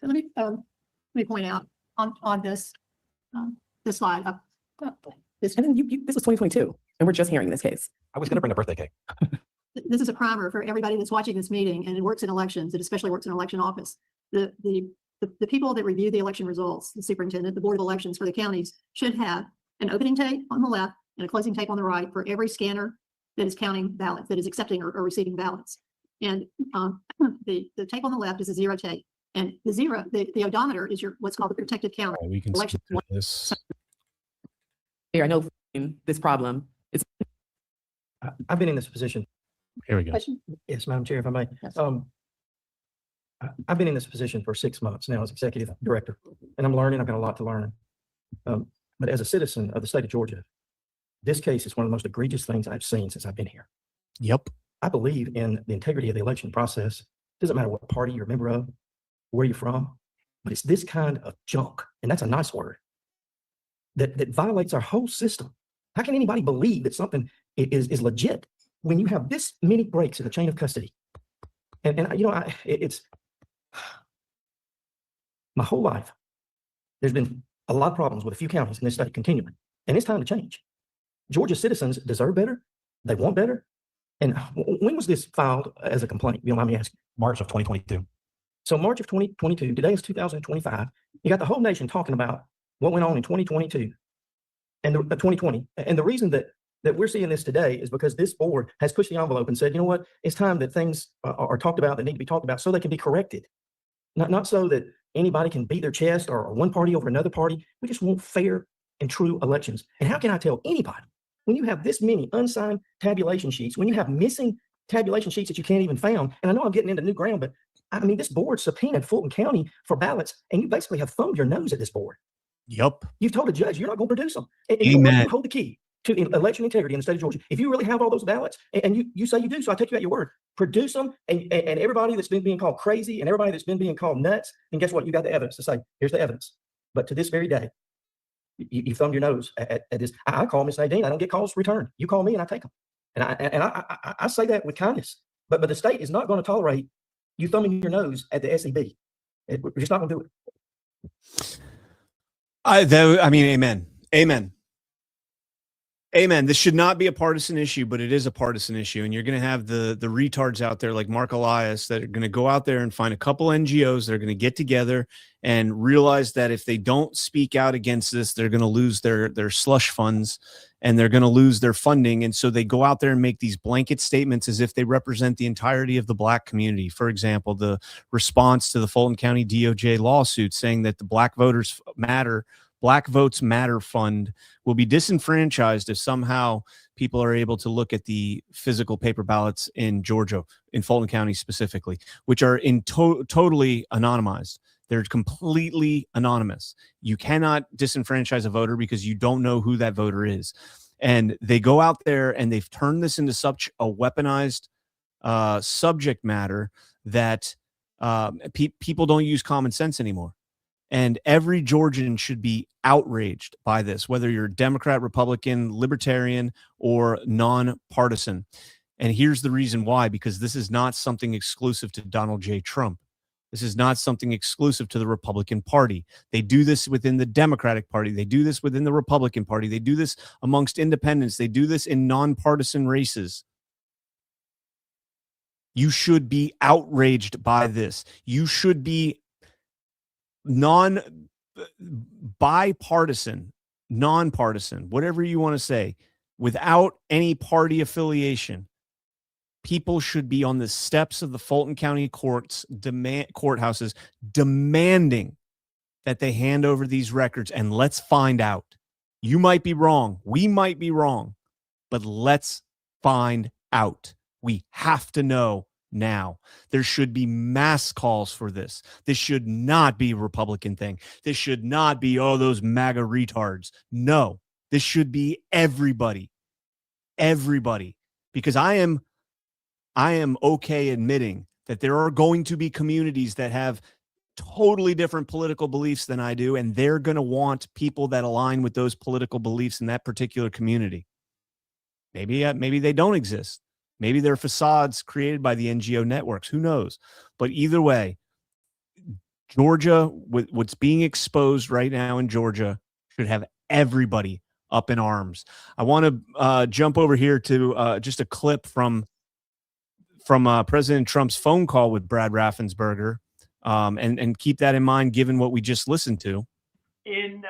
Let me point out on this slide. This was 2022, and we're just hearing this case. I was going to bring a birthday cake. This is a primer for everybody that's watching this meeting and it works in elections. It especially works in election office. The people that review the election results, the superintendent, the board of elections for the counties, should have an opening tape on the left and a closing tape on the right for every scanner that is counting ballots, that is accepting or receiving ballots. And the tape on the left is a zero tape, and the odometer is what's called the protected counter. Oh, we can election skip this. Here, I know this problem. I've been in this position. Here we go. Question? Yes, Madam Chair, if I may. Yes. I've been in this position for 6 months now as executive director, and I'm learning. I've got a lot to learn. But as a citizen of the state of Georgia, this case is one of the most egregious things I've seen since I've been here. Yep. I believe in the integrity of the election process. It doesn't matter what party you're a member of, where you're from, but it's this kind of junk, and that's a nice word, that violates our whole system. How can anybody believe that something is legit when you have this many breaks in the chain of custody? And it's my whole life, there's been a lot of problems with a few counties in this state continually, and it's time to change. Georgia citizens deserve better. They want better. And when was this filed as a complaint? You don't mind me asking? March of 2022. So March of 2022, today is 2025. You got the whole nation talking about what went on in 2022 and 2020. And the reason that we're seeing this today is because this board has pushed the envelope and said, you know what, it's time that things are talked about that need to be talked about so they can be corrected. Not so that anybody can beat their chest or one party over another party. We just want fair and true elections. And how can I tell anybody when you have this many unsigned tabulation sheets, when you have missing tabulation sheets that you can't even find? And I know I'm getting into new ground, but I mean, this board subpoenaed Fulton County for ballots, and you basically have thumbed your nose at this board. Yep. You've told a judge you're not going to produce them. And Amen. you hold the key to election integrity in the state of Georgia. If you really have all those ballots, and you say you do, so I take you at your word, produce them, and everybody that's been being called crazy and everybody that's been being called nuts, and guess what? You got the evidence to say, here's the evidence. But to this very day, you thumbed your nose at this. I call Miss Nadine. I don't get calls returned. You call me and I take them. And I say that with kindness. But the state is not going to tolerate you thumbing your nose at the SEB. We're just not going to do it. I mean, amen. Amen. Amen. This should not be a partisan issue, but it is a partisan issue. And you're going to have the retards out there like Mark Elias that are going to go out there and find a couple NGOs that are going to get together and realize that if they don't speak out against this, they're going to lose their slush funds and they're going to lose their funding. And so they go out there and make these blanket statements as if they represent the entirety of the Black community. For example, the response to the Fulton County DOJ lawsuit saying that the Black voters matter Black Votes Matter fund will be disenfranchised if somehow people are able to look at the physical paper ballots in Georgia, in Fulton County specifically, which are totally anonymized. They're completely anonymous. You cannot disenfranchise a voter because you don't know who that voter is. And they go out there and they've turned this into such a weaponized subject matter that people don't use common sense anymore. And every Georgian should be outraged by this, whether you're Democrat, Republican, Libertarian, or nonpartisan. And here's the reason why, because this is not something exclusive to Donald J. Trump. This is not something exclusive to the Republican Party. They do this within the Democratic Party. They do this within the Republican Party. They do this amongst independents. They do this in nonpartisan races. You should be outraged by this. You should be bipartisan, nonpartisan, whatever you want to say, without any party affiliation. People should be on the steps of the Fulton County courthouses demanding that they hand over these records, and let's find out. You might be wrong. We might be wrong, but let's find out. We have to know now. There should be mass calls for this. This should not be a Republican thing. This should not be, oh, those MAGA retards. No, this should be everybody. Everybody. Because I am okay admitting that there are going to be communities that have totally different political beliefs than I do, and they're going to want people that align with those political beliefs in that particular community. Maybe they don't exist. Maybe they're facades created by the NGO networks. Who knows? But either way, Georgia, with what's being exposed right now in Georgia, should have everybody up in arms. I want to jump over here to just a clip from President Trump's phone call with Brad Raffensperger, and keep that in mind given what we just listened to. In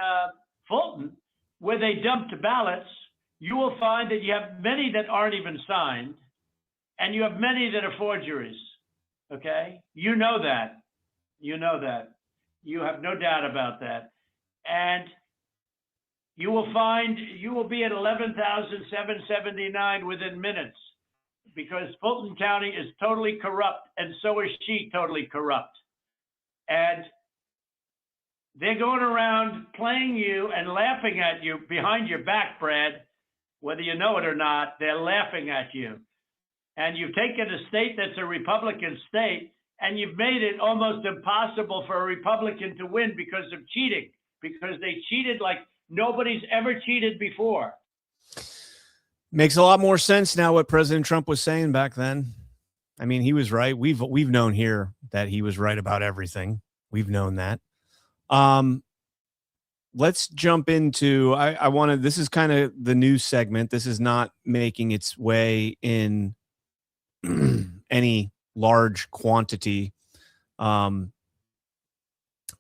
Fulton, where they dumped ballots, you will find that you have many that aren't even signed, and you have many that are forgeries. Okay? You know that. You know that. You have no doubt about that. And you will be at 11,779 within minutes, because Fulton County is totally corrupt, and so is she totally corrupt. And they're going around playing you and laughing at you behind your back, Brad. Whether you know it or not, they're laughing at you. And you've taken a state that's a Republican state, and you've made it almost impossible for a Republican to win because of cheating, because they cheated like nobody's ever cheated before. Makes a lot more sense now what President Trump was saying back then. I mean, he was right. We've known here that he was right about everything. We've known that. Let's jump into, this is kind of the news segment. This is not making its way in any large quantity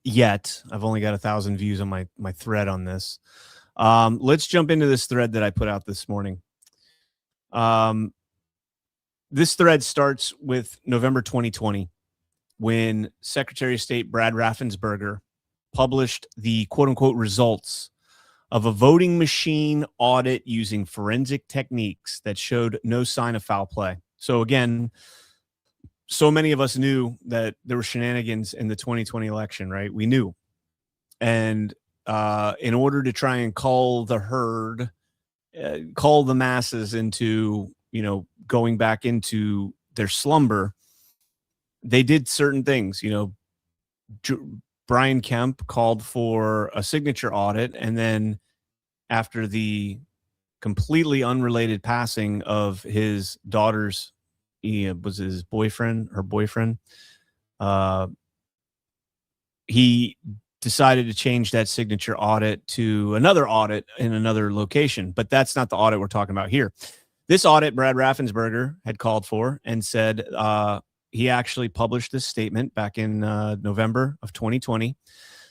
yet. I've only got 1,000 views on my thread on this. Let's jump into this thread that I put out this morning. This thread starts with November 2020, when Secretary of State Brad Raffensperger published the quote-unquote results of a voting machine audit using forensic techniques that showed no sign of foul play. So again, so many of us knew that there were shenanigans in the 2020 election, right? We knew. And in order to try and cull the herd, cull the masses into, going back into their slumber, they did certain things. Brian Kemp called for a signature audit, and then after the completely unrelated passing of his daughter's, her boyfriend, he decided to change that signature audit to another audit in another location. But that's not the audit we're talking about here. This audit Brad Raffensperger had called for and said he actually published this statement back in November of 2020,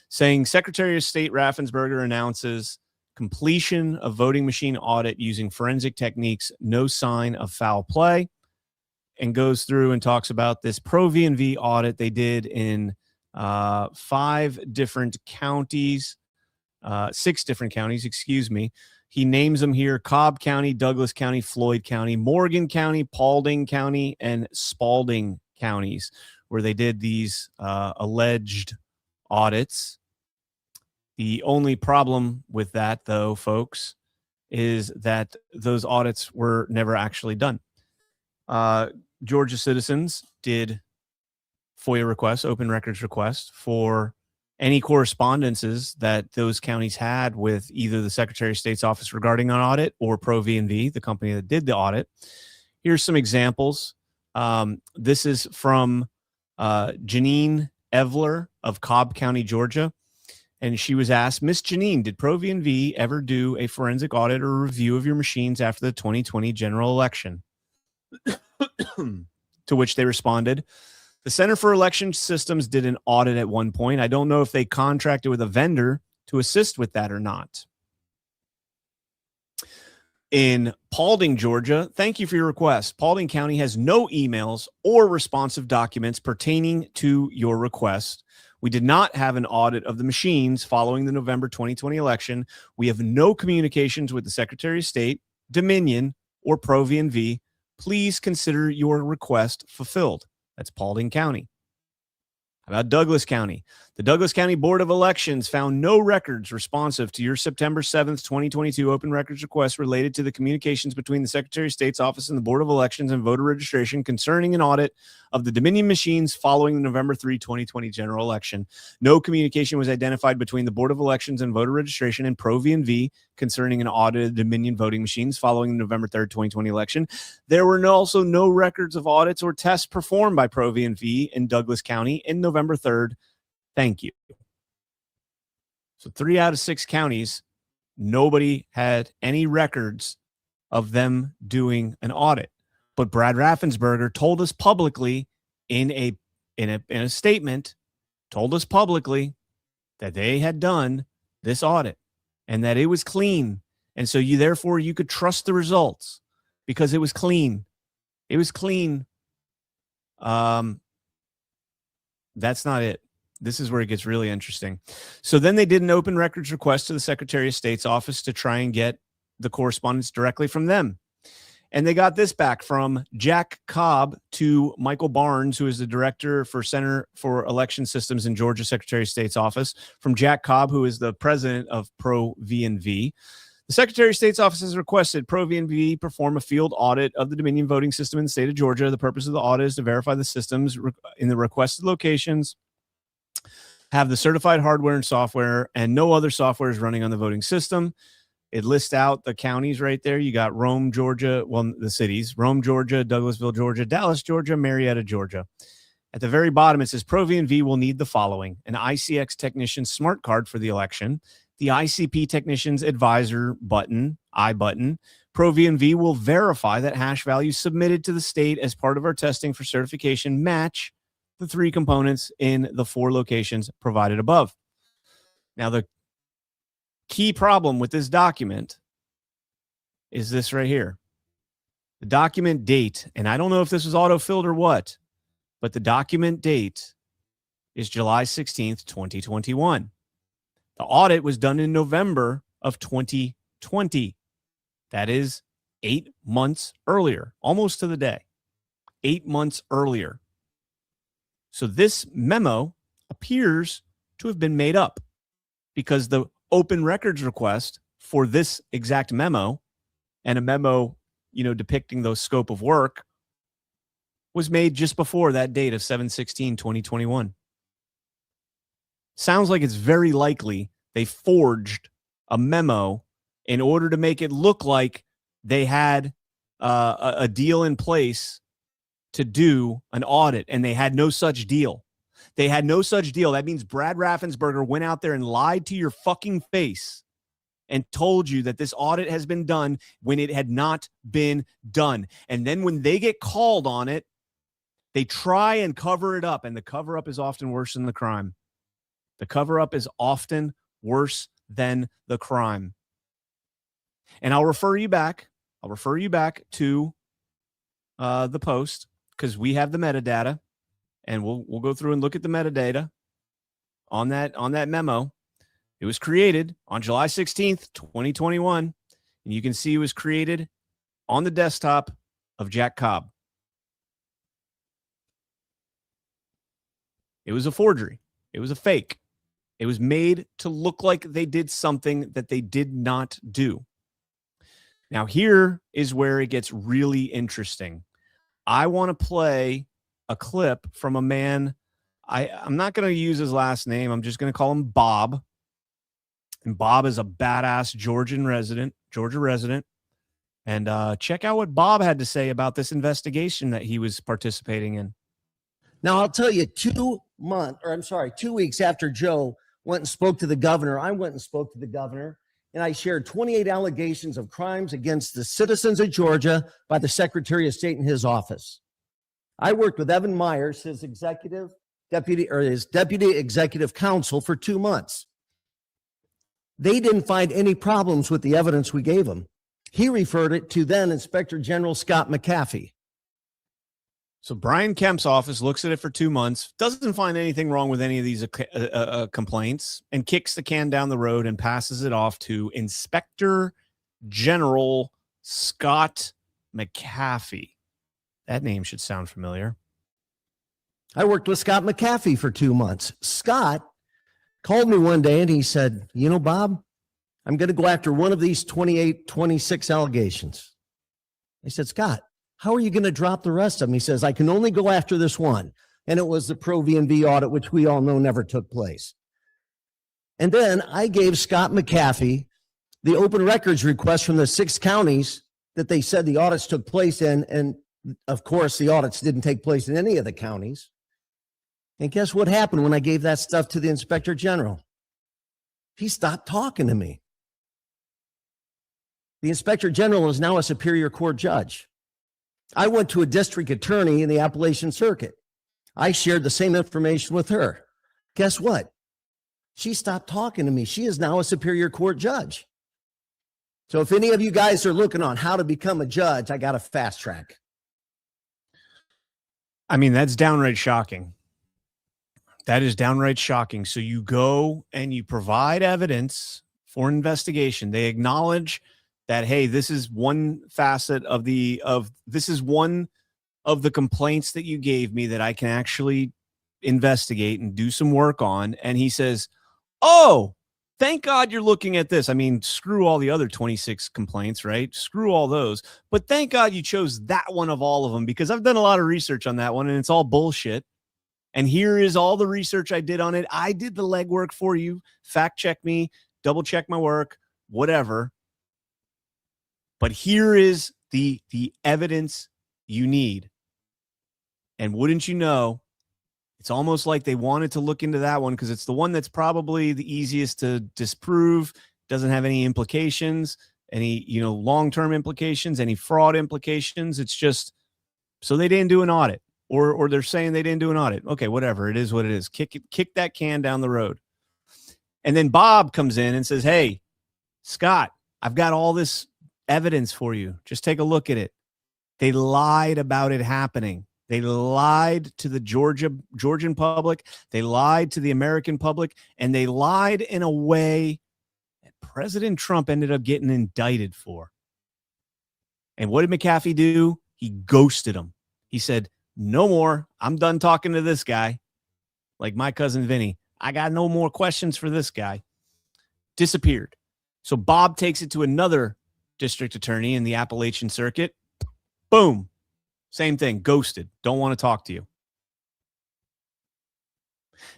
saying Secretary of State Raffensperger announces completion of voting machine audit using forensic techniques, no sign of foul play, and goes through and talks about this pro V&V audit they did in 5 different counties 6 different counties, excuse me. He names them here: Cobb County, Douglas County, Floyd County, Morgan County, Paulding County, and Spalding counties, where they did these alleged audits. The only problem with that, though, folks, is that those audits were never actually done. Georgia citizens did FOIA requests, open records requests, for any correspondences that those counties had with either the Secretary of State's office regarding an audit or Pro V&V, the company that did the audit. Here's some examples. This is from Janine Evler of Cobb County, Georgia. And she was asked, Miss Janine, did Pro V&V ever do a forensic audit or review of your machines after the 2020 general election? To which they responded, the Center for Election Systems did an audit at one point. I don't know if they contracted with a vendor to assist with that or not. In Paulding, Georgia, thank you for your request. Paulding County has no emails or responsive documents pertaining to your request. We did not have an audit of the machines following the November 2020 election. We have no communications with the Secretary of State, Dominion, or Pro V&V. Please consider your request fulfilled. That's Paulding County. How about Douglas County? The Douglas County Board of Elections found no records responsive to your September 7th, 2022 open records request related to the communications between the Secretary of State's office and the Board of Elections and voter registration concerning an audit of the Dominion machines following the November 3, 2020 general election. No communication was identified between the Board of Elections and voter registration and Pro V&V concerning an audit of Dominion voting machines following the November 3rd, 2020 election. There were also no records of audits or tests performed by Pro V&V in Douglas County in November 3rd. Thank you. So 3 out of 6 counties, nobody had any records of them doing an audit. But Brad Raffensperger told us publicly in a statement, told us publicly that they had done this audit and that it was clean. And so therefore you could trust the results because it was clean. It was clean. That's not it. This is where it gets really interesting. So then they did an open records request to the Secretary of State's office to try and get the correspondence directly from them. And they got this back from Jack Cobb to Michael Barnes, who is the director for Center for Election Systems in Georgia Secretary of State's office, from Jack Cobb, who is the president of Pro V&V. The Secretary of State's office has requested Pro V&V perform a field audit of the Dominion voting system in the state of Georgia. The purpose of the audit is to verify the systems in the requested locations have the certified hardware and software, and no other software is running on the voting system. It lists out the counties right there. You got Rome, Georgia, well, the cities, Rome, Georgia, Douglasville, Georgia, Dallas, Georgia, Marietta, Georgia. At the very bottom, it says Pro V&V will need the following: an ICX technician smart card for the election, the ICP technician's advisor button, I button. Pro V&V will verify that hash values submitted to the state as part of our testing for certification match the 3 components in the 4 locations provided above. Now, the key problem with this document is this right here. The document date, and I don't know if this was auto-filled or what, but the document date is July 16th, 2021. The audit was done in November of 2020. That is 8 months earlier, almost to the day. 8 months earlier. So this memo appears to have been made up because the open records request for this exact memo and a memo, depicting the scope of work was made just before that date of 7/16/2021. Sounds like it's very likely they forged a memo in order to make it look like they had a deal in place to do an audit, and they had no such deal. They had no such deal. That means Brad Raffensperger went out there and lied to your fucking face and told you that this audit has been done when it had not been done. And then when they get called on it, they try and cover it up, and the cover-up is often worse than the crime. The cover-up is often worse than the crime. And I'll refer you back to the post, because we have the metadata, and we'll go through and look at the metadata on that memo. It was created on July 16th, 2021. And you can see it was created on the desktop of Jack Cobb. It was a forgery. It was a fake. It was made to look like they did something that they did not do. Now, here is where it gets really interesting. I want to play a clip from a man. I'm not going to use his last name. I'm just going to call him Bob. And Bob is a badass Georgia resident. And check out what Bob had to say about this investigation that he was participating in. Now, I'll tell you, 2 weeks after Joe went and spoke to the governor, I went and spoke to the governor, and I shared 28 allegations of crimes against the citizens of Georgia by the Secretary of State in his office. I worked with Evan Myers, his deputy executive counsel, for 2 months. They didn't find any problems with the evidence we gave him. He referred it to then Inspector General Scott McAfee. So Brian Kemp's office looks at it for 2 months, doesn't find anything wrong with any of these complaints, and kicks the can down the road and passes it off to Inspector General Scott McAfee. That name should sound familiar. I worked with Scott McAfee for 2 months. Scott called me one day and he said, you know, Bob, I'm going to go after one of these 26 allegations. I said, Scott, how are you going to drop the rest of them? He says, I can only go after this one. And it was the Pro V&V audit, which we all know never took place. And then I gave Scott McAfee the open records request from the 6 counties that they said the audits took place in. And of course, the audits didn't take place in any of the counties. And guess what happened when I gave that stuff to the Inspector General? He stopped talking to me. The Inspector General is now a Superior Court judge. I went to a district attorney in the Appalachian Circuit. I shared the same information with her. Guess what? She stopped talking to me. She is now a Superior Court judge. So if any of you guys are looking on how to become a judge, I got a fast track. I mean, that's downright shocking. That is downright shocking. So you go and you provide evidence for an investigation. They acknowledge that, hey, this is one facet of this is one of the complaints that you gave me that I can actually investigate and do some work on. And he says, oh, thank God you're looking at this. I mean, screw all the other 26 complaints, right? Screw all those. But thank God you chose that one of all of them, because I've done a lot of research on that one and it's all bullshit. And here is all the research I did on it. I did the legwork for you. Fact check me, double check my work, whatever. But here is the evidence you need. And wouldn't you know, it's almost like they wanted to look into that one because it's the one that's probably the easiest to disprove, doesn't have any implications, any, long-term implications, any fraud implications. It's just, so they didn't do an audit, or they're saying they didn't do an audit. Okay, whatever. It is what it is. Kick that can down the road. And then Bob comes in and says, hey, Scott, I've got all this evidence for you. Just take a look at it. They lied about it happening. They lied to the Georgian public. They lied to the American public, and they lied in a way that President Trump ended up getting indicted for. And what did McAfee do? He ghosted him. He said, no more. I'm done talking to this guy. Like my cousin Vinny. I got no more questions for this guy. Disappeared. So Bob takes it to another district attorney in the Appalachian Circuit. Boom. Same thing. Ghosted. Don't want to talk to you.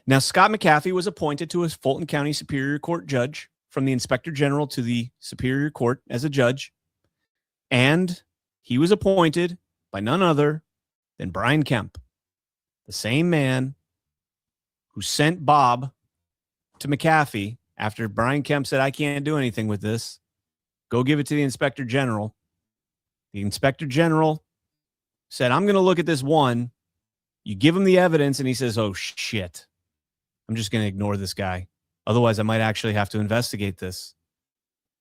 Now, Scott McAfee was appointed to a Fulton County Superior Court judge from the Inspector General to the Superior Court as a judge. And he was appointed by none other than Brian Kemp, the same man who sent Bob to McAfee after Brian Kemp said, I can't do anything with this. Go give it to the Inspector General. The Inspector General said, I'm going to look at this one. You give him the evidence, and he says, oh, shit. I'm just going to ignore this guy. Otherwise, I might actually have to investigate this.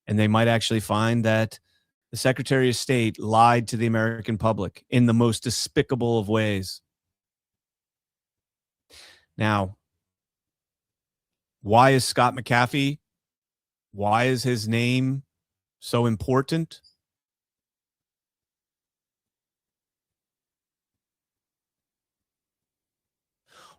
And they might actually find that the Secretary of State lied to the American public in the most despicable of ways. Now, why is Scott McAfee Why is his name so important?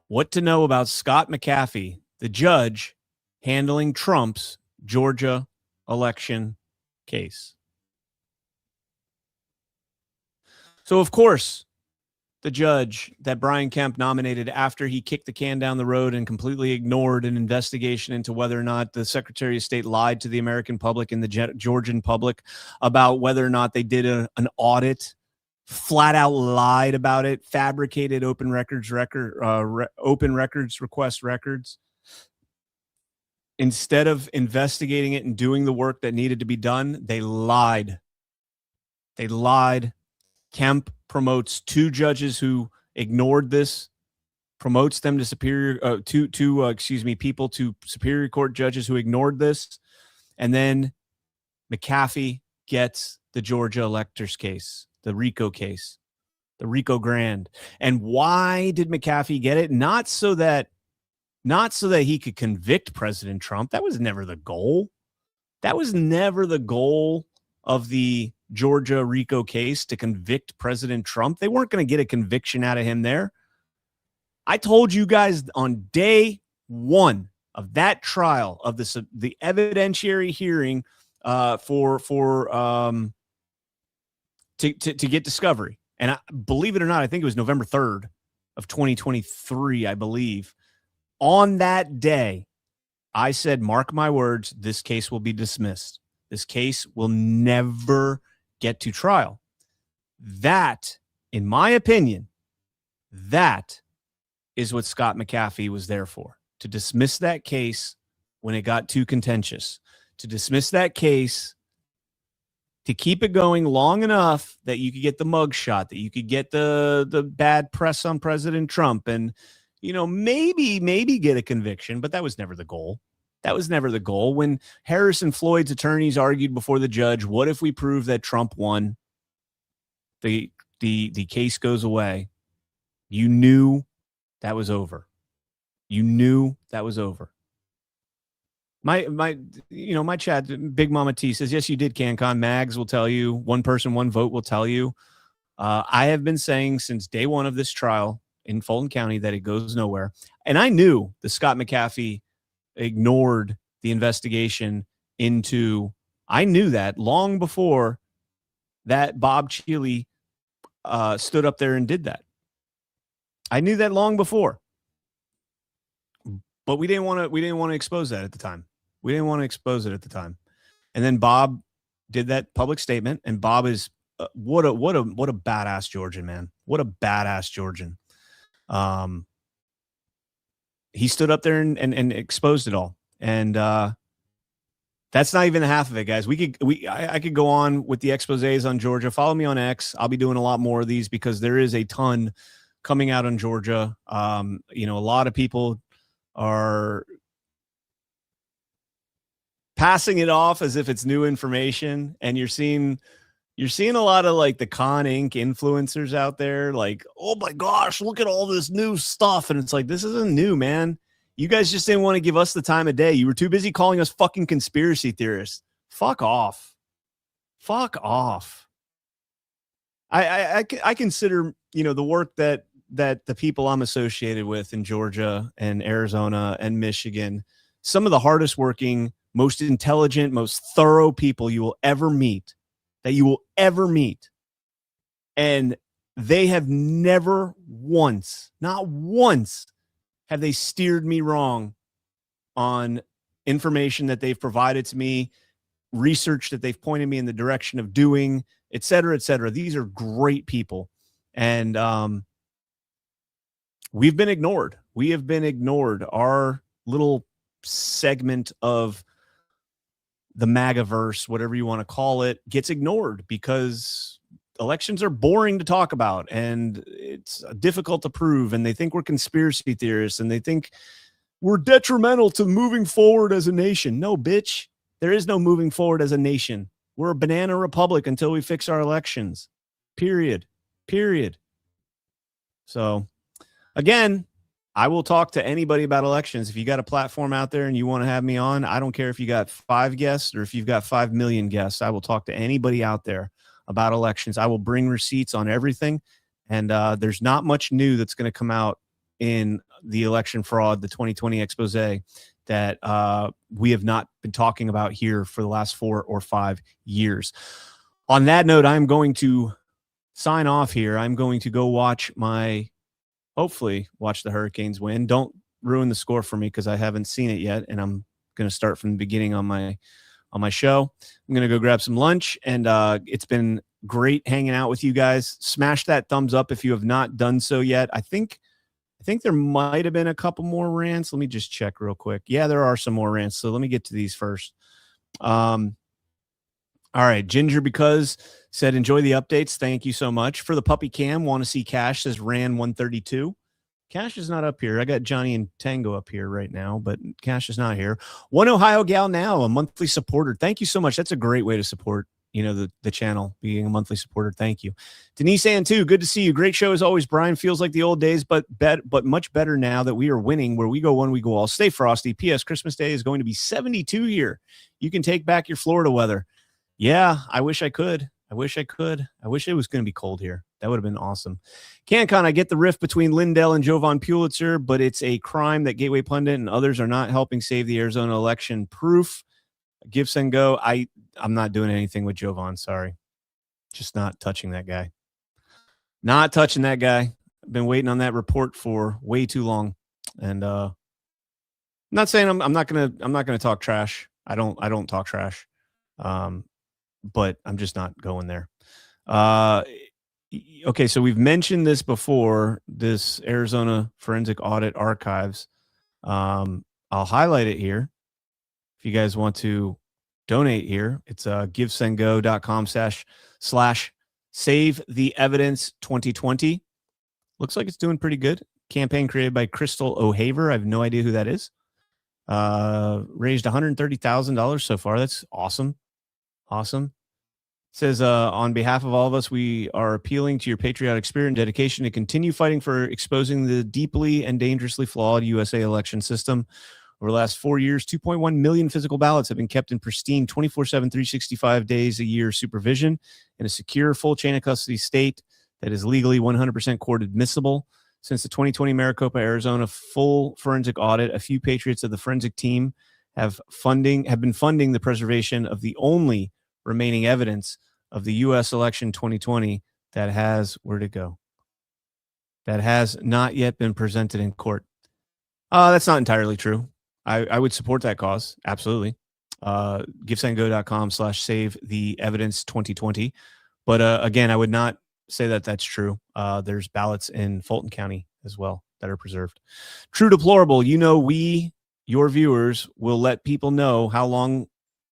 What to know about Scott McAfee, the judge handling Trump's Georgia election case. So, of course, the judge that Brian Kemp nominated after he kicked the can down the road and completely ignored an investigation into whether or not the Secretary of State lied to the American public and the Georgian public about whether or not they did an audit, flat out lied about it, fabricated open records request records. Instead of investigating it and doing the work that needed to be done, they lied. They lied. Kemp promotes two judges who ignored this, promotes them to people to Superior Court judges who ignored this, and then McAfee gets the Georgia electors case, the RICO case, the RICO Grand. And why did McAfee get it? Not so that he could convict President Trump. That was never the goal. That was never the goal of the Georgia RICO case, to convict President Trump. They weren't going to get a conviction out of him there. I told you guys on day one of that trial, of the evidentiary hearing to get discovery. And believe it or not, I think it was November 3rd of 2023, I believe. On that day, I said, mark my words, this case will be dismissed. This case will never get to trial. That, in my opinion, that is what Scott McAfee was there for, to dismiss that case when it got too contentious, to dismiss that case, to keep it going long enough that you could get the mugshot, that you could get the bad press on President Trump, and maybe get a conviction. But that was never the goal. That was never the goal. When Harris and Floyd's attorneys argued before the judge, what if we prove that Trump won? The case goes away. You knew that was over. You knew that was over. My chat, Big Mama T says, yes, you did, CanCon. Mags will tell you. One person, one vote will tell you. I have been saying since day one of this trial in Fulton County that it goes nowhere. And I knew the Scott McAfee ignored the investigation into, I knew that long before that Bob Cheeley stood up there and did that. I knew that long before, but we didn't want to expose that at the time. We didn't want to expose it at the time. And then Bob did that public statement, and Bob is what a badass Georgian, man. What a badass Georgian. He stood up there and exposed it all. And that's not even half of it, guys. I could go on with the exposés on Georgia. Follow me on X. I'll be doing a lot more of these because there is a ton coming out on Georgia. A lot of people are passing it off as if it's new information, and you're seeing a lot of like the Con Inc. influencers out there, like, oh my gosh, look at all this new stuff. And it's like, this isn't new, man. You guys just didn't want to give us the time of day. You were too busy calling us fucking conspiracy theorists. Fuck off. Fuck off. I consider, the work that the people I'm associated with in Georgia and Arizona and Michigan, some of the hardest working, most intelligent, most thorough people you will ever meet. And they have never once, not once, have they steered me wrong on information that they've provided to me, research that they've pointed me in the direction of doing, et cetera, et cetera. These are great people. And we've been ignored. We have been ignored. Our little segment of the MAGAverse, whatever you want to call it, gets ignored because elections are boring to talk about and it's difficult to prove. And they think we're conspiracy theorists and they think we're detrimental to moving forward as a nation. No, bitch, there is no moving forward as a nation. We're a banana republic until we fix our elections. Period. So again, I will talk to anybody about elections. If you got a platform out there and you want to have me on, I don't care if you got 5 guests or if you've got 5 million guests. I will talk to anybody out there about elections. I will bring receipts on everything. And there's not much new that's going to come out in the election fraud, the 2020 expose that we have not been talking about here for the last 4 or 5 years. On that note, I'm going to sign off here. I'm going to go hopefully watch the Hurricanes win. Don't ruin the score for me because I haven't seen it yet, and I'm going to start from the beginning on my show. I'm going to go grab some lunch, and it's been great hanging out with you guys. Smash that thumbs up if you have not done so yet. I think there might have been a couple more rants. Let me just check real quick. Yeah, there are some more rants, so let me get to these first. All right, Ginger Because said, enjoy the updates. Thank you so much. For the puppy cam, want to see Cash, says Ran 132. Cash is not up here. I got Johnny and Tango up here right now, but Cash is not here. One Ohio Gal Now, a monthly supporter. Thank you so much. That's a great way to support, the channel, being a monthly supporter. Thank you. Denise Ann too. Good to see you. Great show as always, Brian. Feels like the old days, but much better now that we are winning. Where we go one, we go all. Stay frosty. P.S. Christmas Day is going to be 72 here. You can take back your Florida weather. Yeah, I wish I could. I wish it was going to be cold here. That would have been awesome. CanCon, I get the rift between Lindell and Jovan Pulitzer, but it's a crime that Gateway Pundit and others are not helping save the Arizona election. Proof. Give, send, go. I'm not doing anything with Jovan. Sorry. Just not touching that guy. Not touching that guy. I've been waiting on that report for way too long. And I'm not saying I'm not gonna talk trash. I don't talk trash. But I'm just not going there. Okay, so we've mentioned this before, this Arizona Forensic Audit Archives. I'll highlight it here. If you guys want to donate here, it's givesendgo.com/save the evidence 2020. Looks like it's doing pretty good. Campaign created by Crystal O'Haver. I have no idea who that is. Raised $130,000 so far. That's awesome. Awesome. It says, on behalf of all of us, we are appealing to your patriotic spirit and dedication to continue fighting for exposing the deeply and dangerously flawed USA election system. Over the last 4 years, 2.1 million physical ballots have been kept in pristine 24/7, 365 days a year supervision in a secure, full chain of custody state that is legally 100% court admissible. Since the 2020 Maricopa, Arizona full forensic audit, a few patriots of the forensic team have been funding the preservation of the only remaining evidence of the U.S. election 2020 that has, where'd it go? That has not yet been presented in court. That's not entirely true. I would support that cause. Absolutely. Givesendgo.com/save the evidence 2020. But again, I would not say that that's true. There's ballots in Fulton County as well that are preserved. True Deplorable. We, your viewers, will let people know how long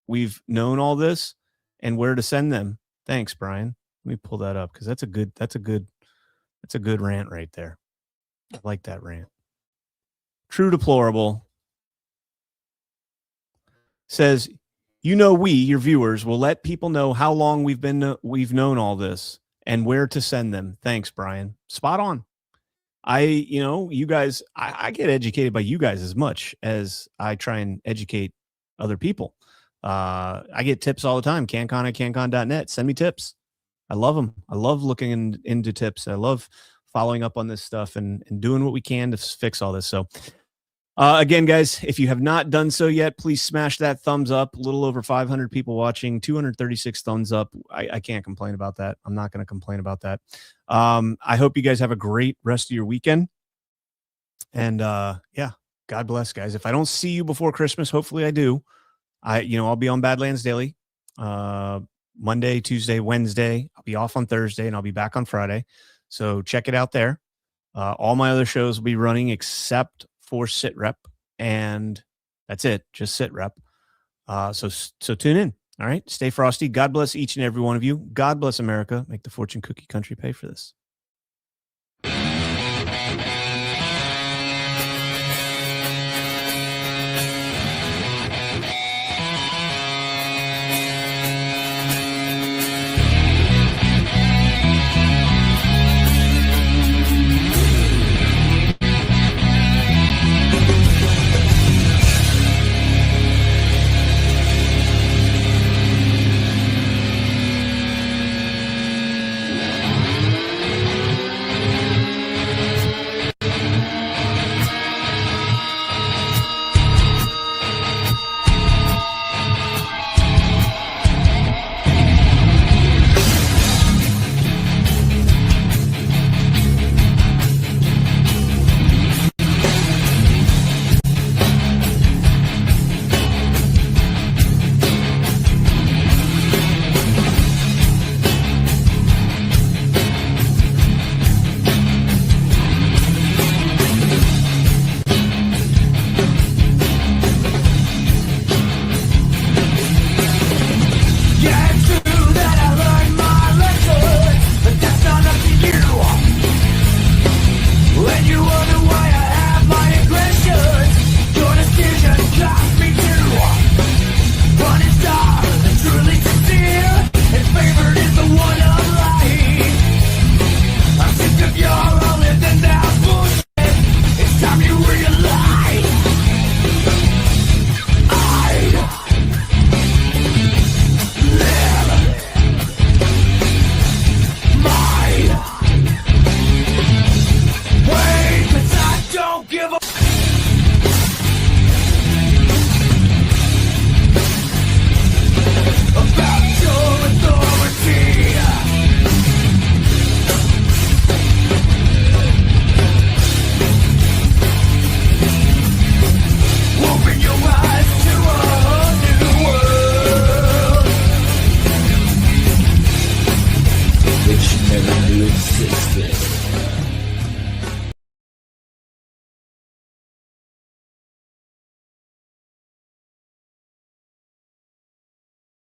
we've known all this and where to send them. Thanks, Brian. Let me pull that up because that's a good rant right there. I like that rant. True Deplorable says, we, your viewers, will let people know how long we've known all this and where to send them. Thanks, Brian. Spot on. You guys, I get educated by you guys as much as I try and educate other people. I get tips all the time. CanCon at cancon.net. Send me tips. I love them. I love looking into tips. I love following up on this stuff and doing what we can to fix all this. So again, guys, if you have not done so yet, please smash that thumbs up. A little over 500 people watching, 236 thumbs up. I can't complain about that. I'm not going to complain about that. I hope you guys have a great rest of your weekend. And yeah, God bless, guys. If I don't see you before Christmas, hopefully I do. I'll be on Badlands Daily Monday, Tuesday, Wednesday. I'll be off on Thursday and I'll be back on Friday. So check it out there. All my other shows will be running except for Sit Rep, and that's it. Just Sit Rep. So tune in. All right. Stay frosty. God bless each and every one of you. God bless America. Make the fortune cookie country pay for this.